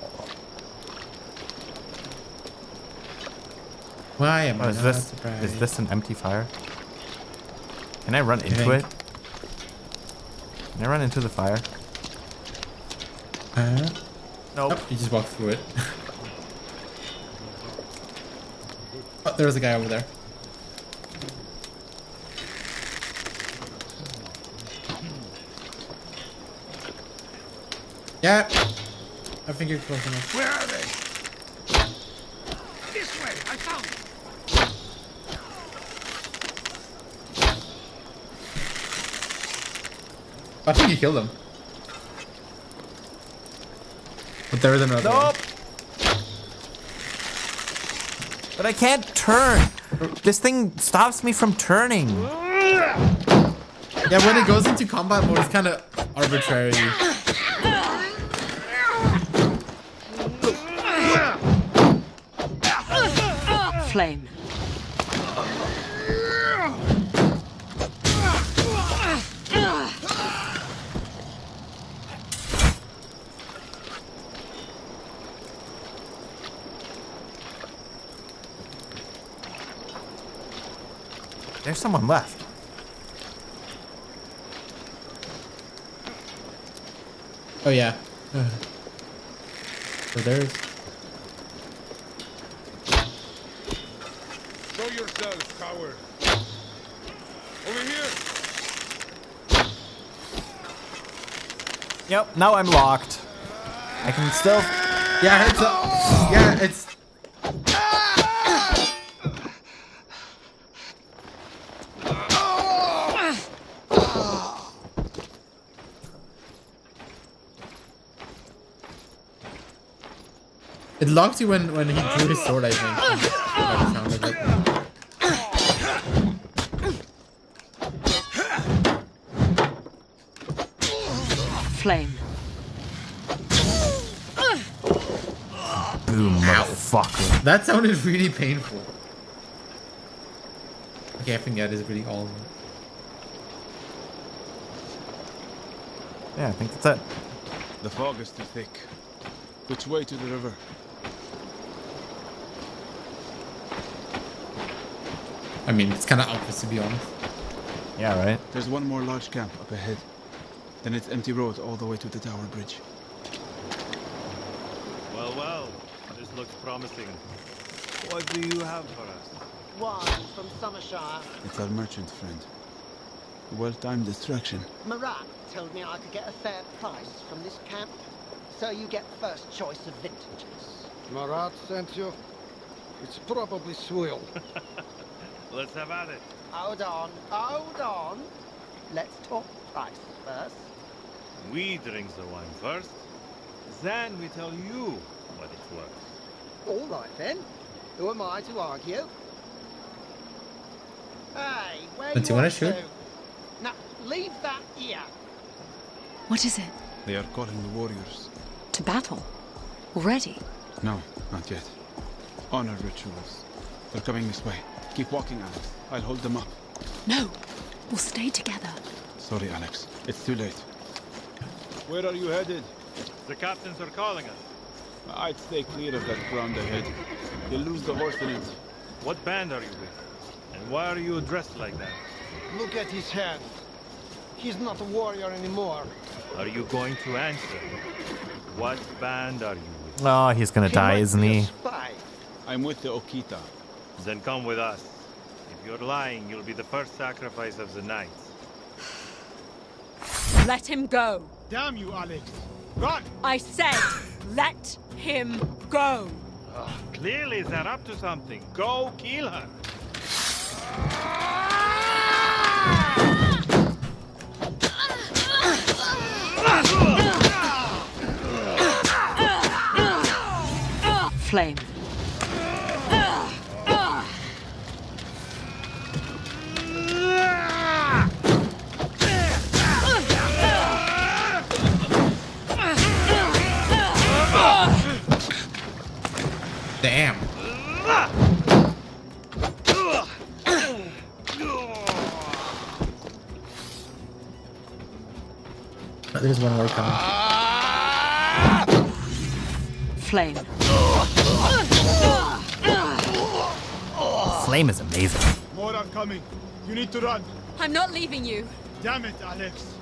Why am I is not this surprised? is this an empty fire? Can I run into it? Can I run into the fire? Nope. You just walked through it. Oh, there was a guy over there. Yeah. I think you're close enough. Where are they? This way, I found them. I think you killed him. But there is another. Nope. But I can't turn. This thing stops me from turning. Yeah, when it goes into combat mode, it's kind of arbitrary. Flame. There's someone left. Oh yeah. So there's. Show yourself, coward. Over here. Yep, now I'm locked. I can still. Yeah, I heard so. Yeah, it's. It locked you when he drew his sword, I think. By the sound of it. Flame. Boom, motherfucker. That sounded really painful. Okay, I think that is really all of it. Yeah, I think that's it. The fog is too thick. Which way to the river? I mean, it's kind of obvious to be honest. Yeah, right. There's one more large camp up ahead. Then it's empty road all the way to the tower bridge. Well, well, this looks promising. What do you have for us? Wine from Summershire. It's our merchant friend. Well-timed distraction. Marat told me I could get a fair price from this camp. So you get first choice of vintages. Marat sent you? It's probably swill. Let's have at it. Hold on, hold on. Let's talk price first. We drink the wine first, then we tell you what it's worth. All right then. Who am I to argue? Hey, where Don't you want wanna shoot? Now, leave that here. What is it? They are calling the warriors. To battle? Already? No, not yet. Honor rituals. They're coming this way. Keep walking, Alex. I'll hold them up. No. We'll stay together. Sorry, Alex. It's too late. Where are you headed? The captains are calling us. I'd stay clear of that ground ahead. You'll lose the horse in it. What band are you with? And why are you dressed like that? Look at his head. He's not a warrior anymore. Are you going to answer? What band are you with? Oh, he's gonna die, isn't he? I'm with the Okita. Then come with us. If you're lying, you'll be the first sacrifice of the night. Let him go. Damn you, Alex! Run! I said, let him go. Clearly, they're up to something. Go kill her. Flame. Damn. Oh, there's one more coming. Flame. Flame is amazing. More are coming. You need to run. I'm not leaving you. Damn it, Alex.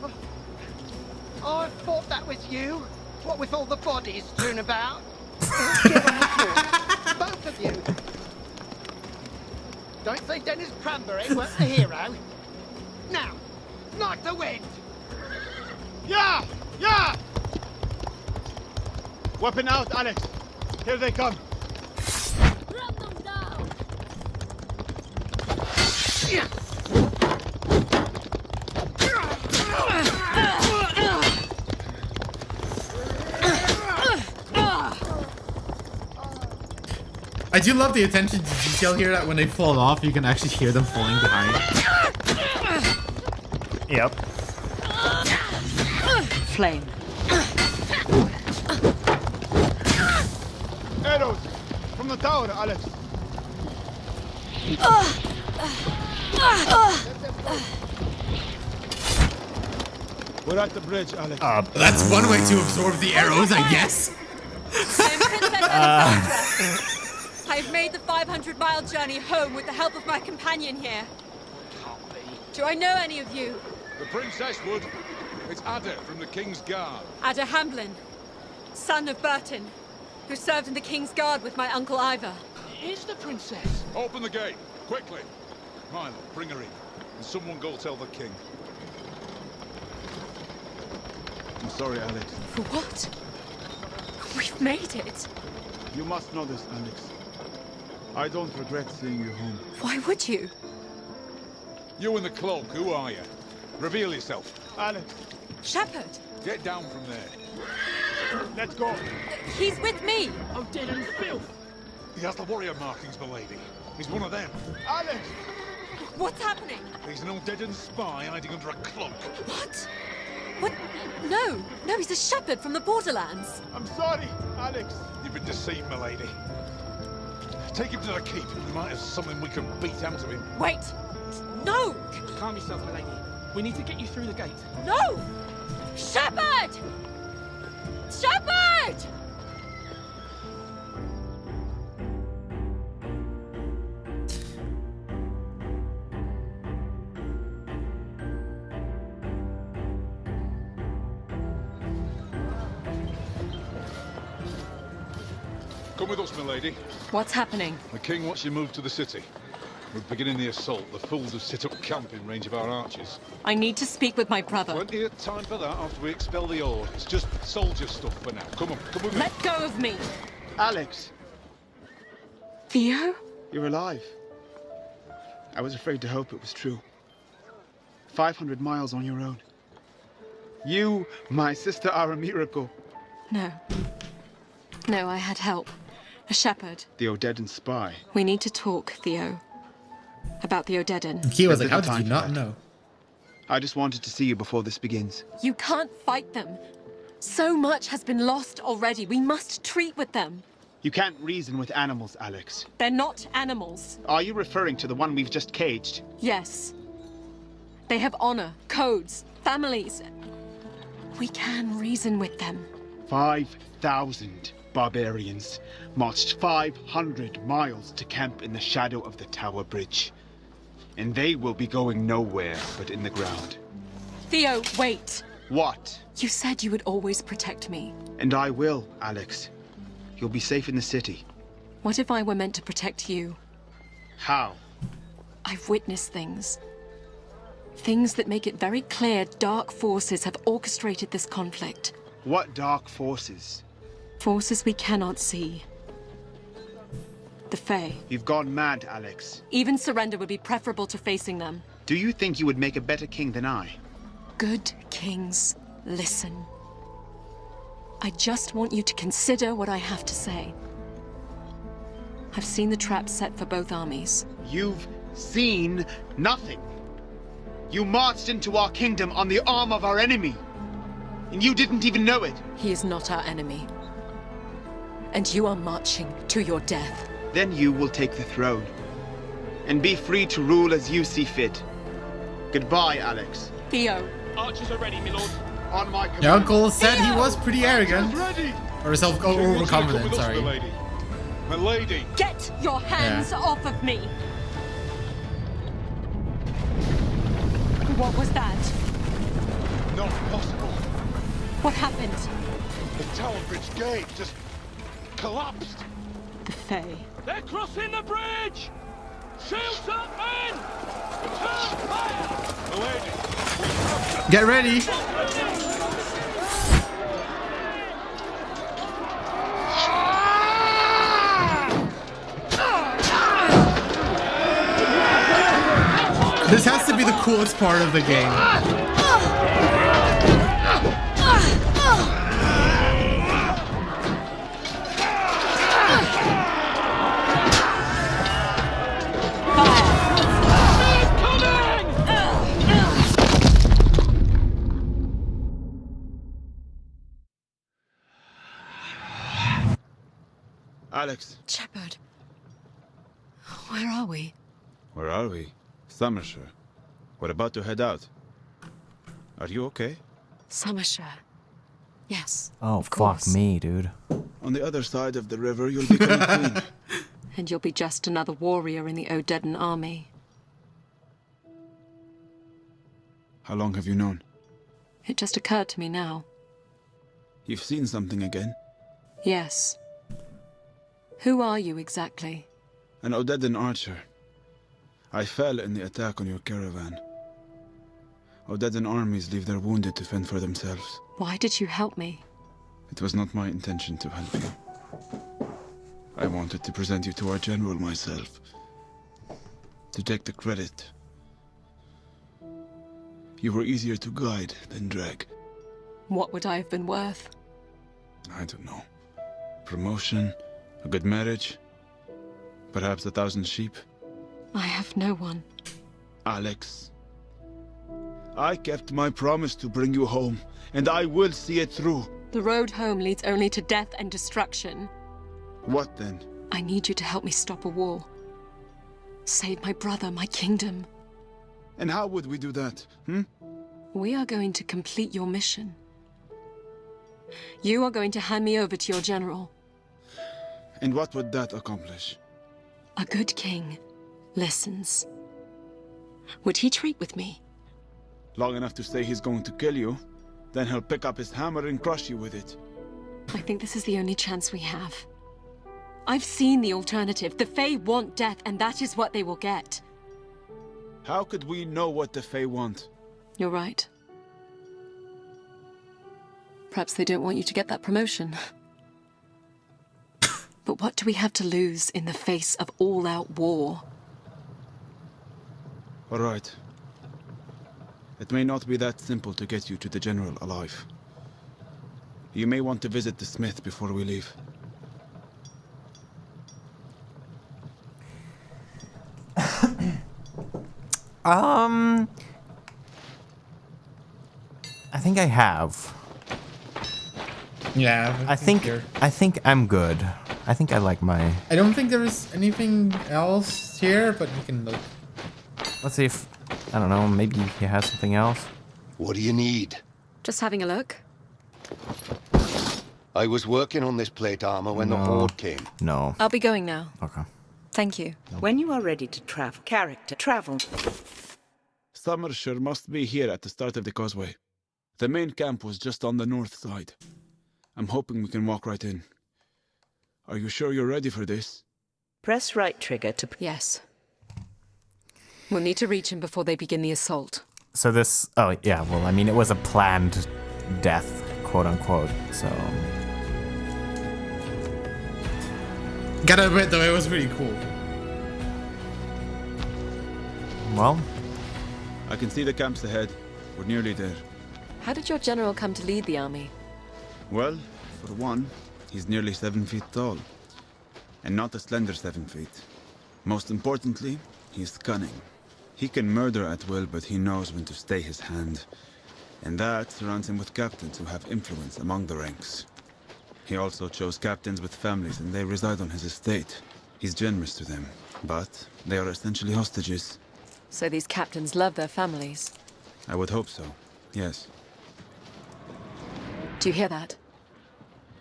I thought that was you. What with all the bodies strewn about? Get on the floor. Both of you. Don't say Dennis Cranberry weren't the hero. Now, like the wind. Yeah! Yeah! Weapon out, Alex. Here they come. Drop them down. I do love the attention to detail here that when they fall off, you can actually hear them falling behind. Yep. Flame. Arrows! From the tower, Alex. We're at the bridge, Alex. That's one way to absorb the arrows, I guess. I'm Princess Alexandra. I've made the 500-mile journey home with the help of my companion here. Do I know any of you? The Princess would. It's Ada from the King's Guard. Ada Hamblin, son of Burton, who served in the King's Guard with my Uncle Ivor. Is the princess? Open the gate, quickly. Milo, bring her in. And someone go tell the King. I'm sorry, Alex. For what? We've made it. You must know this, Alex. I don't regret seeing you home. Why would you? You in the cloak, who are you? Reveal yourself. Alex. Shepard. Get down from there. Let's go. He's with me. Oh, dead and filth. He has the warrior markings, milady. He's one of them. Alex! What's happening? He's an undead spy hiding under a cloak. What? What? No, he's a shepherd from the borderlands. I'm sorry, Alex. You've been deceived, milady. Take him to the keep. We might have something we can beat out of him. Wait! No! Calm yourself, my lady. We need to get you through the gate. No! Shepard! Shepard! Come with us, milady. What's happening? The King wants you moved to the city. We're beginning the assault. The fools have set up camp in range of our archers. I need to speak with my brother. Plenty of time for that after we expel the Horde. It's just soldier stuff for now. Come on, come with me. Let go of me. Alex! Theo? You're alive. I was afraid to hope it was true. 500 miles on your own. You, my sister, are a miracle. No. No, I had help. A shepherd. The Odedan spy. We need to talk, Theo. About the Odedan. He was There's like, how little did you time for not that. know? I just wanted to see you before this begins. You can't fight them. So much has been lost already. We must treat with them. You can't reason with animals, Alex. They're not animals. Are you referring to the one we've just caged? Yes. They have honor, codes, families. We can reason with them. 5,000 barbarians marched 500 miles to camp in the shadow of the Tower Bridge. And they will be going nowhere but in the ground. Theo, wait. What? You said you would always protect me. And I will, Alex. You'll be safe in the city. What if I were meant to protect you? How? I've witnessed things. Things that make it very clear dark forces have orchestrated this conflict. What dark forces? Forces we cannot see. The Fae. You've gone mad, Alex. Even surrender would be preferable to facing them. Do you think you would make a better king than I? Good kings, listen. I just want you to consider what I have to say. I've seen the traps set for both armies. You've seen nothing. You marched into our kingdom on the arm of our enemy. And you didn't even know it. He is not our enemy. And you are marching to your death. Then you will take the throne. And be free to rule as you see fit. Goodbye, Alex. Theo. Archers are ready, my lord. On my command. Your uncle said he was pretty arrogant. Ready. Or overconfident, sorry. My lady. Get your hands off of me! What was that? Not possible. What happened? The Tower Bridge gate just collapsed. The Fae. They're crossing the bridge! Shields up, men! Return fire! My lady. Get ready! This has to be the coolest part of the game. Alex. Shepard. Where are we? Where are we? Somershire. We're about to head out. Are you okay? Somershire. Yes. Oh, of fuck course. me, dude. On the other side of the river, you'll become a queen. And you'll be just another warrior in the Odedan army. How long have you known? It just occurred to me now. You've seen something again? Yes. Who are you exactly? An Odedan archer. I fell in the attack on your caravan. Odedan armies leave their wounded to fend for themselves. Why did you help me? It was not my intention to help you. I wanted to present you to our general myself. To take the credit. You were easier to guide than drag. What would I have been worth? I don't know. Promotion, a good marriage, perhaps 1,000 sheep. I have no one. Alex. I kept my promise to bring you home, and I will see it through. The road home leads only to death and destruction. What then? I need you to help me stop a war. Save my brother, my kingdom. And how would we do that, We are going to complete your mission. You are going to hand me over to your general. And what would that accomplish? A good king listens. Would he treat with me? Long enough to say he's going to kill you, then he'll pick up his hammer and crush you with it. I think this is the only chance we have. I've seen the alternative. The Fae want death, and that is what they will get. How could we know what the Fae want? You're right. Perhaps they don't want you to get that promotion. But what do we have to lose in the face of all-out war? All right. It may not be that simple to get you to the General alive. You may want to visit the smith before we leave. I think I have. Yeah. I think I'm good. I think I like my... I don't think there is anything else here, but we can look. Let's see if... I don't know, maybe he has something else. What do you need? Just having a look. I was working on this plate armor when the Horde came. No. I'll be going now. Okay. Thank you. When you are ready to travel. Summershire must be here at the start of the causeway. The main camp was just on the north side. I'm hoping we can walk right in. Are you sure you're ready for this? Press right trigger to... Yes. We'll need to reach him before they begin the assault. So this... Oh, yeah, well, I mean, it was a planned death, quote-unquote, so... Gotta admit, though, it was really cool. Well... I can see the camps ahead. We're nearly there. How did your general come to lead the army? Well, for one, he's nearly 7 feet tall. And not a slender 7 feet. Most importantly, he's cunning. He can murder at will, but he knows when to stay his hand. And that surrounds him with captains who have influence among the ranks. He also chose captains with families, and they reside on his estate. He's generous to them, but they are essentially hostages. So these captains love their families. I would hope so, yes. Do you hear that?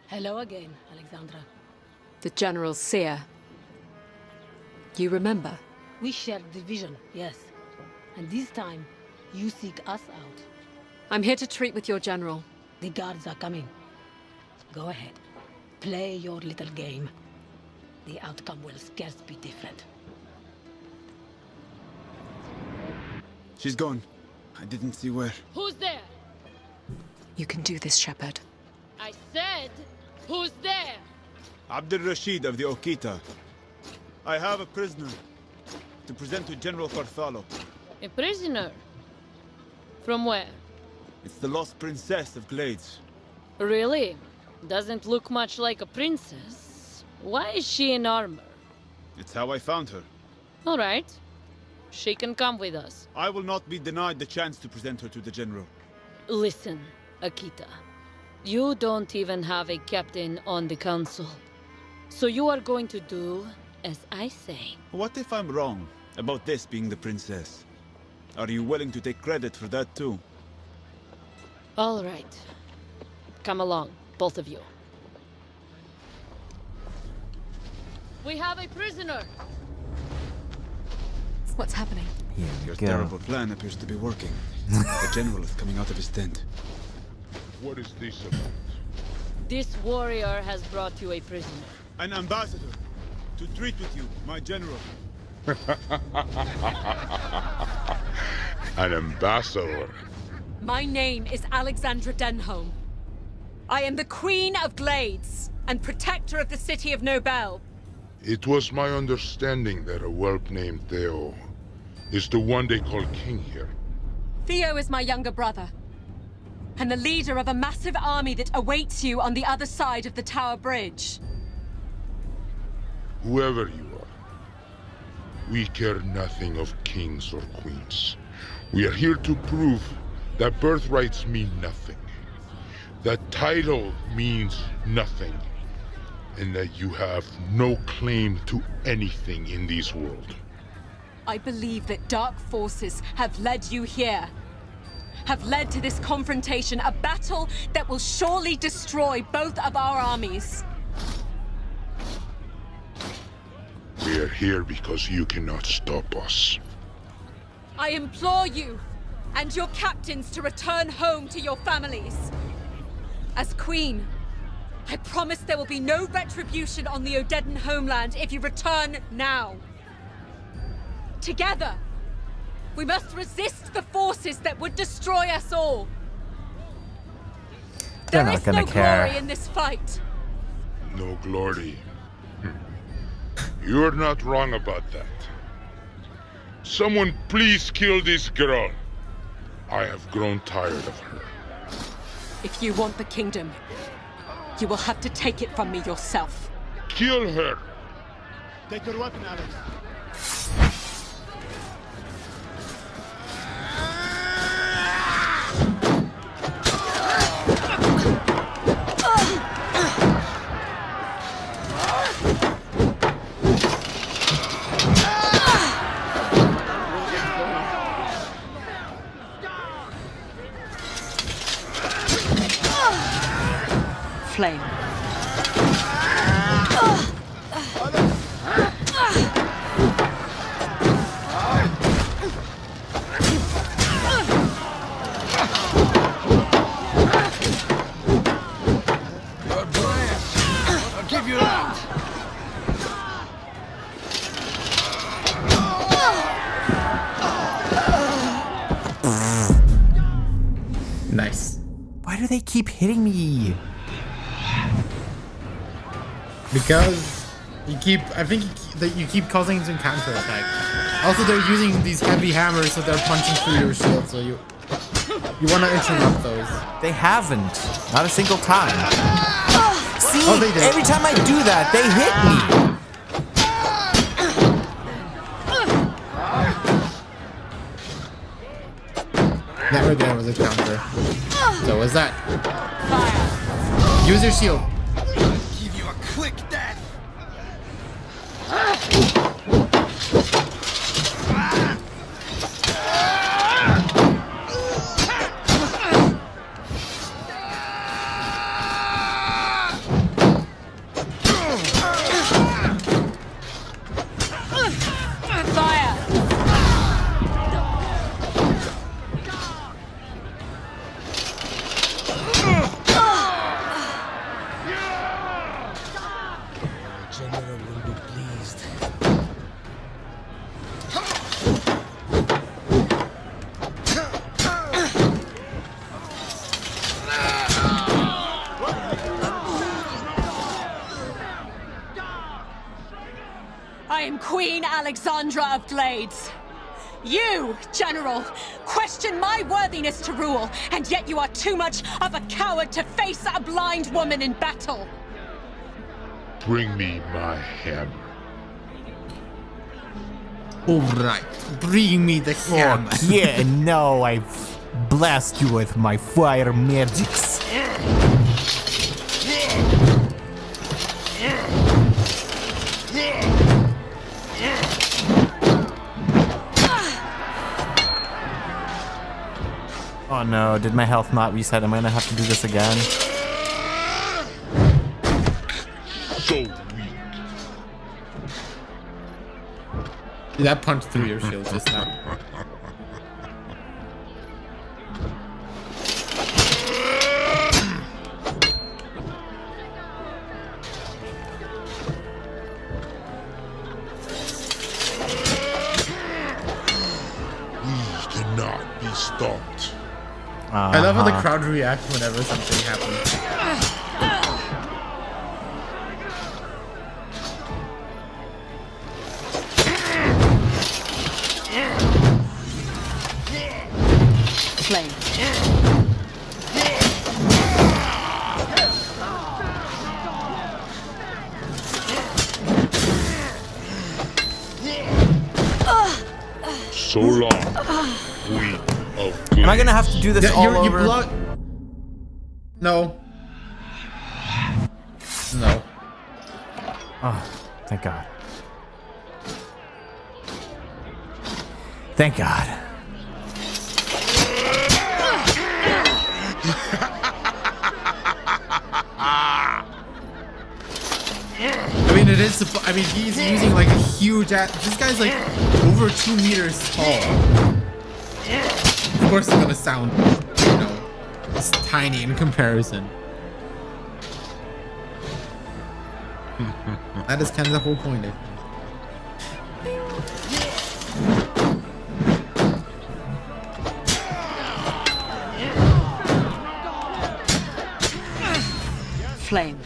Hello again, Alexandra. The General's seer. You remember? We shared the vision, yes. And this time, you seek us out. I'm here to treat with your general. The guards are coming. Go ahead. Play your little game. The outcome will scarce be different. She's gone. I didn't see where. Who's there? You can do this, Shepherd. I said, who's there? Abdul Rashid of the Okita. I have a prisoner to present to General Carthalo. A prisoner? From where? It's the lost princess of Glades. Really? Doesn't look much like a princess. Why is she in armor? It's how I found her. All right. She can come with us. I will not be denied the chance to present her to the General. Listen, Akita. You don't even have a captain on the council. So you are going to do as I say. What if I'm wrong about this being the princess? Are you willing to take credit for that too? All right. Come along, both of you. We have a prisoner! What's happening? Your terrible plan appears to be working. The General is coming out of his tent. What is this about? This warrior has brought you a prisoner. An ambassador to treat with you, my General. An ambassador. My name is Alexandra Denholm. I am the Queen of Glades and protector of the city of Nobel. It was my understanding that a whelp named Theo is the one they call king here. Theo is my younger brother, and the leader of a massive army that awaits you on the other side of the Tower Bridge. Whoever you are, we care nothing of kings or queens. We are here to prove that birthrights mean nothing, that title means nothing, and that you have no claim to anything in this world. I believe that dark forces have led you here. Have led to this confrontation, a battle that will surely destroy both of our armies. We are here because you cannot stop us. I implore you and your captains to return home to your families. As Queen, I promise there will be no retribution on the Odedan homeland if you return now. Together, we must resist the forces that would destroy us all. They're There not is gonna no care. glory in this fight. No glory. You're not wrong about that. Someone please kill this girl. I have grown tired of her. If you want the kingdom, you will have to take it from me yourself. Kill her! Take your weapon, Alex. Flame. I'll give you that. Nice. Why do they keep hitting me? Because you keep, I think that you keep causing some counter attack. Also, they're using these heavy hammers, so they're punching through your shield. So you want to interrupt those. They haven't, not a single time. See, Oh, they did. every time I do that, they hit me. That right there was a counter. So was that? Use your shield. Give you a quick death. I am Queen Alexandra of Glades. You, General, question my worthiness to rule, and yet you are too much of a coward to face a blind woman in battle. Bring me my hammer. Alright, bring me the hammer. Oh, yeah, no, I blast you with my fire magics. Oh no, did my health not reset? Am I gonna have to do this again? So weak. That punched through your shield just now. We cannot be stopped. I love how the crowd reacts whenever something happens. Flame. So long, Queen of Glades. Am I gonna have to do this all you over? block. No. No. Oh, thank God. Thank God. I mean, it is. I mean, he's using like a huge. This guy's like over 2 meters tall. Of course, it's gonna sound, you know, it's tiny in comparison. That is kind of the whole point. I think. Flame.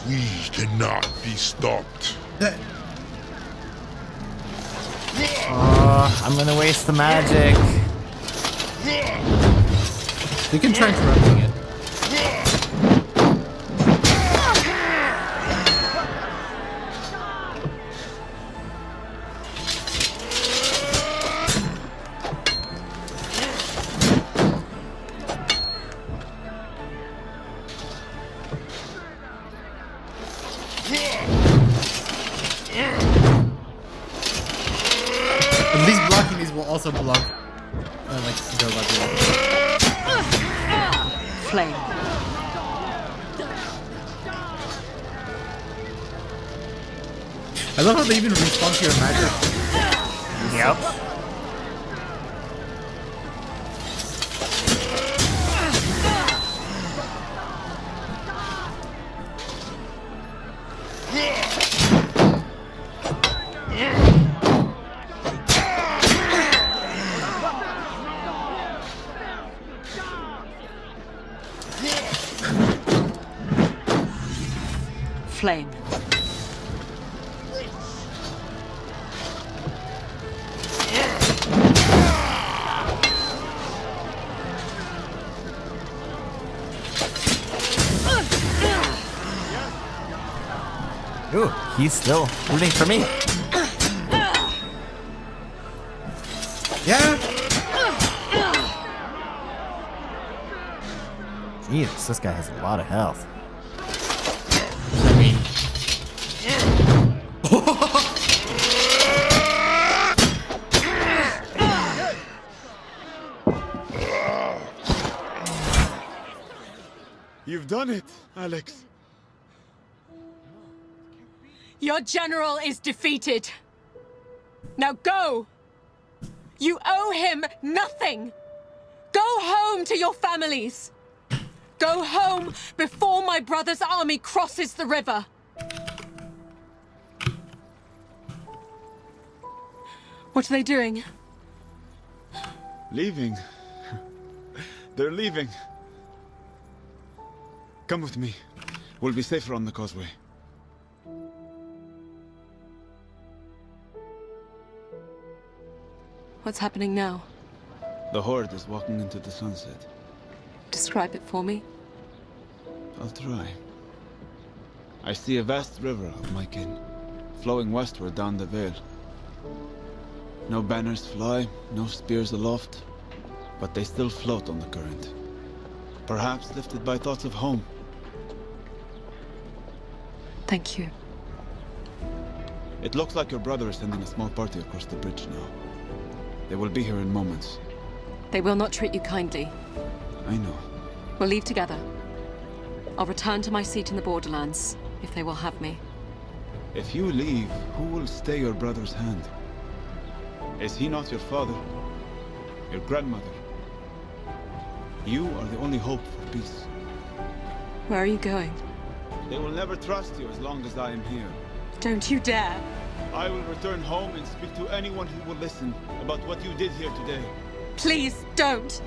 We cannot be stopped. Oh, I'm gonna waste the magic. You can try interrupting it. At least blocking these will also block, like, build up the Flame. I love how they even respond to your magic. Yep. Flame. Ooh, he's still rooting for me. Yeah. Jesus, this guy has a lot of health. I mean, You've done it, Alex. Your general is defeated. Now go! You owe him nothing! Go home to your families! Go home before my brother's army crosses the river! What are they doing? Leaving. They're leaving. Come with me. We'll be safer on the causeway. What's happening now? The Horde is walking into the sunset. Describe it for me. I'll try. I see a vast river of my kin, flowing westward down the Vale. No banners fly, no spears aloft, but they still float on the current. Perhaps lifted by thoughts of home. Thank you. It looks like your brother is sending a small party across the bridge now. They will be here in moments. They will not treat you kindly. I know. We'll leave together. I'll return to my seat in the Borderlands, if they will have me. If you leave, who will stay your brother's hand? Is he not your father? Your grandmother? You are the only hope for peace. Where are you going? They will never trust you as long as I am here. Don't you dare! I will return home and speak to anyone who will listen about what you did here today. Please, don't!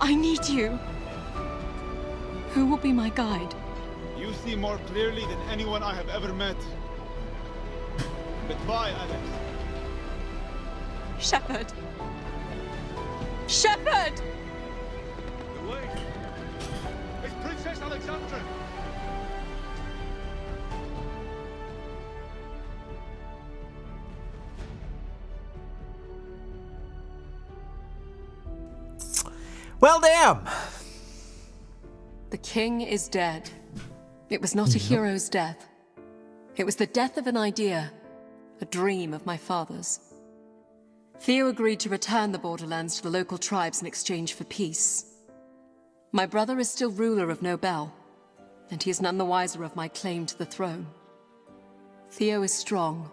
I need you! Who will be my guide? You see more clearly than anyone I have ever met. Goodbye, Alex. Shepard! Shepard! The way! It's Princess Alexandra! Well, damn! The king is dead. It was not a hero's death. It was the death of an idea, a dream of my father's. Theo agreed to return the Borderlands to the local tribes in exchange for peace. My brother is still ruler of Nobel, and he is none the wiser of my claim to the throne. Theo is strong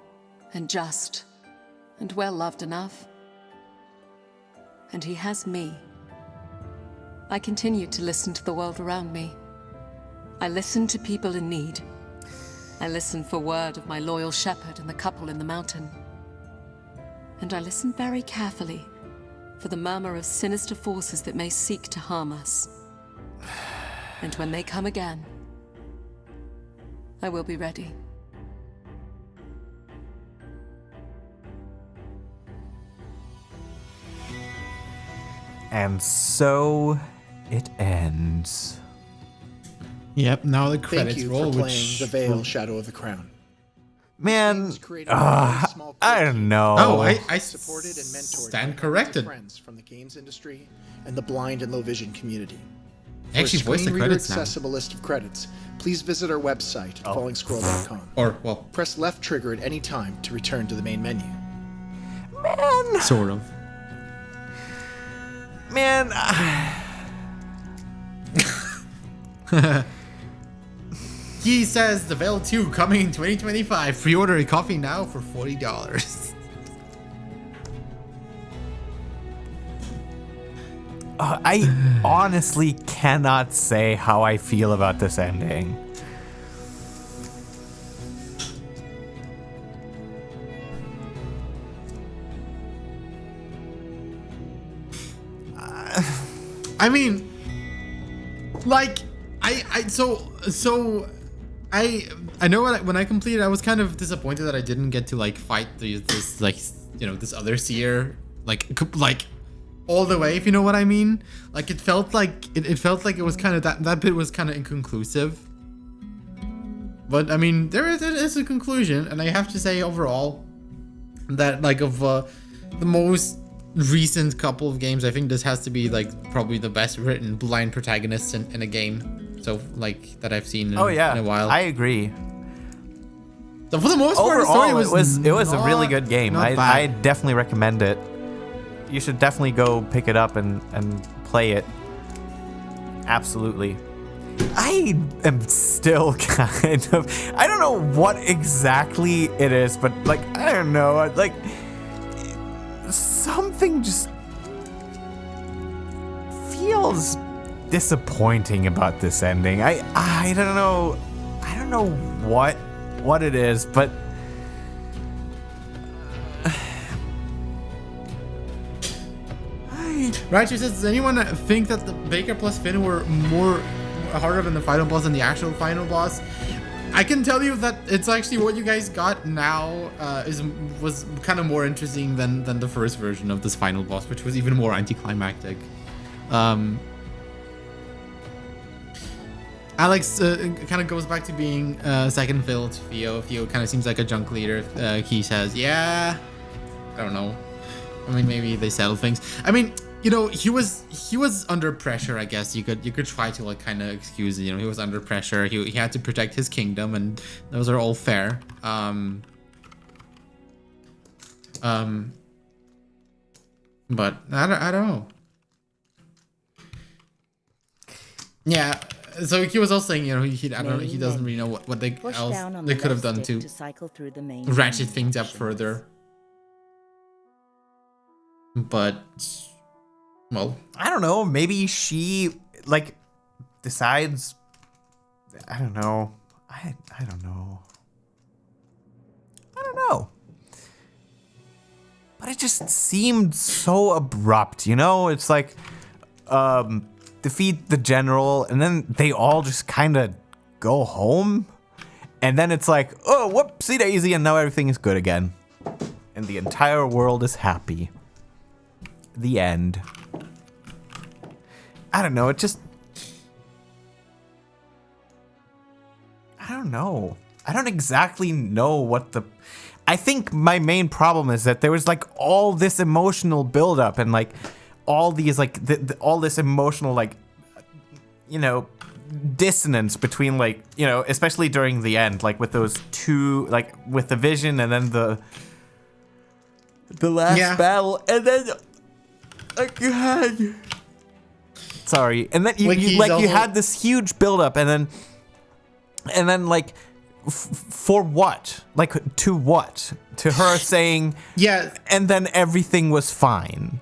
and just and well-loved enough. And he has me. I continue to listen to the world around me. I listen to people in need. I listen for word of my loyal shepherd and the couple in the mountain. And I listen very carefully for the murmur of sinister forces that may seek to harm us. And when they come again, I will be ready. And so it ends. Yep, now the Thank credits you roll, for which playing The Vale Shadow of the Crown. Man, I don't know. Oh, I supported and mentored stand by corrected. friends from the games industry and the blind and low vision community. Actually voiced the credits now. accessible list of credits, please visit our website at fallingscroll.com. Or, well, press left trigger at any time to return to the main menu. Man. Sort of. Man. He says The Vale 2 coming in 2025. Pre-order a copy now for $40. I honestly cannot say how I feel about this ending. I mean, like, I know when I completed, I was kind of disappointed that I didn't get to like fight this like, you know, this other seer like all the way, if you know what I mean. Like it felt like it was kind of that bit was kind of inconclusive. But I mean, there is a conclusion, and I have to say overall that like of the most recent couple of games, I think this has to be like probably the best written blind protagonist in a game. So like that I've seen in a while. I agree. So for the most part, overall, the story it was a really good game. I definitely recommend it. You should definitely go pick it up and play it. Absolutely. I am still kind of, I don't know what exactly it is, but like, I don't know, like something just feels disappointing about this ending. I don't know what it is, but Raichu says, does anyone think that the Baker plus Finn were more harder than the final boss than the actual final boss? I can tell you that it's actually what you guys got now was kind of more interesting than the first version of this final boss, which was even more anticlimactic. Alex kind of goes back to being second fiddle to Theo. Theo kind of seems like a junk leader. He says, yeah, I don't know. I mean, maybe they settle things. I mean, you know, he was under pressure, I guess. You could try to like kind of excuse it. You know, he was under pressure. He had to protect his kingdom, and those are all fair. But I don't know. Yeah. So he was also saying, you know, he doesn't really know what they could have done to ratchet things up further. But, well, I don't know. Maybe she like decides. I don't know. I don't know. I don't know. But it just seemed so abrupt, you know? It's like, defeat the general, and then they all just kind of go home. And then it's like, oh, whoopsie daisy, and now everything is good again. And the entire world is happy. The end. I don't know, it just... I don't know. I don't exactly know what the... I think my main problem is that there was like all this emotional buildup and like all these like all this emotional like, you know, dissonance between like, you know, especially during the end, like with those two, like with the vision and then the last battle, and then like you had, sorry, and then you had this huge buildup, and then like. For what? Like, to what? To her saying, yeah, and then everything was fine.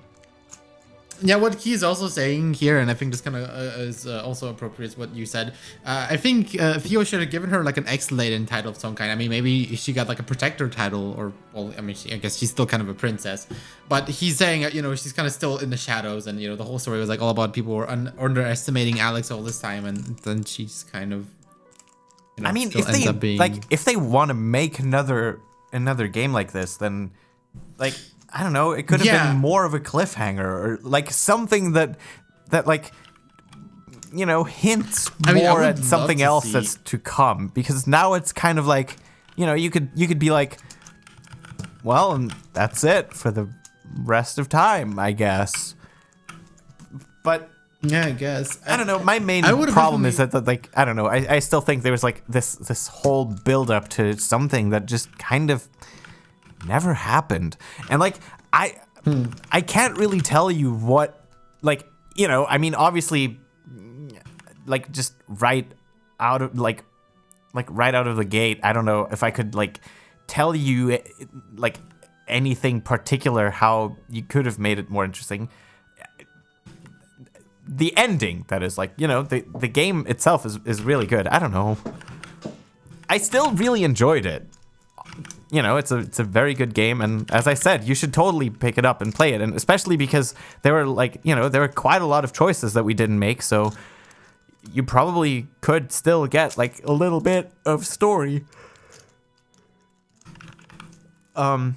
Yeah, what he's also saying here, and I think this kind of is also appropriate, what you said. I think Theo should have given her like an X-Laden title of some kind. I mean, maybe she got like a protector title, or, well, I mean, I guess she's still kind of a princess. But he's saying, you know, she's kind of still in the shadows, and, you know, the whole story was like all about people were underestimating Alex all this time, and then she's kind of... You know, I mean, if they want to make another game like this, then like I don't know, it could have been more of a cliffhanger or like something that like, you know, hints more at something else that's to come, because now it's kind of like, you know, you could be like, well, and that's it for the rest of time, I guess. But yeah, I guess. I don't know. My main problem is that, like, I don't know. I still think there was like this whole build up to something that just kind of never happened, and like I can't really tell you what, like, you know, I mean, obviously, like just right out of right out of the gate, I don't know if I could like tell you like anything particular how you could have made it more interesting. The ending, that is, like, you know, the game itself is really good. I don't know. I still really enjoyed it. You know, it's a very good game, and as I said, you should totally pick it up and play it, and especially because there were, like, you know, there were quite a lot of choices that we didn't make, so you probably could still get like a little bit of story. And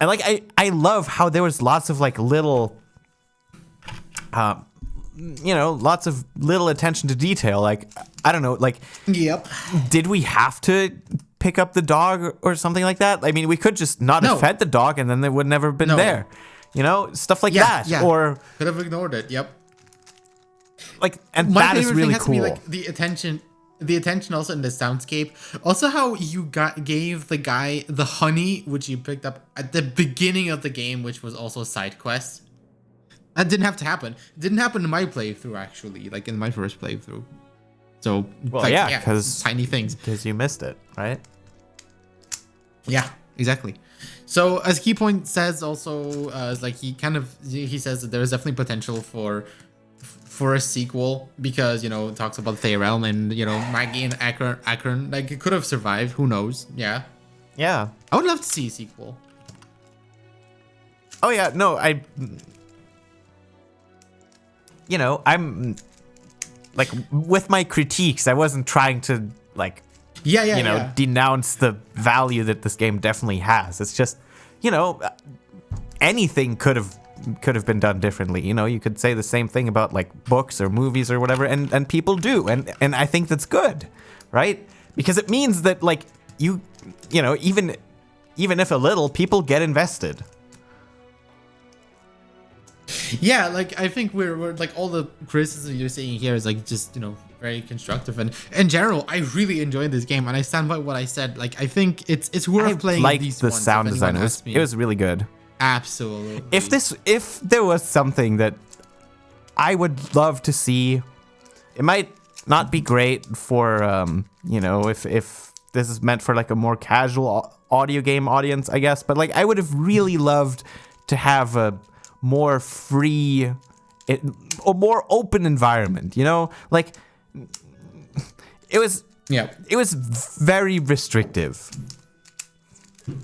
like I love how there was lots of like little you know, lots of little attention to detail. Like, I don't know, like, yep. Did we have to pick up the dog or something like that? I mean, we could just not have fed the dog and then they would never have been there. You know, stuff like that. Yeah. Or could have ignored it. Yep. Like, and my that is favorite really thing has cool. to be like the attention also in the soundscape. Also how you gave the guy the honey, which you picked up at the beginning of the game, which was also a side quest. That didn't have to happen. It didn't happen in my playthrough, actually, like in my first playthrough. So, well, like, yeah, because tiny things. Because you missed it, right? Yeah, exactly. So, as Keypoint says, also, like he says that there is definitely potential for a sequel, because, you know, it talks about Theorel and, you know, Maggie and Akron, like it could have survived. Who knows? Yeah. Yeah. I would love to see a sequel. Oh yeah, no, you know, I'm like, with my critiques, I wasn't trying to like, you know, denounce the value that this game definitely has. It's just, you know, anything could have been done differently. You know, you could say the same thing about like books or movies or whatever, and people do, and I think that's good, right? Because it means that like you know, even if a little, people get invested. Yeah, like I think we're like, all the criticism you're saying here is like just, you know, very constructive, and in general I really enjoyed this game, and I stand by what I said. Like, I think it's worth playing. Like these the ones, sound if design, anyone asks me. it was really good. Absolutely. If there was something that I would love to see, it might not be great for you know, if this is meant for like a more casual audio game audience, I guess, but like I would have really loved to have a more free, a more open environment, you know? Like, it was very restrictive.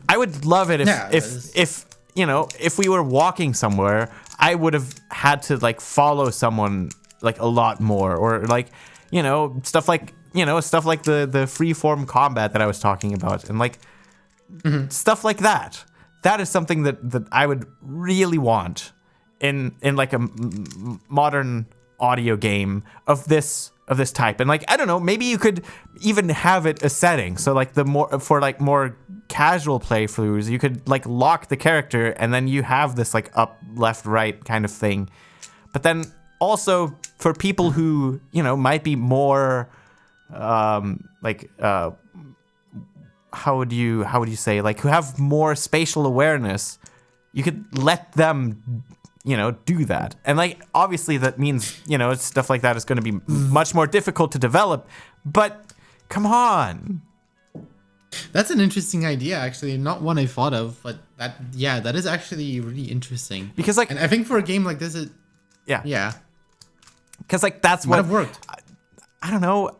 I would love it if you know, if we were walking somewhere, I would have had to like follow someone like a lot more, or like, you know, stuff like the free-form combat that I was talking about, and like stuff like that. That is something that I would really want in like a modern audio game of this type. And like, I don't know, maybe you could even have it a setting, so like more casual playthroughs, you could like lock the character and then you have this like up, left, right kind of thing. But then also for people who, you know, might be more how would you say, like, who have more spatial awareness, you could let them, you know, do that. And like, obviously that means, you know, stuff like that is going to be much more difficult to develop, but come on. That's an interesting idea, actually. Not one I thought of, but that is actually really interesting. Because like, and I think for a game like this, yeah. Because like, that's what have worked. I don't know.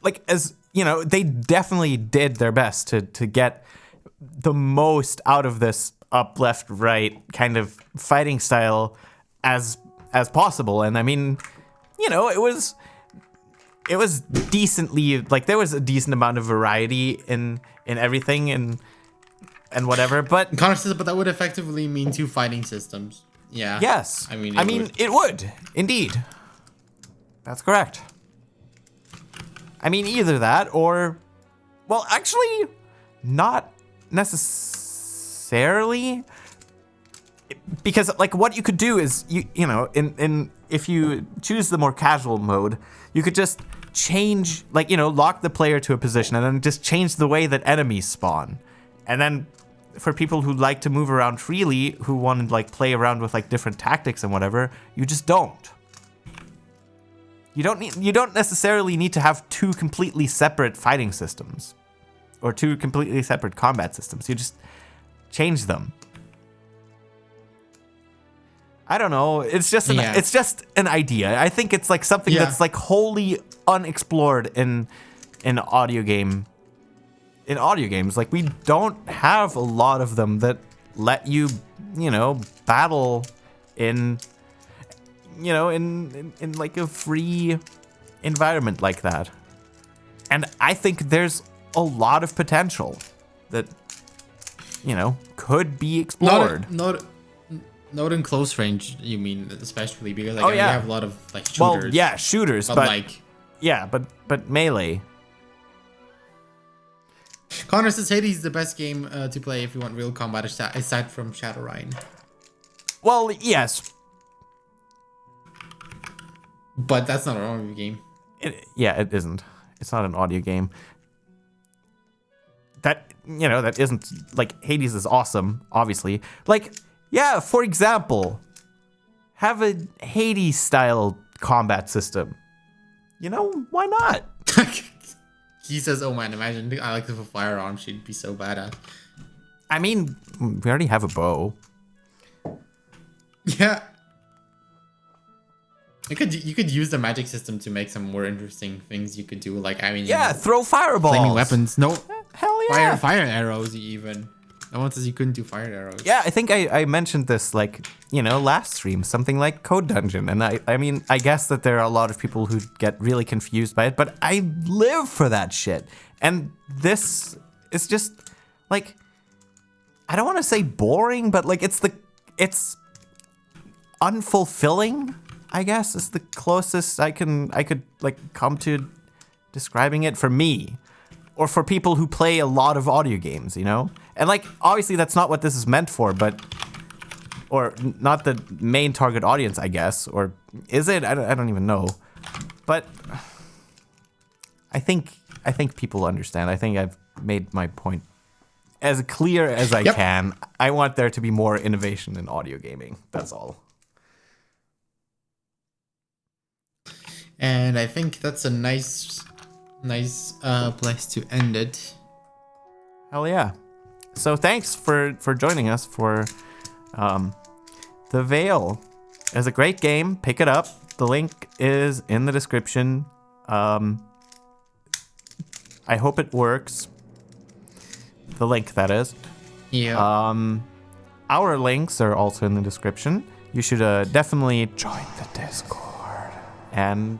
Like, as you know, they definitely did their best to get the most out of this up, left, right kind of fighting style as possible. And I mean, you know, it was decently, like, there was a decent amount of variety in everything, and and whatever. But Connor says, but that would effectively mean 2 fighting systems. Yeah. Yes. I mean, it would. Indeed. That's correct. I mean, either that or, well, actually, not necessarily. Because, like, what you could do is, you know, if you choose the more casual mode, you could just change, like, you know, lock the player to a position and then just change the way that enemies spawn. And then for people who like to move around freely, who want to, like, play around with, like, different tactics and whatever, you just don't. You don't necessarily need to have 2 completely separate fighting systems or 2 completely separate combat systems. You just change them. I don't know. It's just an idea. I think it's like something that's like wholly unexplored in audio games. Like, we don't have a lot of them that let you, you know, battle in, you know, in like a free environment like that. And I think there's a lot of potential that, you know, could be explored. Not in close range, you mean, especially because like, you have a lot of like shooters. Well, yeah, shooters, but like, yeah, but melee. Connor says Hades is the best game to play if you want real combat aside from Shadowrun. Well, yes, but that's not an audio game. It isn't. It's not an audio game. That, you know, that isn't, like, Hades is awesome, obviously. Like, yeah, for example, have a Hades-style combat system. You know, why not? He says, oh man, imagine Alex with a firearm. She'd be so badass. I mean, we already have a bow. Yeah. You could use the magic system to make some more interesting things you could do. Like, I mean... Yeah, throw fireballs. Flaming weapons. No. Hell yeah. Fire arrows even. No one says you couldn't do fire arrows. Yeah, I think I mentioned this, like, you know, last stream, something like Code Dungeon. And I mean, I guess that there are a lot of people who get really confused by it, but I live for that shit. And this is just, like, I don't want to say boring, but, like, it's unfulfilling, I guess, is the closest I could, like, come to describing it for me. Or for people who play a lot of audio games, you know? And, like, obviously that's not what this is meant for, but... Or not the main target audience, I guess. Or is it? I don't even know. But... I think people understand. I think I've made my point as clear as I can. I want there to be more innovation in audio gaming. That's all. And I think that's a nice place to end it. Hell yeah. So thanks for joining us for The Vale. It's a great game. Pick it up. The link is in the description. I hope it works. The link, that is. Yeah. Our links are also in the description. You should definitely join the Discord. And...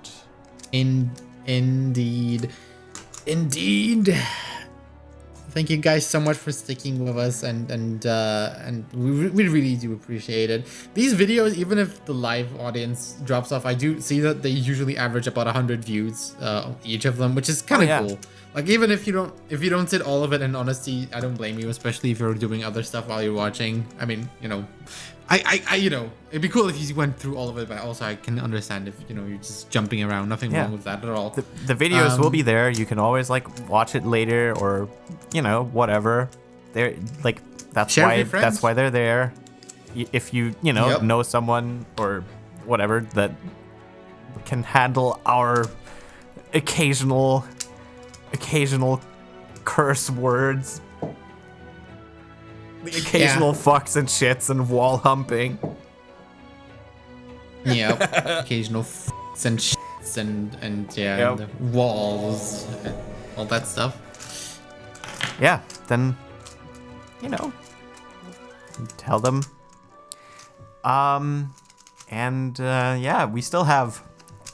Indeed. Thank you guys so much for sticking with us, and we really do appreciate it. These videos, even if the live audience drops off, I do see that they usually average about 100 views each of them, which is kind of cool. Like, even if you don't sit all of it, and honestly, I don't blame you, especially if you're doing other stuff while you're watching. I mean, you know, I you know, it'd be cool if you went through all of it, but also I can understand if, you know, you're just jumping around. Nothing wrong with that at all. The videos will be there. You can always, like, watch it later, or, you know, whatever. They're like, that's why they're there. If you know someone or whatever that can handle our occasional curse words. The occasional fucks and shits and wall humping. Yep. Occasional fucks and shits and and the walls and all that stuff. Yeah, then, you know, tell them. Yeah, we still have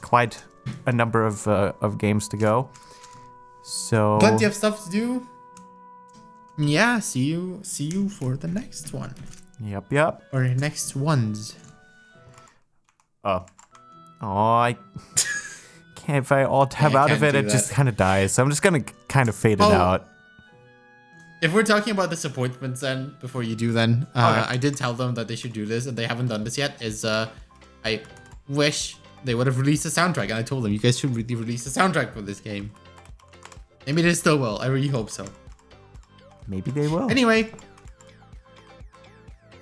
quite a number of games to go. So plenty of stuff to do. Yeah, see you for the next one. Yep. Or next ones. Oh, I can't. If I alt tab Yeah, I out of can't it, do it just that. kind of dies. So I'm just gonna kind of fade it out. If we're talking about disappointments, then before you do, then Okay. I did tell them that they should do this, and they haven't done this yet. I wish they would have released a soundtrack, and I told them you guys should really release a soundtrack for this game. Maybe they still will. I really hope so. Maybe they will. Anyway,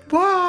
bye.